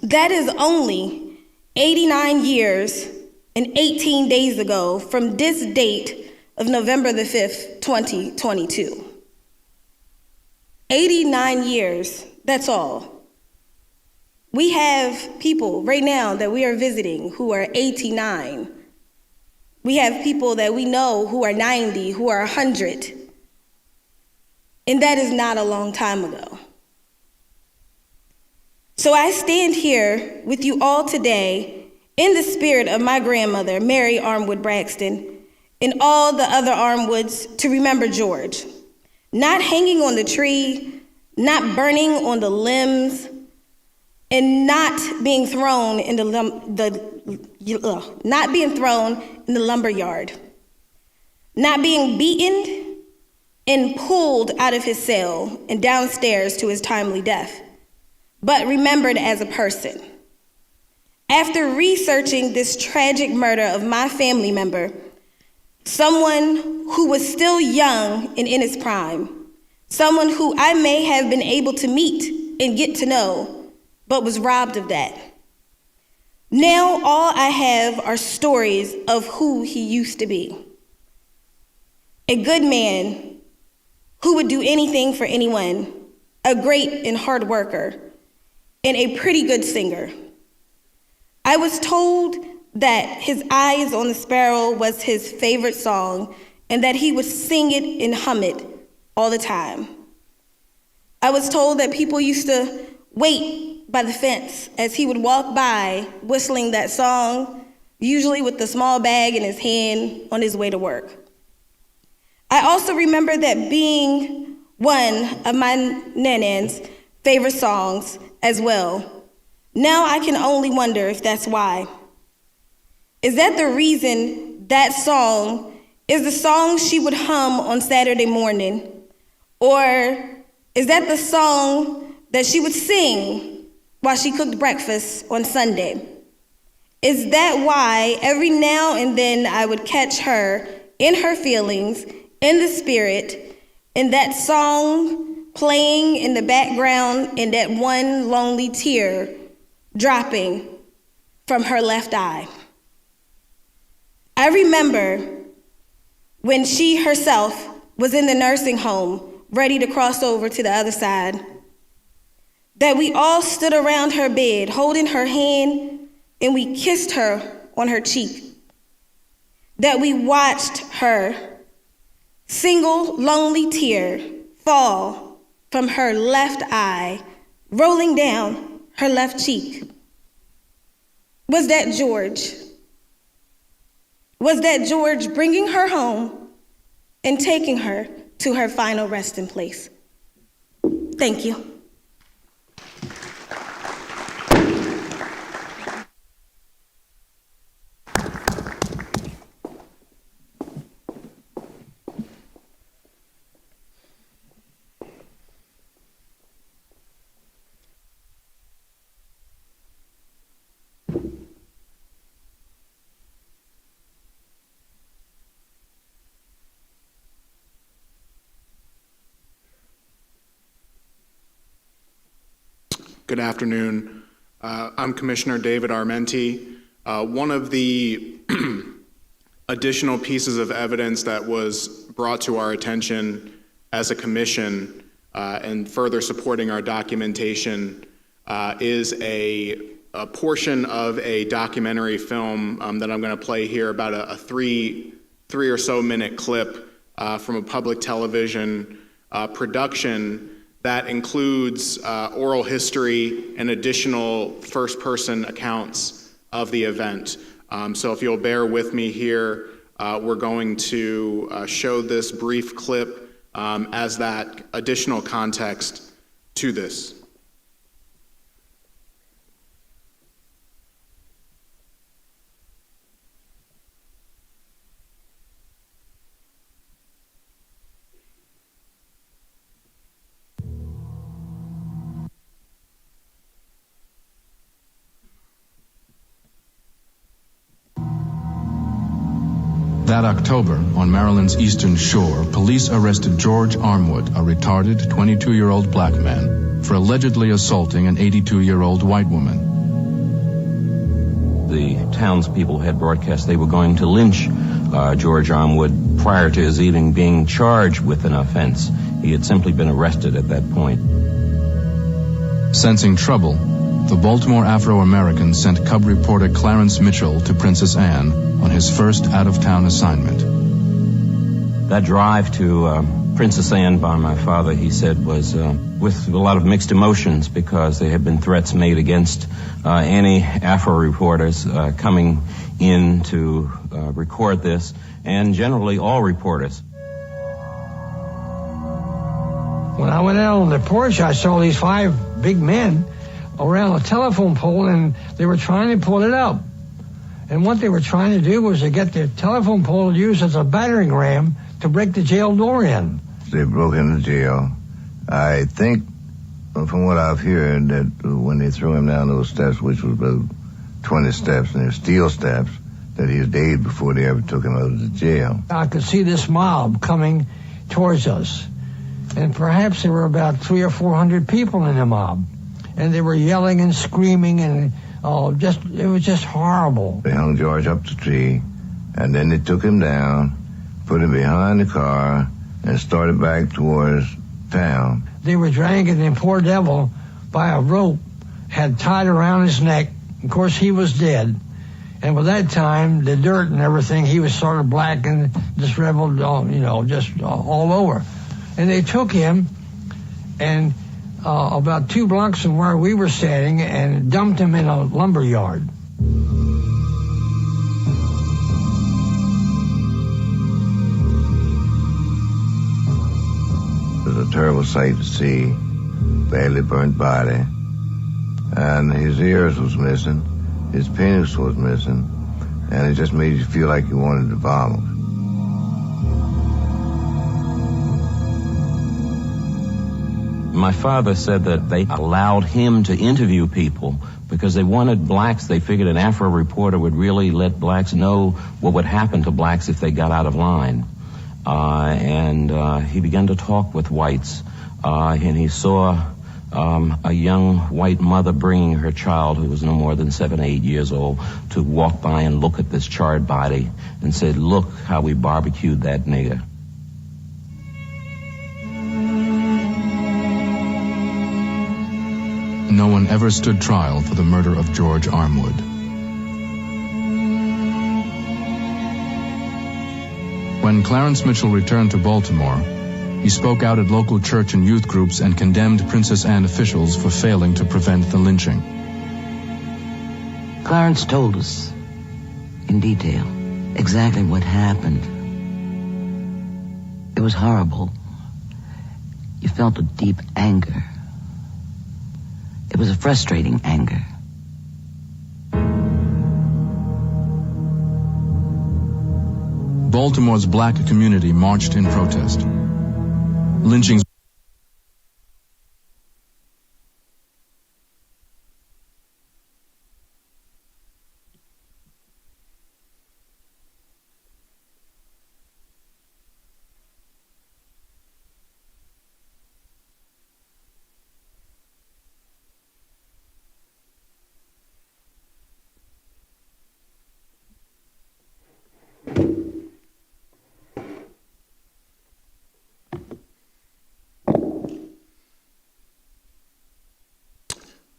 that is only 89 years and 18 days ago from this date of November the 5th, 2022. 89 years, that's all. We have people right now that we are visiting who are 89. We have people that we know who are 90, who are 100. And that is not a long time ago. So I stand here with you all today in the spirit of my grandmother, Mary Armwood Braxton, and all the other Armwoods to remember George. Not hanging on the tree, not burning on the limbs, and not being thrown in the lumber yard. Not being beaten and pulled out of his cell and downstairs to his timely death, but remembered as a person. After researching this tragic murder of my family member, someone who was still young and in his prime, someone who I may have been able to meet and get to know, but was robbed of that. Now all I have are stories of who he used to be. A good man who would do anything for anyone, a great and hard worker, and a pretty good singer. I was told that his Eyes on the Sparrow was his favorite song and that he would sing it and hum it all the time. I was told that people used to wait by the fence as he would walk by whistling that song, usually with the small bag in his hand on his way to work. I also remember that being one of my nanan's favorite songs as well. Now I can only wonder if that's why. Is that the reason that song is the song she would hum on Saturday morning? Or is that the song that she would sing while she cooked breakfast on Sunday? Is that why every now and then I would catch her in her feelings, in the spirit, in that song playing in the background, and that one lonely tear dropping from her left eye? I remember when she herself was in the nursing home, ready to cross over to the other side, that we all stood around her bed, holding her hand, and we kissed her on her cheek. That we watched her single lonely tear fall from her left eye, rolling down her left cheek. Was that George? Was that George bringing her home and taking her to her final resting place? Thank you. Good afternoon. I'm Commissioner David Armenti. One of the additional pieces of evidence that was brought to our attention as a commission and further supporting our documentation is a portion of a documentary film that I'm going to play here, about a three or so minute clip from a public television production that includes oral history and additional first-person accounts of the event. So if you'll bear with me here, we're going to show this brief clip as that additional context to this. That October, on Maryland's Eastern Shore, police arrested George Armwood, a retarded 22-year-old black man, for allegedly assaulting an 82-year-old white woman. The townspeople had broadcast they were going to lynch George Armwood prior to his even being charged with an offense. He had simply been arrested at that point. Sensing trouble, the Baltimore Afro-American sent cub reporter Clarence Mitchell to Princess Anne on his first out-of-town assignment. That drive to Princess Anne by my father, he said, was with a lot of mixed emotions because there had been threats made against any Afro reporters coming in to record this, and generally all reporters. When I went out on the porch, I saw these 5 big men around a telephone pole, and they were trying to pull it up. And what they were trying to do was to get the telephone pole used as a battering ram to break the jail door in. They broke into jail. I think, from what I've heard, that when they threw him down those steps, which was about 20 steps, and they're steel steps, that he had died before they ever took him out of the jail. I could see this mob coming towards us. And perhaps there were about 300 or 400 people in the mob. And they were yelling and screaming, and it was just horrible. They hung George up the tree, and then they took him down, put him behind the car, and started back towards town. They were dragging the poor devil by a rope, had tied around his neck. Of course, he was dead. And by that time, the dirt and everything, he was sort of black and disheveled, just all over. And they took him and about 2 blocks from where we were standing and dumped him in a lumber yard. It was a terrible sight to see, badly burnt body. And his ears was missing, his penis was missing, and it just made you feel like you wanted to vomit. My father said that they allowed him to interview people because they wanted blacks. They figured an Afro reporter would really let blacks know what would happen to blacks if they got out of line. And he began to talk with whites, and he saw a young white mother bringing her child, who was no more than 7, 8 years old, to walk by and look at this charred body and said, "Look how we barbecued that nigger." No one ever stood trial for the murder of George Armwood. When Clarence Mitchell returned to Baltimore, he spoke out at local church and youth groups and condemned Princess Anne officials for failing to prevent the lynching. Clarence told us in detail exactly what happened. It was horrible. You felt a deep anger. It was a frustrating anger. Baltimore's black community marched in protest. Lynchings.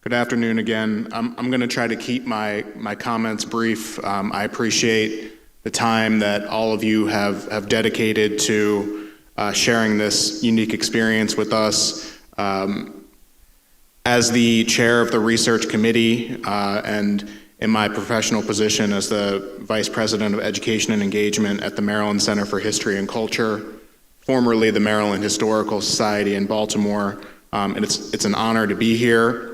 Good afternoon again. I'm going to try to keep my comments brief. I appreciate the time that all of you have dedicated to sharing this unique experience with us. As the chair of the research committee and in my professional position as the vice president of education and engagement at the Maryland Center for History and Culture, formerly the Maryland Historical Society in Baltimore, and it's an honor to be here.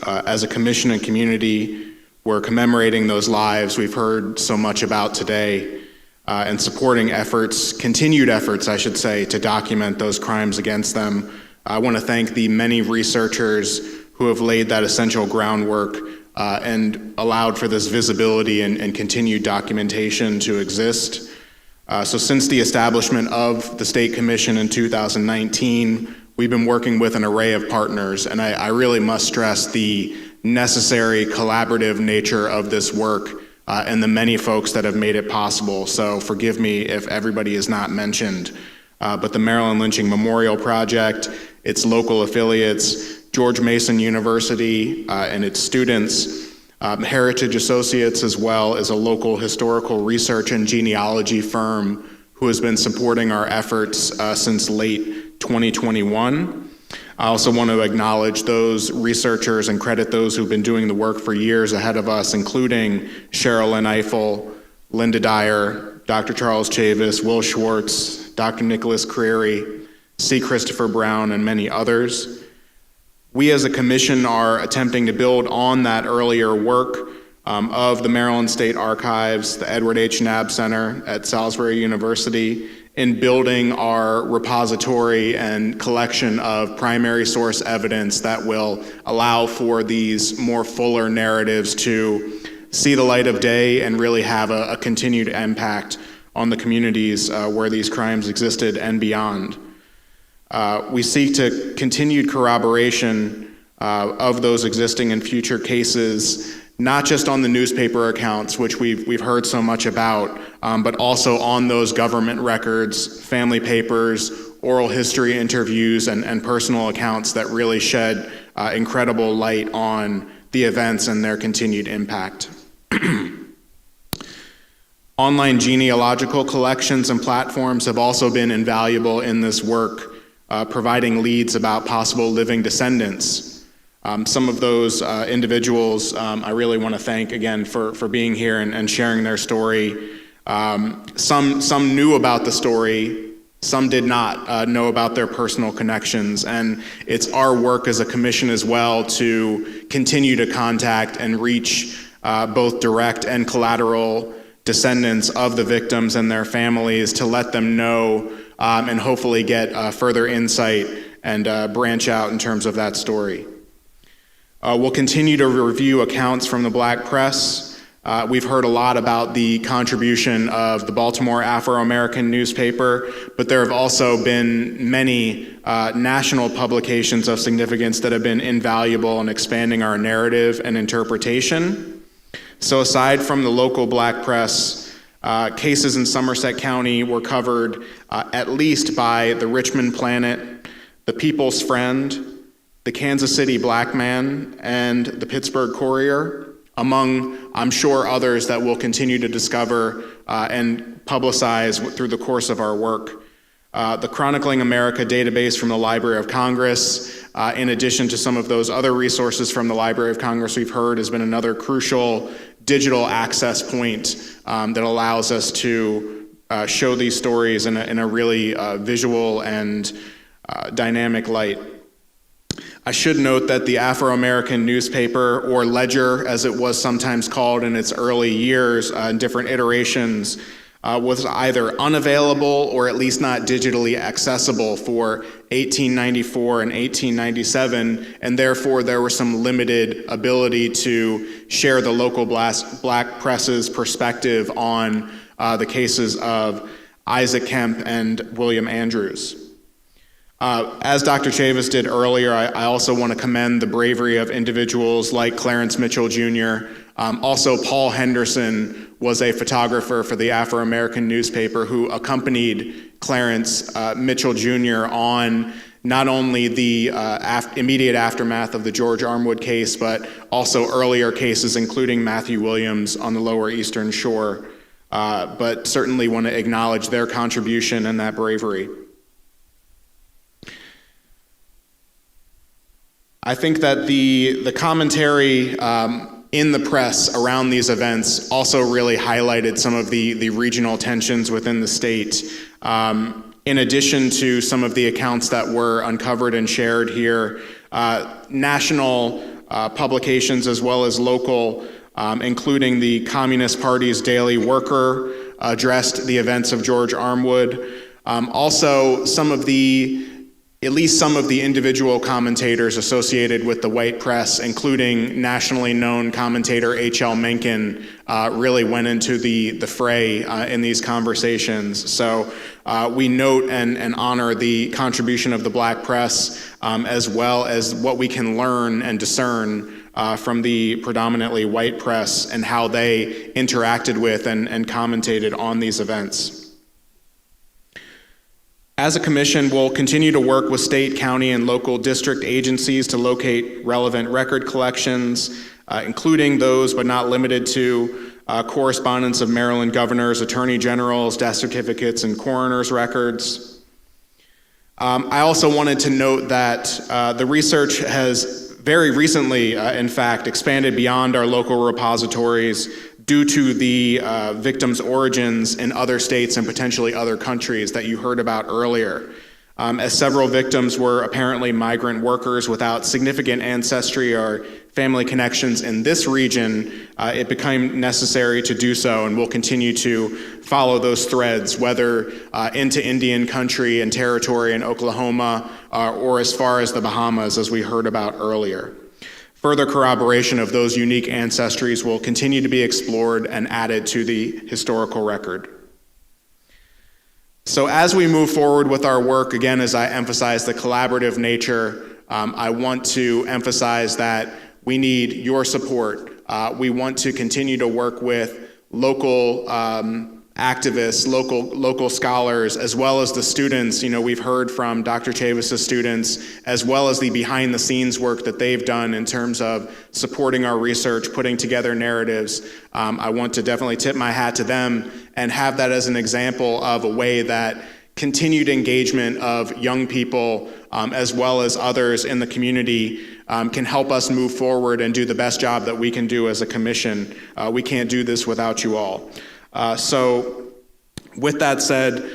As a commission and community, we're commemorating those lives we've heard so much about today and supporting efforts, continued efforts, I should say, to document those crimes against them. I want to thank the many researchers who have laid that essential groundwork and allowed for this visibility and continued documentation to exist. So since the establishment of the State Commission in 2019, we've been working with an array of partners, and I really must stress the necessary collaborative nature of this work and the many folks that have made it possible. So forgive me if everybody is not mentioned, but the Maryland Lynching Memorial Project, its local affiliates, George Mason University and its students, Heritage Associates as well as a local historical research and genealogy firm who has been supporting our efforts since late 2021. I also want to acknowledge those researchers and credit those who've been doing the work for years ahead of us, including Cheryl Lynn Eiffel, Linda Dyer, Dr. Charles Chavis, Will Schwartz, Dr. Nicholas Creary, C. Christopher Brown, and many others. We as a commission are attempting to build on that earlier work of the Maryland State Archives, the Edward H. Knabb Center at Salisbury University, in building our repository and collection of primary source evidence that will allow for these more fuller narratives to see the light of day and really have a continued impact on the communities where these crimes existed and beyond. We seek to continued corroboration of those existing and future cases, not just on the newspaper accounts, which we've heard so much about, but also on those government records, family papers, oral history interviews, and personal accounts that really shed incredible light on the events and their continued impact. Online genealogical collections and platforms have also been invaluable in this work, providing leads about possible living descendants. Some of those individuals I really want to thank again for being here and sharing their story. Some knew about the story, some did not know about their personal connections, and it's our work as a commission as well to continue to contact and reach both direct and collateral descendants of the victims and their families to let them know and hopefully get further insight and branch out in terms of that story. We'll continue to review accounts from the black press. We've heard a lot about the contribution of the Baltimore Afro-American newspaper, but there have also been many national publications of significance that have been invaluable in expanding our narrative and interpretation. So aside from the local black press, cases in Somerset County were covered at least by the Richmond Planet, the People's Friend, the Kansas City Black Man, and the Pittsburgh Courier, among, I'm sure, others that we'll continue to discover and publicize through the course of our work. The Chronicling America database from the Library of Congress, in addition to some of those other resources from the Library of Congress we've heard, has been another crucial digital access point that allows us to show these stories in a really visual and dynamic light. I should note that the Afro-American newspaper, or Ledger as it was sometimes called in its early years, in different iterations, was either unavailable or at least not digitally accessible for 1894 and 1897, and therefore there was some limited ability to share the local black press's perspective on the cases of Isaac Kemp and William Andrews. As Dr. Chavis did earlier, I also want to commend the bravery of individuals like Clarence Mitchell Jr. Also, Paul Henderson was a photographer for the Afro-American newspaper who accompanied Clarence Mitchell Jr. on not only the immediate aftermath of the George Armwood case, but also earlier cases, including Matthew Williams on the Lower Eastern Shore. But certainly want to acknowledge their contribution and that bravery. I think that the commentary in the press around these events also really highlighted some of the regional tensions within the state. In addition to some of the accounts that were uncovered and shared here, national publications as well as local, including the Communist Party's Daily Worker, addressed the events of George Armwood. Also, at least some of the individual commentators associated with the white press, including nationally known commentator H.L. Mencken, really went into the fray in these conversations. So we note and honor the contribution of the black press, as well as what we can learn and discern from the predominantly white press and how they interacted with and commentated on these events. As a commission, we'll continue to work with state, county, and local district agencies to locate relevant record collections, including those but not limited to correspondence of Maryland governors, attorney generals, death certificates, and coroner's records. I also wanted to note that the research has very recently, in fact, expanded beyond our local repositories due to the victims' origins in other states and potentially other countries that you heard about earlier. As several victims were apparently migrant workers without significant ancestry or family connections in this region, it became necessary to do so, and we'll continue to follow those threads, whether into Indian country and territory in Oklahoma or as far as the Bahamas, as we heard about earlier. Further corroboration of those unique ancestries will continue to be explored and added to the historical record. So as we move forward with our work, again, as I emphasize the collaborative nature, I want to emphasize that we need your support. We want to continue to work with local activists, local scholars, as well as the students. You know, we've heard from Dr. Chavis' students, as well as the behind the scenes work that they've done in terms of supporting our research, putting together narratives. I want to definitely tip my hat to them and have that as an example of a way that continued engagement of young people, as well as others in the community, can help us move forward and do the best job that we can do as a commission. We can't do this without you all. So with that said,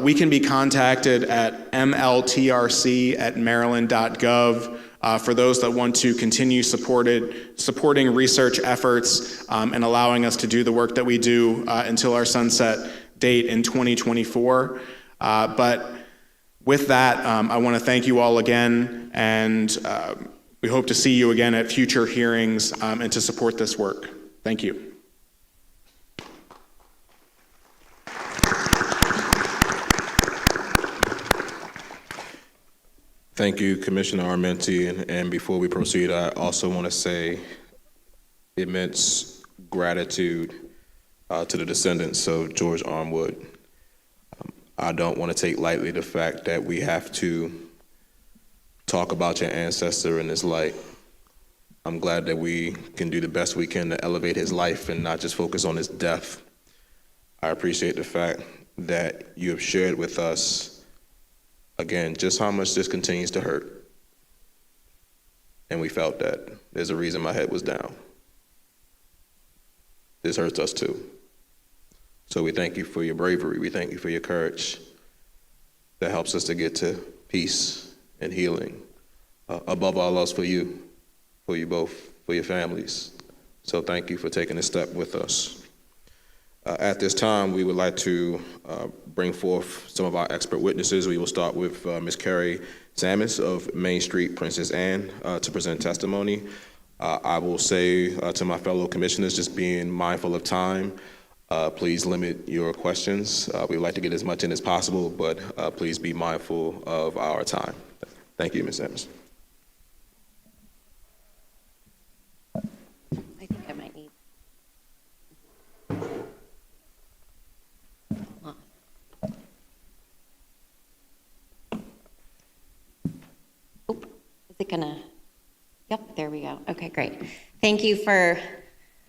we can be contacted at mltrc@maryland.gov for those that want to continue supporting research efforts and allowing us to do the work that we do until our sunset date in 2024. But With that, I want to thank you all again, and we hope to see you again at future hearings and to support this work. Thank you. Thank you, Commissioner Armenti. And before we proceed, I also want to say immense gratitude to the descendants of George Armwood. I don't want to take lightly the fact that we have to talk about your ancestor in this light. I'm glad that we can do the best we can to elevate his life and not just focus on his death. I appreciate the fact that you have shared with us again, just how much this continues to hurt. And we felt that. There's a reason my head was down. This hurts us too. So we thank you for your bravery. We thank you for your courage that helps us to get to peace and healing. Above all else, for you both, for your families. So thank you for taking this step with us. At this time, we would like to bring forth some of our expert witnesses. We will start with Ms. Carrie Samus of Main Street, Princess Anne, to present testimony. I will say to my fellow commissioners, just being mindful of time, please limit your questions. We'd like to get as much in as possible, but please be mindful of our time. Thank you, Ms. Samus. I think I might need. Is it gonna? Yep, there we go. Okay, great. Thank you for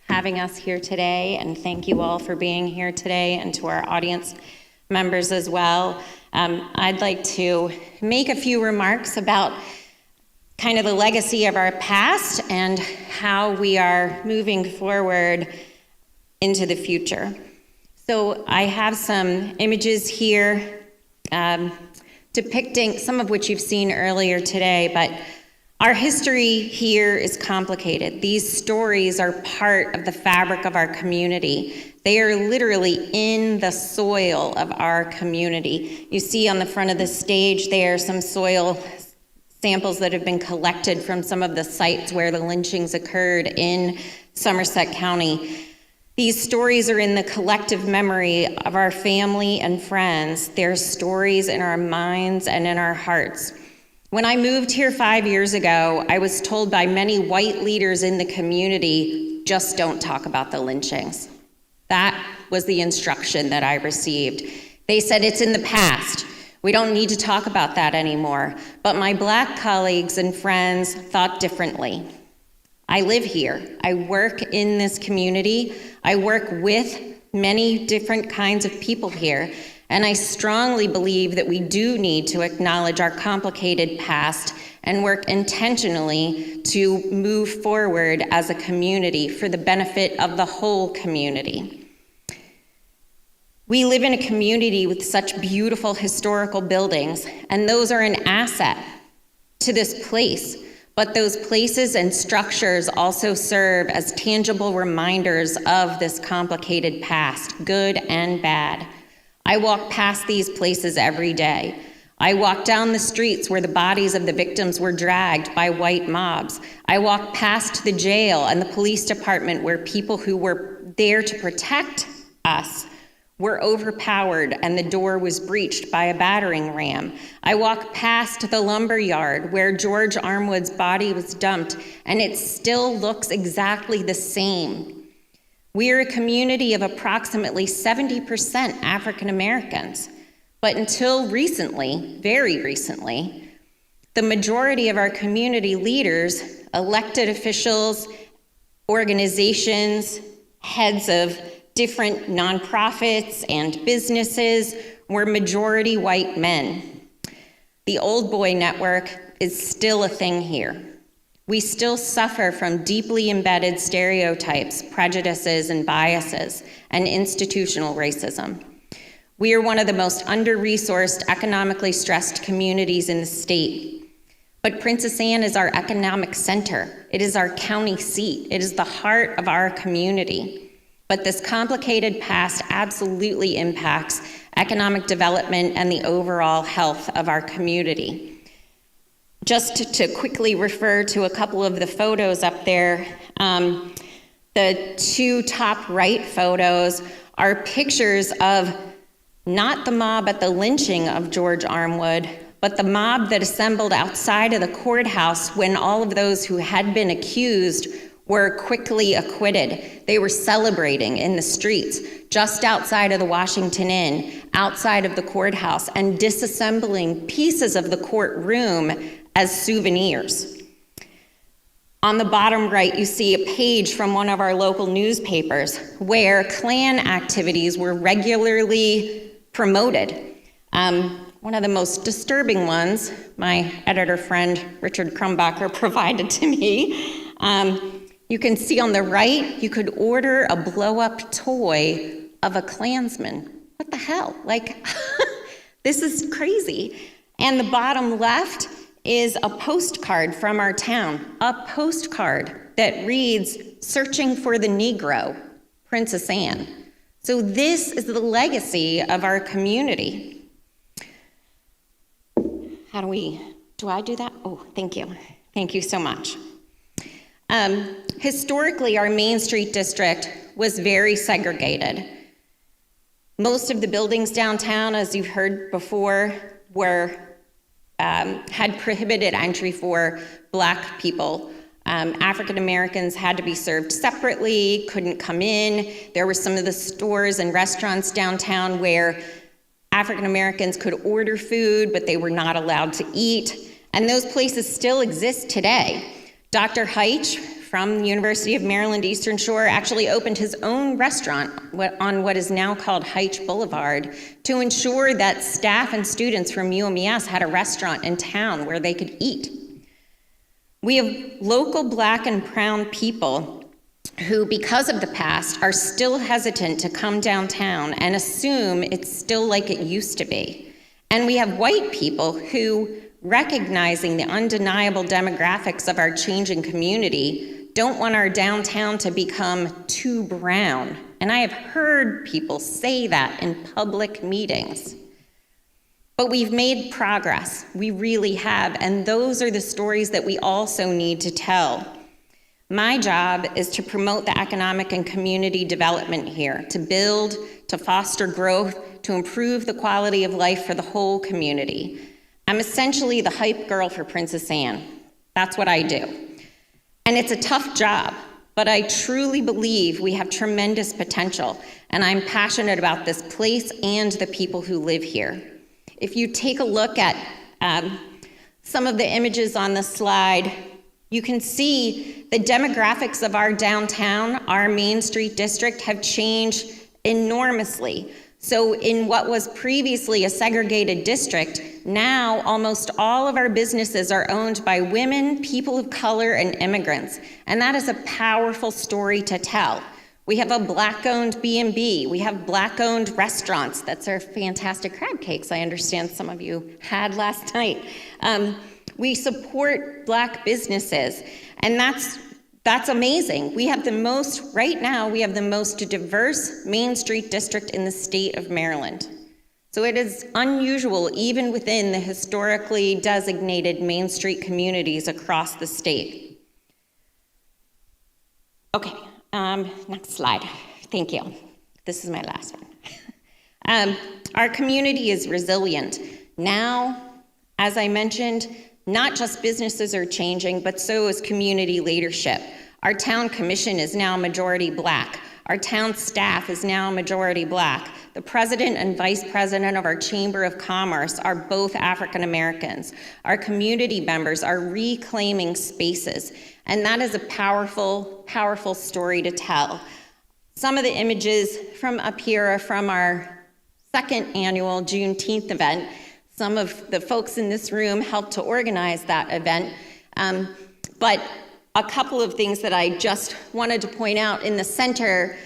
having us here today, and thank you all for being here today, and to our audience members as well. I'd like to make a few remarks about kind of the legacy of our past and how we are moving forward into the future. So I have some images here depicting some of which you've seen earlier today, but our history here is complicated. These stories are part of the fabric of our community. They are literally in the soil of our community. You see on the front of the stage there some soil samples that have been collected from some of the sites where the lynchings occurred in Somerset County. These stories are in the collective memory of our family and friends. They're stories in our minds and in our hearts. When I moved here 5 years ago, I was told by many white leaders in the community, just don't talk about the lynchings. That was the instruction that I received. They said it's in the past. We don't need to talk about that anymore. But my Black colleagues and friends thought differently. I live here. I work in this community. I work with many different kinds of people here. And I strongly believe that we do need to acknowledge our complicated past and work intentionally to move forward as a community for the benefit of the whole community. We live in a community with such beautiful historical buildings, and those are an asset to this place. But those places and structures also serve as tangible reminders of this complicated past, good and bad. I walk past these places every day. I walk down the streets where the bodies of the victims were dragged by white mobs. I walk past the jail and the police department where people who were there to protect us were overpowered and the door was breached by a battering ram. I walk past the lumber yard where George Armwood's body was dumped, and it still looks exactly the same. We're a community of approximately 70% African Americans, but until recently, very recently, the majority of our community leaders, elected officials, organizations, heads of different nonprofits and businesses were majority white men. The old boy network is still a thing here. We still suffer from deeply embedded stereotypes, prejudices, and biases, and institutional racism. We are one of the most under-resourced, economically stressed communities in the state. But Princess Anne is our economic center. It is our county seat. It is the heart of our community. But this complicated past absolutely impacts economic development, and the overall health of our community. Just to quickly refer to a couple of the photos up there, the two top right photos are pictures of not the mob at the lynching of George Armwood, but the mob that assembled outside of the courthouse when all of those who had been accused were quickly acquitted. They were celebrating in the streets, just outside of the Washington Inn, outside of the courthouse, and disassembling pieces of the courtroom as souvenirs. On the bottom right, you see a page from one of our local newspapers where Klan activities were regularly promoted. One of the most disturbing ones, my editor friend Richard Crumbacher provided to me. You can see on the right, you could order a blow-up toy of a Klansman. What the hell? Like, this is crazy. And the bottom left is a postcard from our town, a postcard that reads, "Searching for the Negro, Princess Anne." So this is the legacy of our community. Do I do that? Oh, thank you. Thank you so much. Historically, our Main Street district was very segregated. Most of the buildings downtown, as you've heard before, had prohibited entry for Black people. African Americans had to be served separately, couldn't come in. There were some of the stores and restaurants downtown where African Americans could order food, but they were not allowed to eat. And those places still exist today. Dr. Heitch from the University of Maryland Eastern Shore actually opened his own restaurant on what is now called Heitch Boulevard to ensure that staff and students from UMES had a restaurant in town where they could eat. We have local Black and brown people who, because of the past, are still hesitant to come downtown and assume it's still like it used to be. And we have white people who, recognizing the undeniable demographics of our changing community, don't want our downtown to become too brown. And I have heard people say that in public meetings. But we've made progress, we really have, and those are the stories that we also need to tell. My job is to promote the economic and community development here, to build, to foster growth, to improve the quality of life for the whole community. I'm essentially the hype girl for Princess Anne. That's what I do. And it's a tough job, but I truly believe we have tremendous potential, and I'm passionate about this place and the people who live here. If you take a look at some of the images on the slide, you can see the demographics of our downtown, our Main Street district, have changed enormously. So in what was previously a segregated district, now almost all of our businesses are owned by women, people of color, and immigrants. And that is a powerful story to tell. We have a Black-owned B&B. We have Black-owned restaurants. That's our fantastic crab cakes I understand some of you had last night. We support Black businesses, and that's amazing. We have the most, right now, we have the most diverse Main Street district in the state of Maryland. So it is unusual, even within the historically designated Main Street communities across the state. Okay, next slide. Thank you. This is my last one. Our community is resilient. Now, as I mentioned, not just businesses are changing, but so is community leadership. Our town commission is now majority Black. Our town staff is now majority Black. The president and vice president of our Chamber of Commerce are both African Americans. Our community members are reclaiming spaces, and that is a powerful, powerful story to tell. Some of the images from up here are from our second annual Juneteenth event. Some of the folks in this room helped to organize that event. But a couple of things that I just wanted to point out in the center,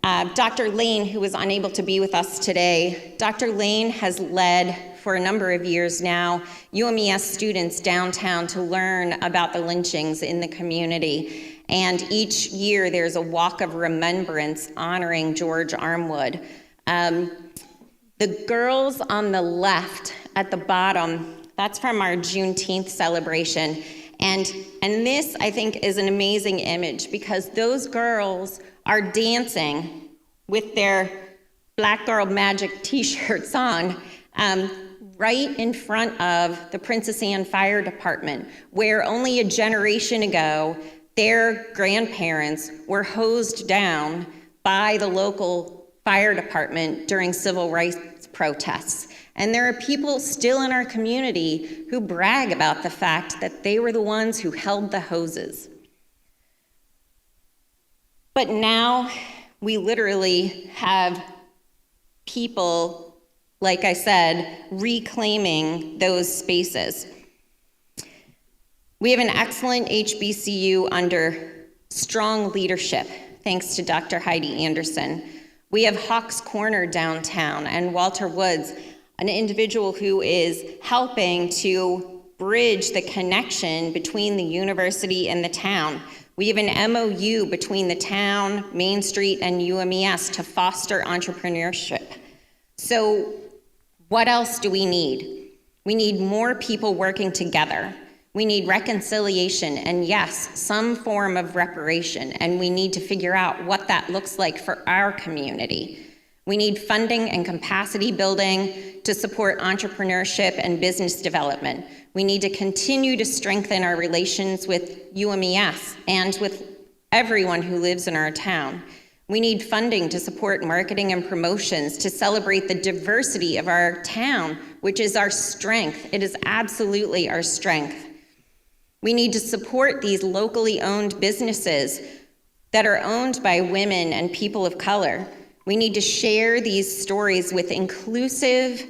Dr. Lane, who was unable to be with us today, Dr. Lane has led for a number of years now UMES students downtown to learn about the lynchings in the community. And each year there's a walk of remembrance honoring George Armwood. The girls on the left at the bottom, that's from our Juneteenth celebration. And this, I think, is an amazing image because those girls are dancing with their Black Girl Magic t-shirts on right in front of the Princess Anne Fire Department, where only a generation ago, their grandparents were hosed down by the local fire department during civil rights protests. And there are people still in our community who brag about the fact that they were the ones who held the hoses. But now we literally have people, like I said, reclaiming those spaces. We have an excellent HBCU under strong leadership, thanks to Dr. Heidi Anderson. We have Hawks Corner downtown and Walter Woods, an individual who is helping to bridge the connection between the university and the town. We have an MOU between the town, Main Street, and UMES to foster entrepreneurship. So what else do we need? We need more people working together. We need reconciliation and, yes, some form of reparation, and we need to figure out what that looks like for our community. We need funding and capacity building to support entrepreneurship and business development. We need to continue to strengthen our relations with UMES and with everyone who lives in our town. We need funding to support marketing and promotions to celebrate the diversity of our town, which is our strength. It is absolutely our strength. We need to support these locally owned businesses that are owned by women and people of color. We need to share these stories with inclusive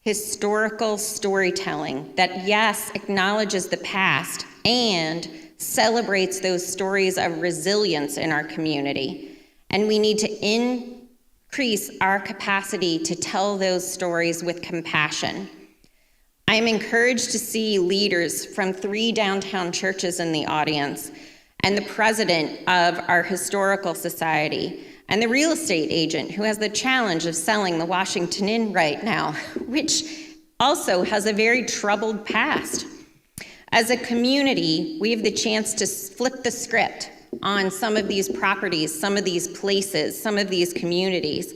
historical storytelling that, yes, acknowledges the past and celebrates those stories of resilience in our community. And we need to increase our capacity to tell those stories with compassion. I am encouraged to see leaders from 3 downtown churches in the audience, and the president of our historical society, and the real estate agent who has the challenge of selling the Washington Inn right now, which also has a very troubled past. As a community, we have the chance to flip the script on some of these properties, some of these places, some of these communities,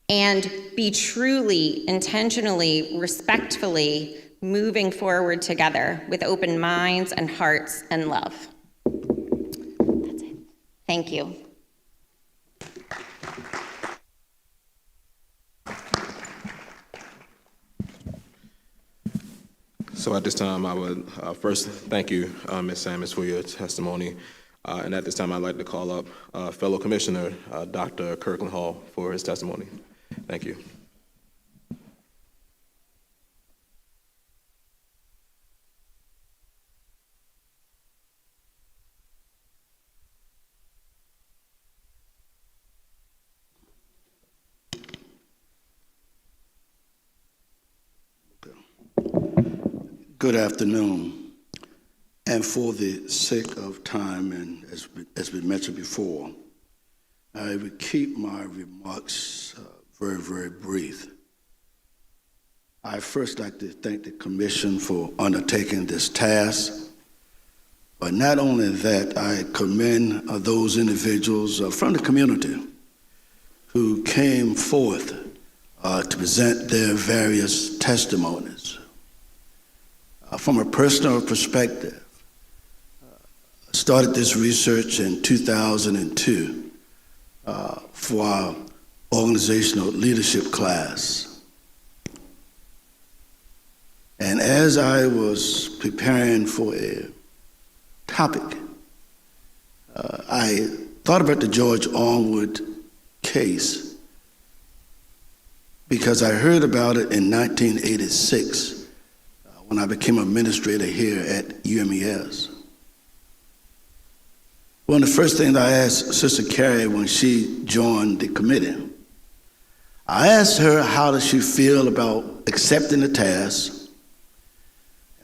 and be truly, intentionally, respectfully moving forward together with open minds and hearts and love. That's it. Thank you. So at this time, I would first thank you, Ms. Samus, for your testimony. And at this time, I'd like to call up fellow Commissioner, Dr. Kirkland Hall, for his testimony. Thank you. Good afternoon. And for the sake of time, and as we mentioned before, I will keep my remarks very, very brief. I first like to thank the Commission for undertaking this task. But not only that, I commend those individuals from the community who came forth to present their various testimonies. From a personal perspective, I started this research in 2002 for our organizational leadership class. And as I was preparing for a topic, I thought about the George Armwood case because I heard about it in 1986 when I became administrator here at UMES. One of the first things I asked Sister Carrie when she joined the committee, I asked her how does she feel about accepting the task,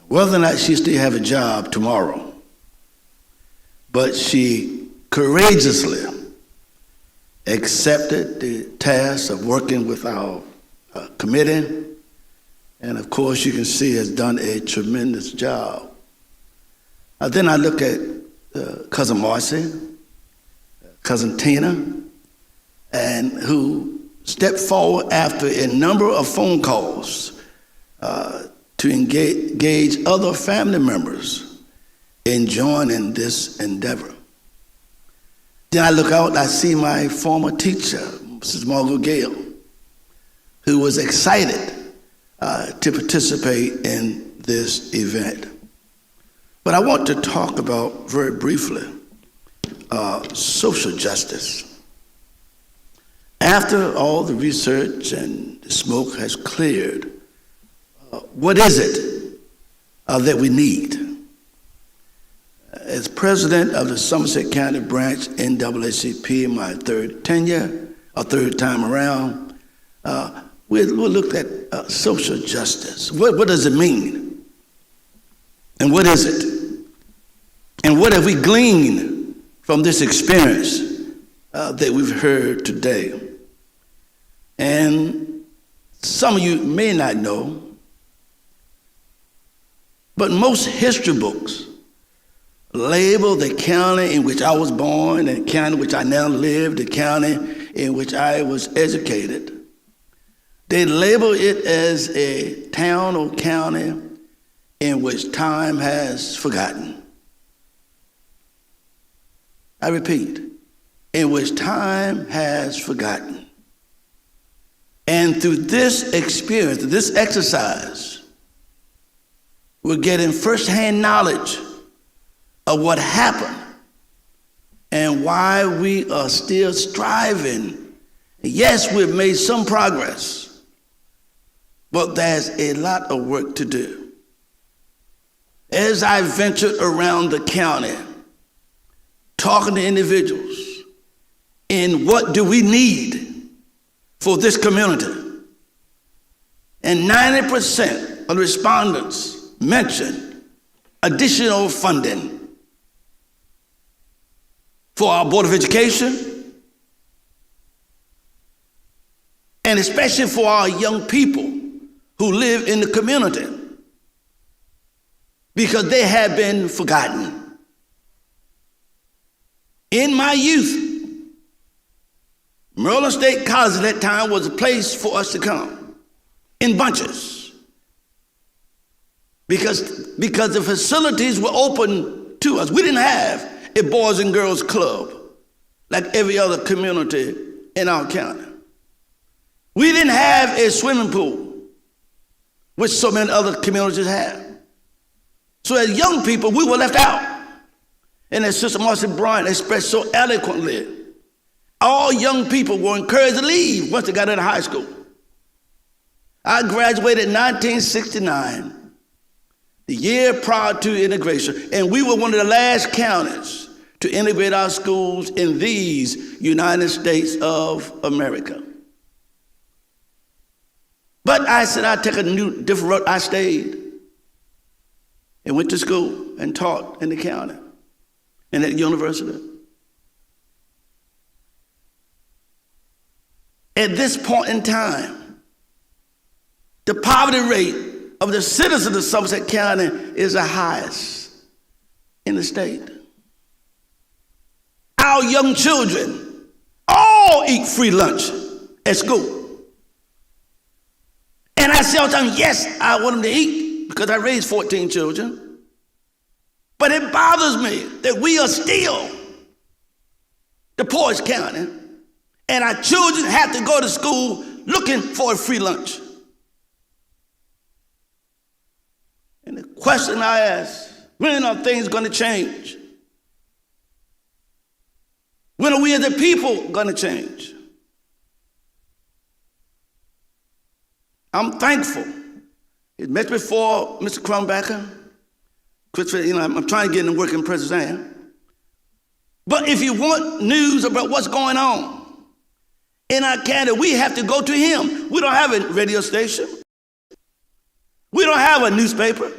whether or not she still have a job tomorrow. But she courageously accepted the task of working with our committee, and of course you can see has done a tremendous job. Then I look at Cousin Marcy, Cousin Tina, and who stepped forward after a number of phone calls to engage other family members in joining this endeavor. Then I look out, I see my former teacher, Mrs. Margot Gale, who was excited to participate in this event. But I want to talk about, very briefly, social justice. After all the research and the smoke has cleared, what is it that we need? As president of the Somerset County branch NAACP, my third time around, we looked at social justice. What does it mean? And what is it? And what have we gleaned from this experience that we've heard today? And some of you may not know, but most history books label the county in which I was born, and the county in which I now live, the county in which I was educated. They label it as a town or county in which time has forgotten. I repeat, in which time has forgotten. And through this experience, this exercise, we're getting firsthand knowledge of what happened and why we are still striving. Yes, we've made some progress, but there's a lot of work to do. As I ventured around the county, talking to individuals in what do we need for this community, and 90% of the respondents mentioned additional funding for our Board of Education, and especially for our young people who live in the community, because they have been forgotten. In my youth, Maryland State College at that time was a place for us to come in bunches, because the facilities were open to us. We didn't have a Boys and Girls Club like every other community in our county. We didn't have a swimming pool, which so many other communities have. So as young people, we were left out. And as Sister Marcy Bryant expressed so eloquently, all young people were encouraged to leave once they got into high school. I graduated in 1969, the year prior to integration, and we were one of the last counties to integrate our schools in these United States of America. But I said I'd take a different route. I stayed and went to school and taught in the county and at university. At this point in time, the poverty rate of the citizens of Somerset County is the highest in the state. Our young children all eat free lunch at school. And I say all the time, yes, I want them to eat because I raised 14 children. But it bothers me that we are still the poorest county, and our children have to go to school looking for a free lunch. And the question I ask, when are things going to change? When are we as a people going to change? I'm thankful. It met before Mr. Crumbacker. I'm trying to get in work in President. But if you want news about what's going on in our county, we have to go to him. We don't have a radio station. We don't have a newspaper.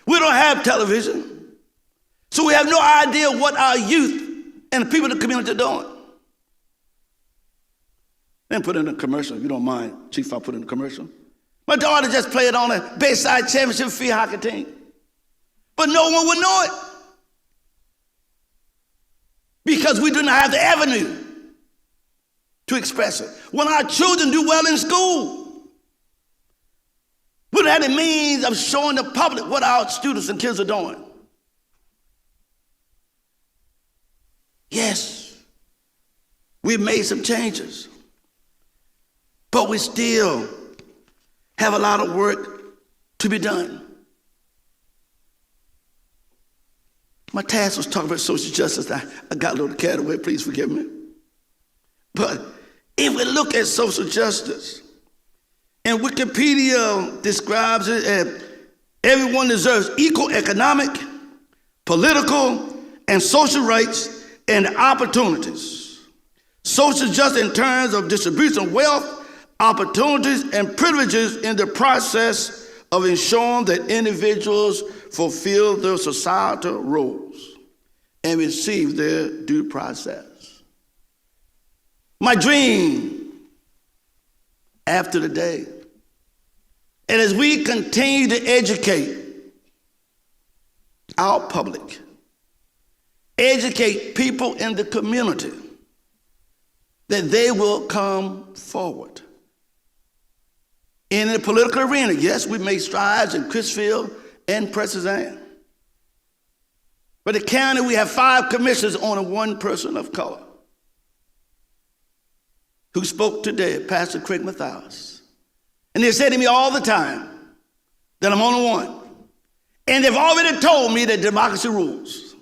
We don't have television. So we have no idea what our youth and the people in the community are doing. Then put in a commercial, if you don't mind, Chief, I'll put in a commercial. My daughter just played on a Bayside Championship field hockey team. But no one would know it. Because we do not have the avenue to express it. When our children do well in school, we don't have the means of showing the public what our students and kids are doing. Yes, we've made some changes, but we still have a lot of work to be done. My task was talking about social justice. I got a little carried away, please forgive me. But if we look at social justice, and Wikipedia describes it as everyone deserves equal economic, political, and social rights and opportunities. Social justice in terms of distribution of wealth, opportunities, and privileges in the process of ensuring that individuals fulfill their societal roles and receive their due process. My dream after the day, and as we continue to educate our public, educate people in the community, that they will come forward. In the political arena, yes, we made strides in Chrisfield and Preston Ann. But the county, we have 5 commissioners, only 1 person of color who spoke today, Pastor Craig Mathias. And they say to me all the time that I'm only one. And they've already told me that democracy rules.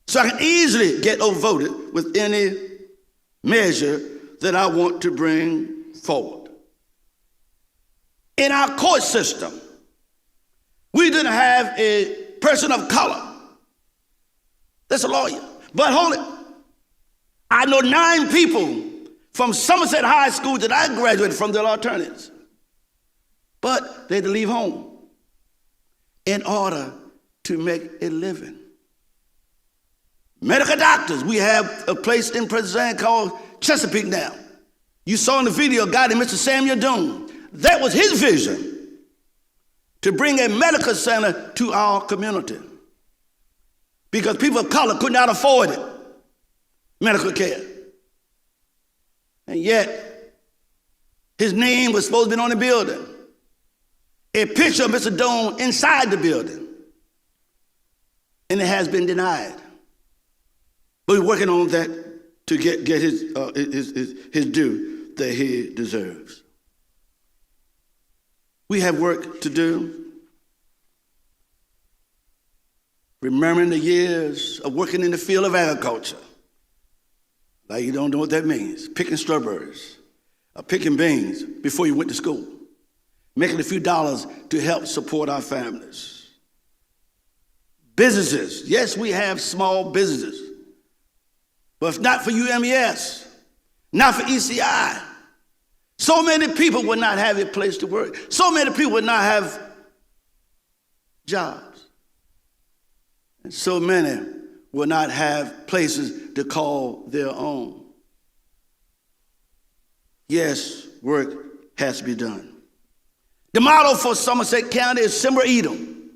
So I can easily get outvoted with any measure that I want to bring forward. In our court system, we didn't have a person of color that's a lawyer. But hold it. I know 9 people from Somerset High School that I graduated from that are attorneys. But they had to leave home in order to make a living. Medical doctors, we have a place in President called Chesapeake now. You saw in the video a guy named Mr. Samuel Doon. That was his vision, to bring a medical center to our community. Because people of color could not afford it, medical care. And yet, his name was supposed to be on the building. A picture of Mr. Doan inside the building. And it has been denied. But we're working on that to get his due that he deserves. We have work to do. Remembering the years of working in the field of agriculture. Like you don't know what that means. Picking strawberries, or picking beans before you went to school. Making a few dollars to help support our families. Businesses. Yes, we have small businesses. But if not for UMES, not for ECI, so many people would not have a place to work. So many people would not have jobs. And so many will not have places to call their own. Yes, work has to be done. The motto for Somerset County is Simmer Edom,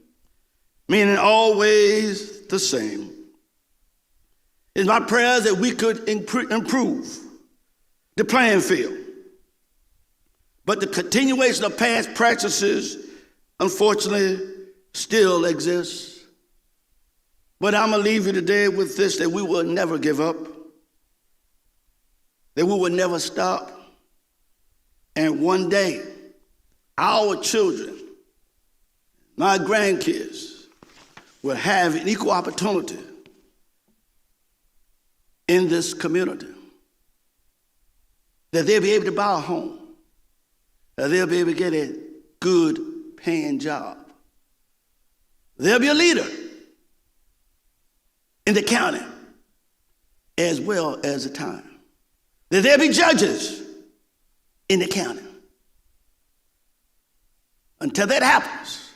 meaning always the same. It's my prayer that we could improve the playing field. But the continuation of past practices, unfortunately, still exists. But I'm going to leave you today with this, that we will never give up, that we will never stop. And one day, our children, my grandkids, will have an equal opportunity in this community. That they'll be able to buy a home. That they'll be able to get a good paying job. There'll be a leader in the county as well as the town. That there'll be judges in the county. Until that happens,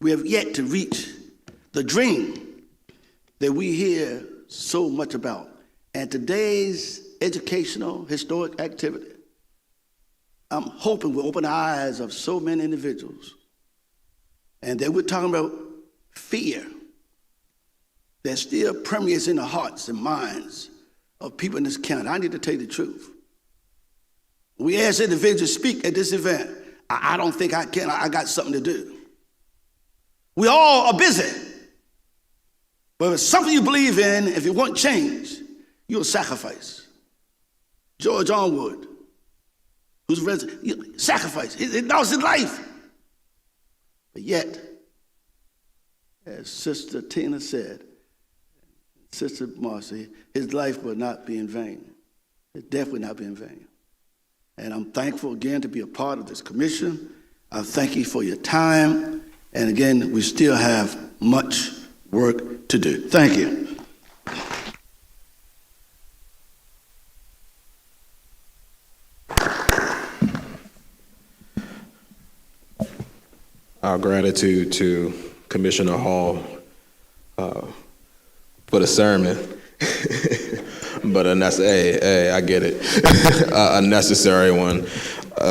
we have yet to reach the dream that we hear so much about. And today's educational, historic activity. I'm hoping will open the eyes of so many individuals. And that we're talking about fear that still permeates in the hearts and minds of people in this county. I need to tell you the truth. We ask individuals to speak at this event. I don't think I can. I got something to do. We all are busy. But if it's something you believe in, if you want change, you'll sacrifice. George Armwood, who's a resident, sacrificed. He lost his life. But yet, as Sister Tina said, Sister Marcy, his life will not be in vain. His death will not be in vain. And I'm thankful again to be a part of this commission. I thank you for your time. And again, we still have much work to do. Thank you. Our gratitude to Commissioner Hall for the sermon. But I get it. A necessary one.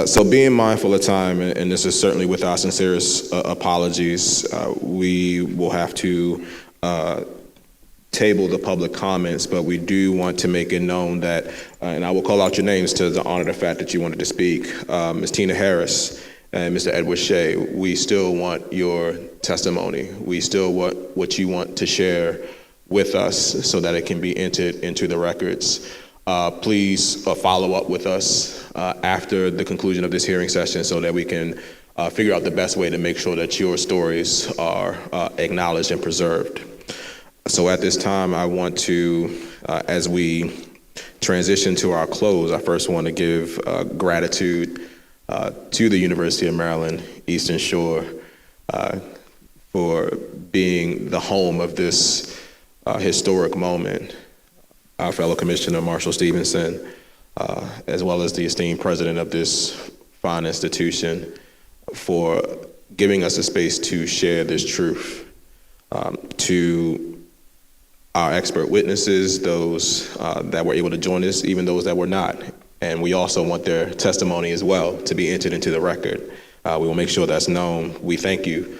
So being mindful of time, and this is certainly with our sincerest apologies, we will have to table the public comments, but we do want to make it known that, and I will call out your names to honor the fact that you wanted to speak, Ms. Tina Harris and Mr. Edward Shea, we still want your testimony. We still want what you want to share with us so that it can be entered into the records. Please follow up with us after the conclusion of this hearing session so that we can figure out the best way to make sure that your stories are acknowledged and preserved. So at this time, I want to, as we transition to our close, I first want to give gratitude to the University of Maryland Eastern Shore for being the home of this historic moment. Our fellow Commissioner Marshall Stevenson, as well as the esteemed president of this fine institution, for giving us a space to share this truth. To our expert witnesses, those that were able to join us, even those that were not. And we also want their testimony as well to be entered into the record. We will make sure that's known. We thank you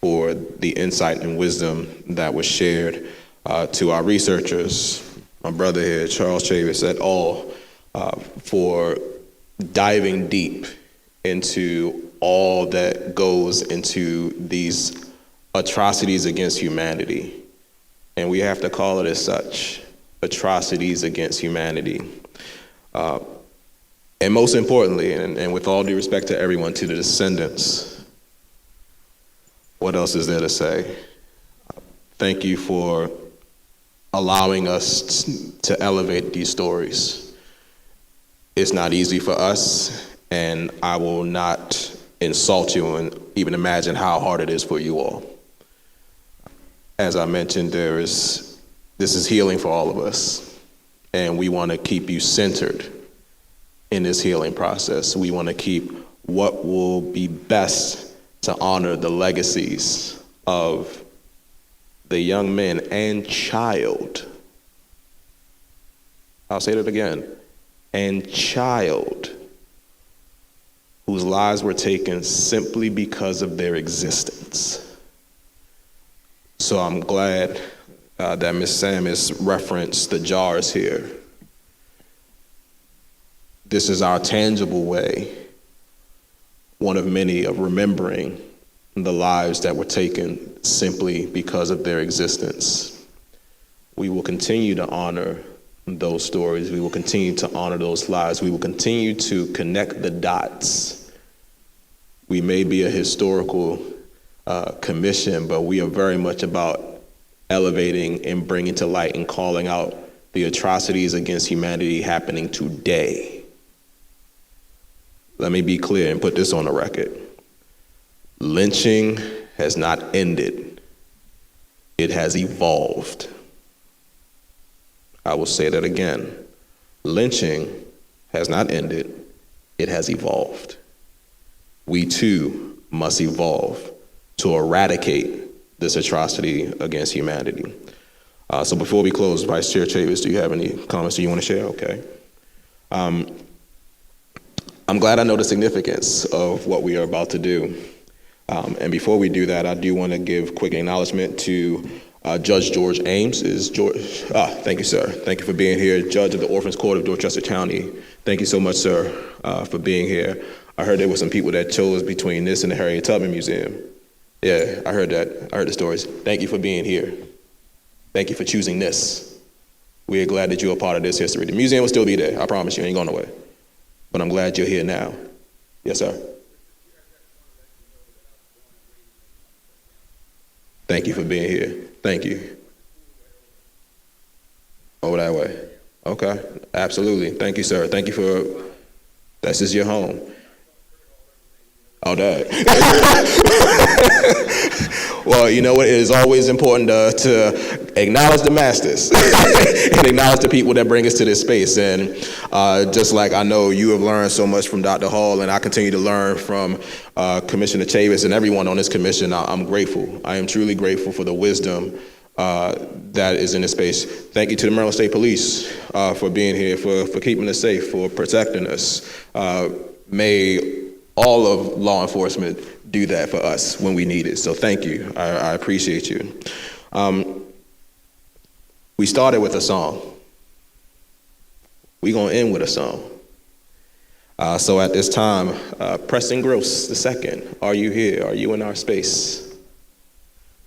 for the insight and wisdom that was shared. To our researchers, my brother here, Charles Chavis, et al., for diving deep into all that goes into these atrocities against humanity. And we have to call it as such, atrocities against humanity. And most importantly, and with all due respect to everyone, to the descendants, what else is there to say? Thank you for allowing us to elevate these stories. It's not easy for us, and I will not insult you and even imagine how hard it is for you all. As I mentioned, this is healing for all of us, and we want to keep you centered in this healing process. We want to keep what will be best to honor the legacies of the young men and child. I'll say that again, and child, whose lives were taken simply because of their existence. So I'm glad that Ms. Samus referenced the jars here. This is our tangible way, one of many, of remembering the lives that were taken simply because of their existence. We will continue to honor those stories. We will continue to honor those lives. We will continue to connect the dots. We may be a historical commission, but we are very much about elevating and bringing to light and calling out the atrocities against humanity happening today. Let me be clear and put this on the record. Lynching has not ended. It has evolved. I will say that again. Lynching has not ended. It has evolved. We too must evolve to eradicate this atrocity against humanity. So before we close, Vice Chair Chavis, do you have any comments that you want to share? Okay. I'm glad I know the significance of what we are about to do. And before we do that, I do want to give quick acknowledgement to Judge George Ames. Thank you, sir. Thank you for being here, Judge of the Orphans Court of Dorchester County. Thank you so much, sir, for being here. I heard there were some people that chose between this and the Harriet Tubman Museum. Yeah, I heard that. I heard the stories. Thank you for being here. Thank you for choosing this. We are glad that you're a part of this history. The museum will still be there. I promise you, it ain't going nowhere. But I'm glad you're here now. Yes, sir. Thank you for being here. Thank you. Over that way. Okay, absolutely. Thank you, sir. Thank you for, this is your home. Oh, that. Well, you know what? It is always important to acknowledge the masters and acknowledge the people that bring us to this space. And just like I know you have learned so much from Dr. Hall, and I continue to learn from Commissioner Chavis and everyone on this commission, I'm grateful. I am truly grateful for the wisdom that is in this space. Thank you to the Maryland State Police for being here, for keeping us safe, for protecting us. May all of law enforcement do that for us when we need it. So thank you. I appreciate you. We started with a song. We're going to end with a song. So at this time, Preston Gross II, are you here? Are you in our space?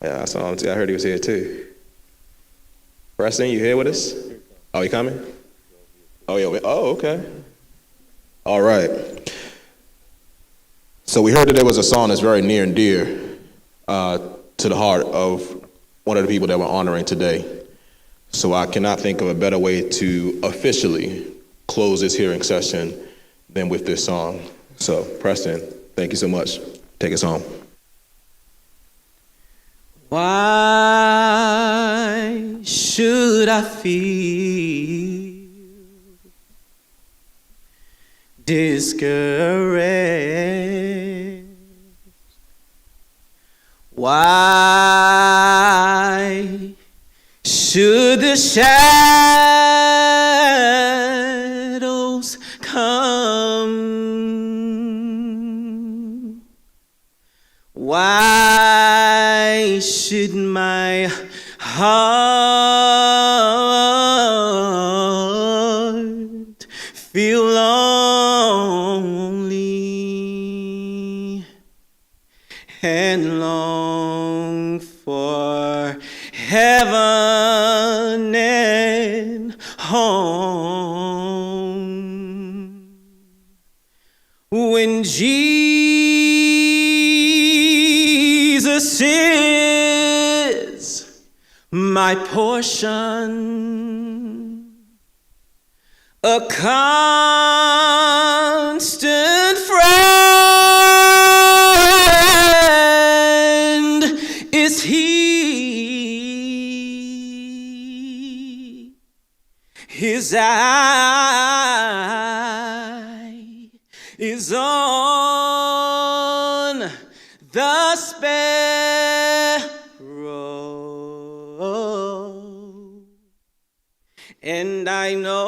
Yeah, I saw him too. I heard he was here too. Preston, you here with us? Oh, you coming? Oh, yeah. Oh, okay. All right. So we heard that there was a song that's very near and dear to the heart of one of the people that we're honoring today. So I cannot think of a better way to officially close this hearing session than with this song. So Preston, thank you so much. Take us home. Why should I feel discouraged? Why should the shadows come? Why should my heart feel lonely and long for heaven and home? When Jesus is my portion, a constant friend is he. His eye is on the sparrow, and I know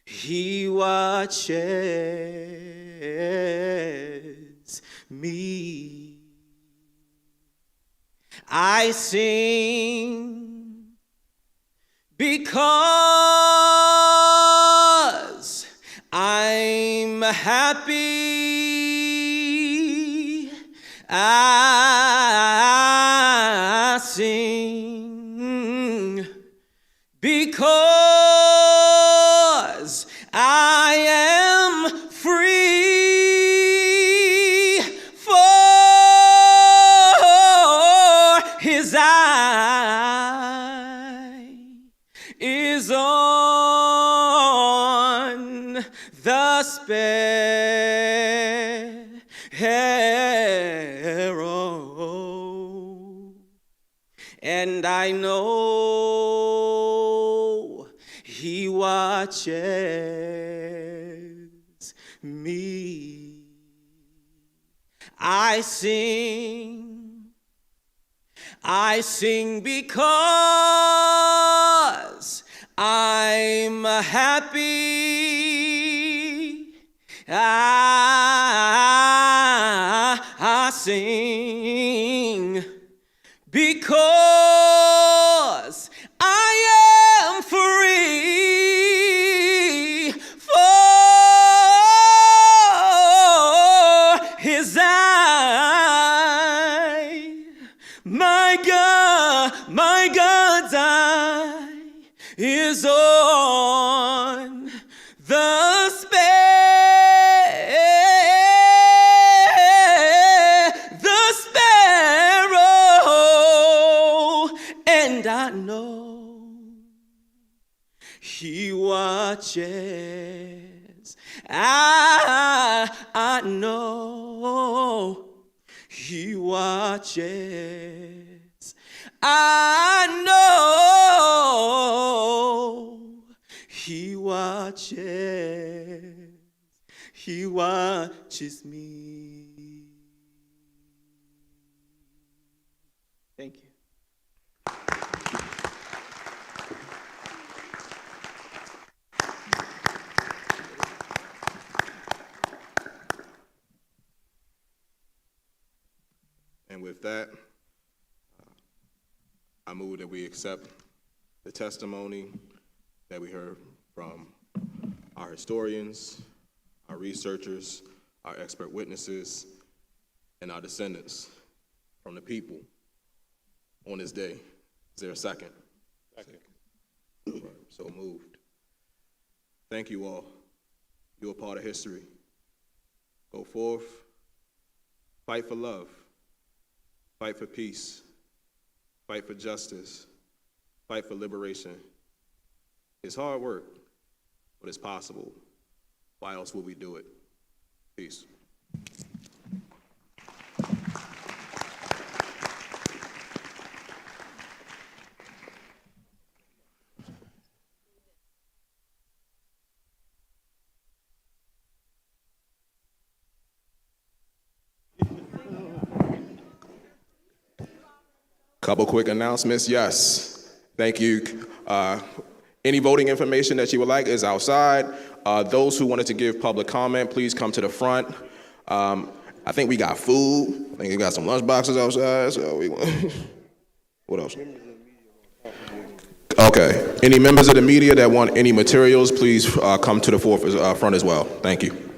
he watches me. I sing because I'm happy. I sing because I am free, for his eye is on the sparrow, and I know he watches me. I sing because I'm happy. I sing because I am free for his eye. My God's eye is on the sparrow, and I know he watches. I know he watches. I know he watches. He watches me. Thank you. And with that, I move that we accept the testimony that we heard from our historians, our researchers, our expert witnesses, and our descendants from the people on this day. Is there a second? Second. So moved. Thank you all. You're a part of history. Go forth, fight for love, fight for peace, fight for justice, fight for liberation. It's hard work, but it's possible. Why else would we do it? Peace. Couple quick announcements. Yes, thank you. Any voting information that you would like is outside. Those who wanted to give public comment, please come to the front. I think we got food. I think we got some lunch boxes outside. So what else? Okay. Any members of the media that want any materials, please come to the front as well. Thank you.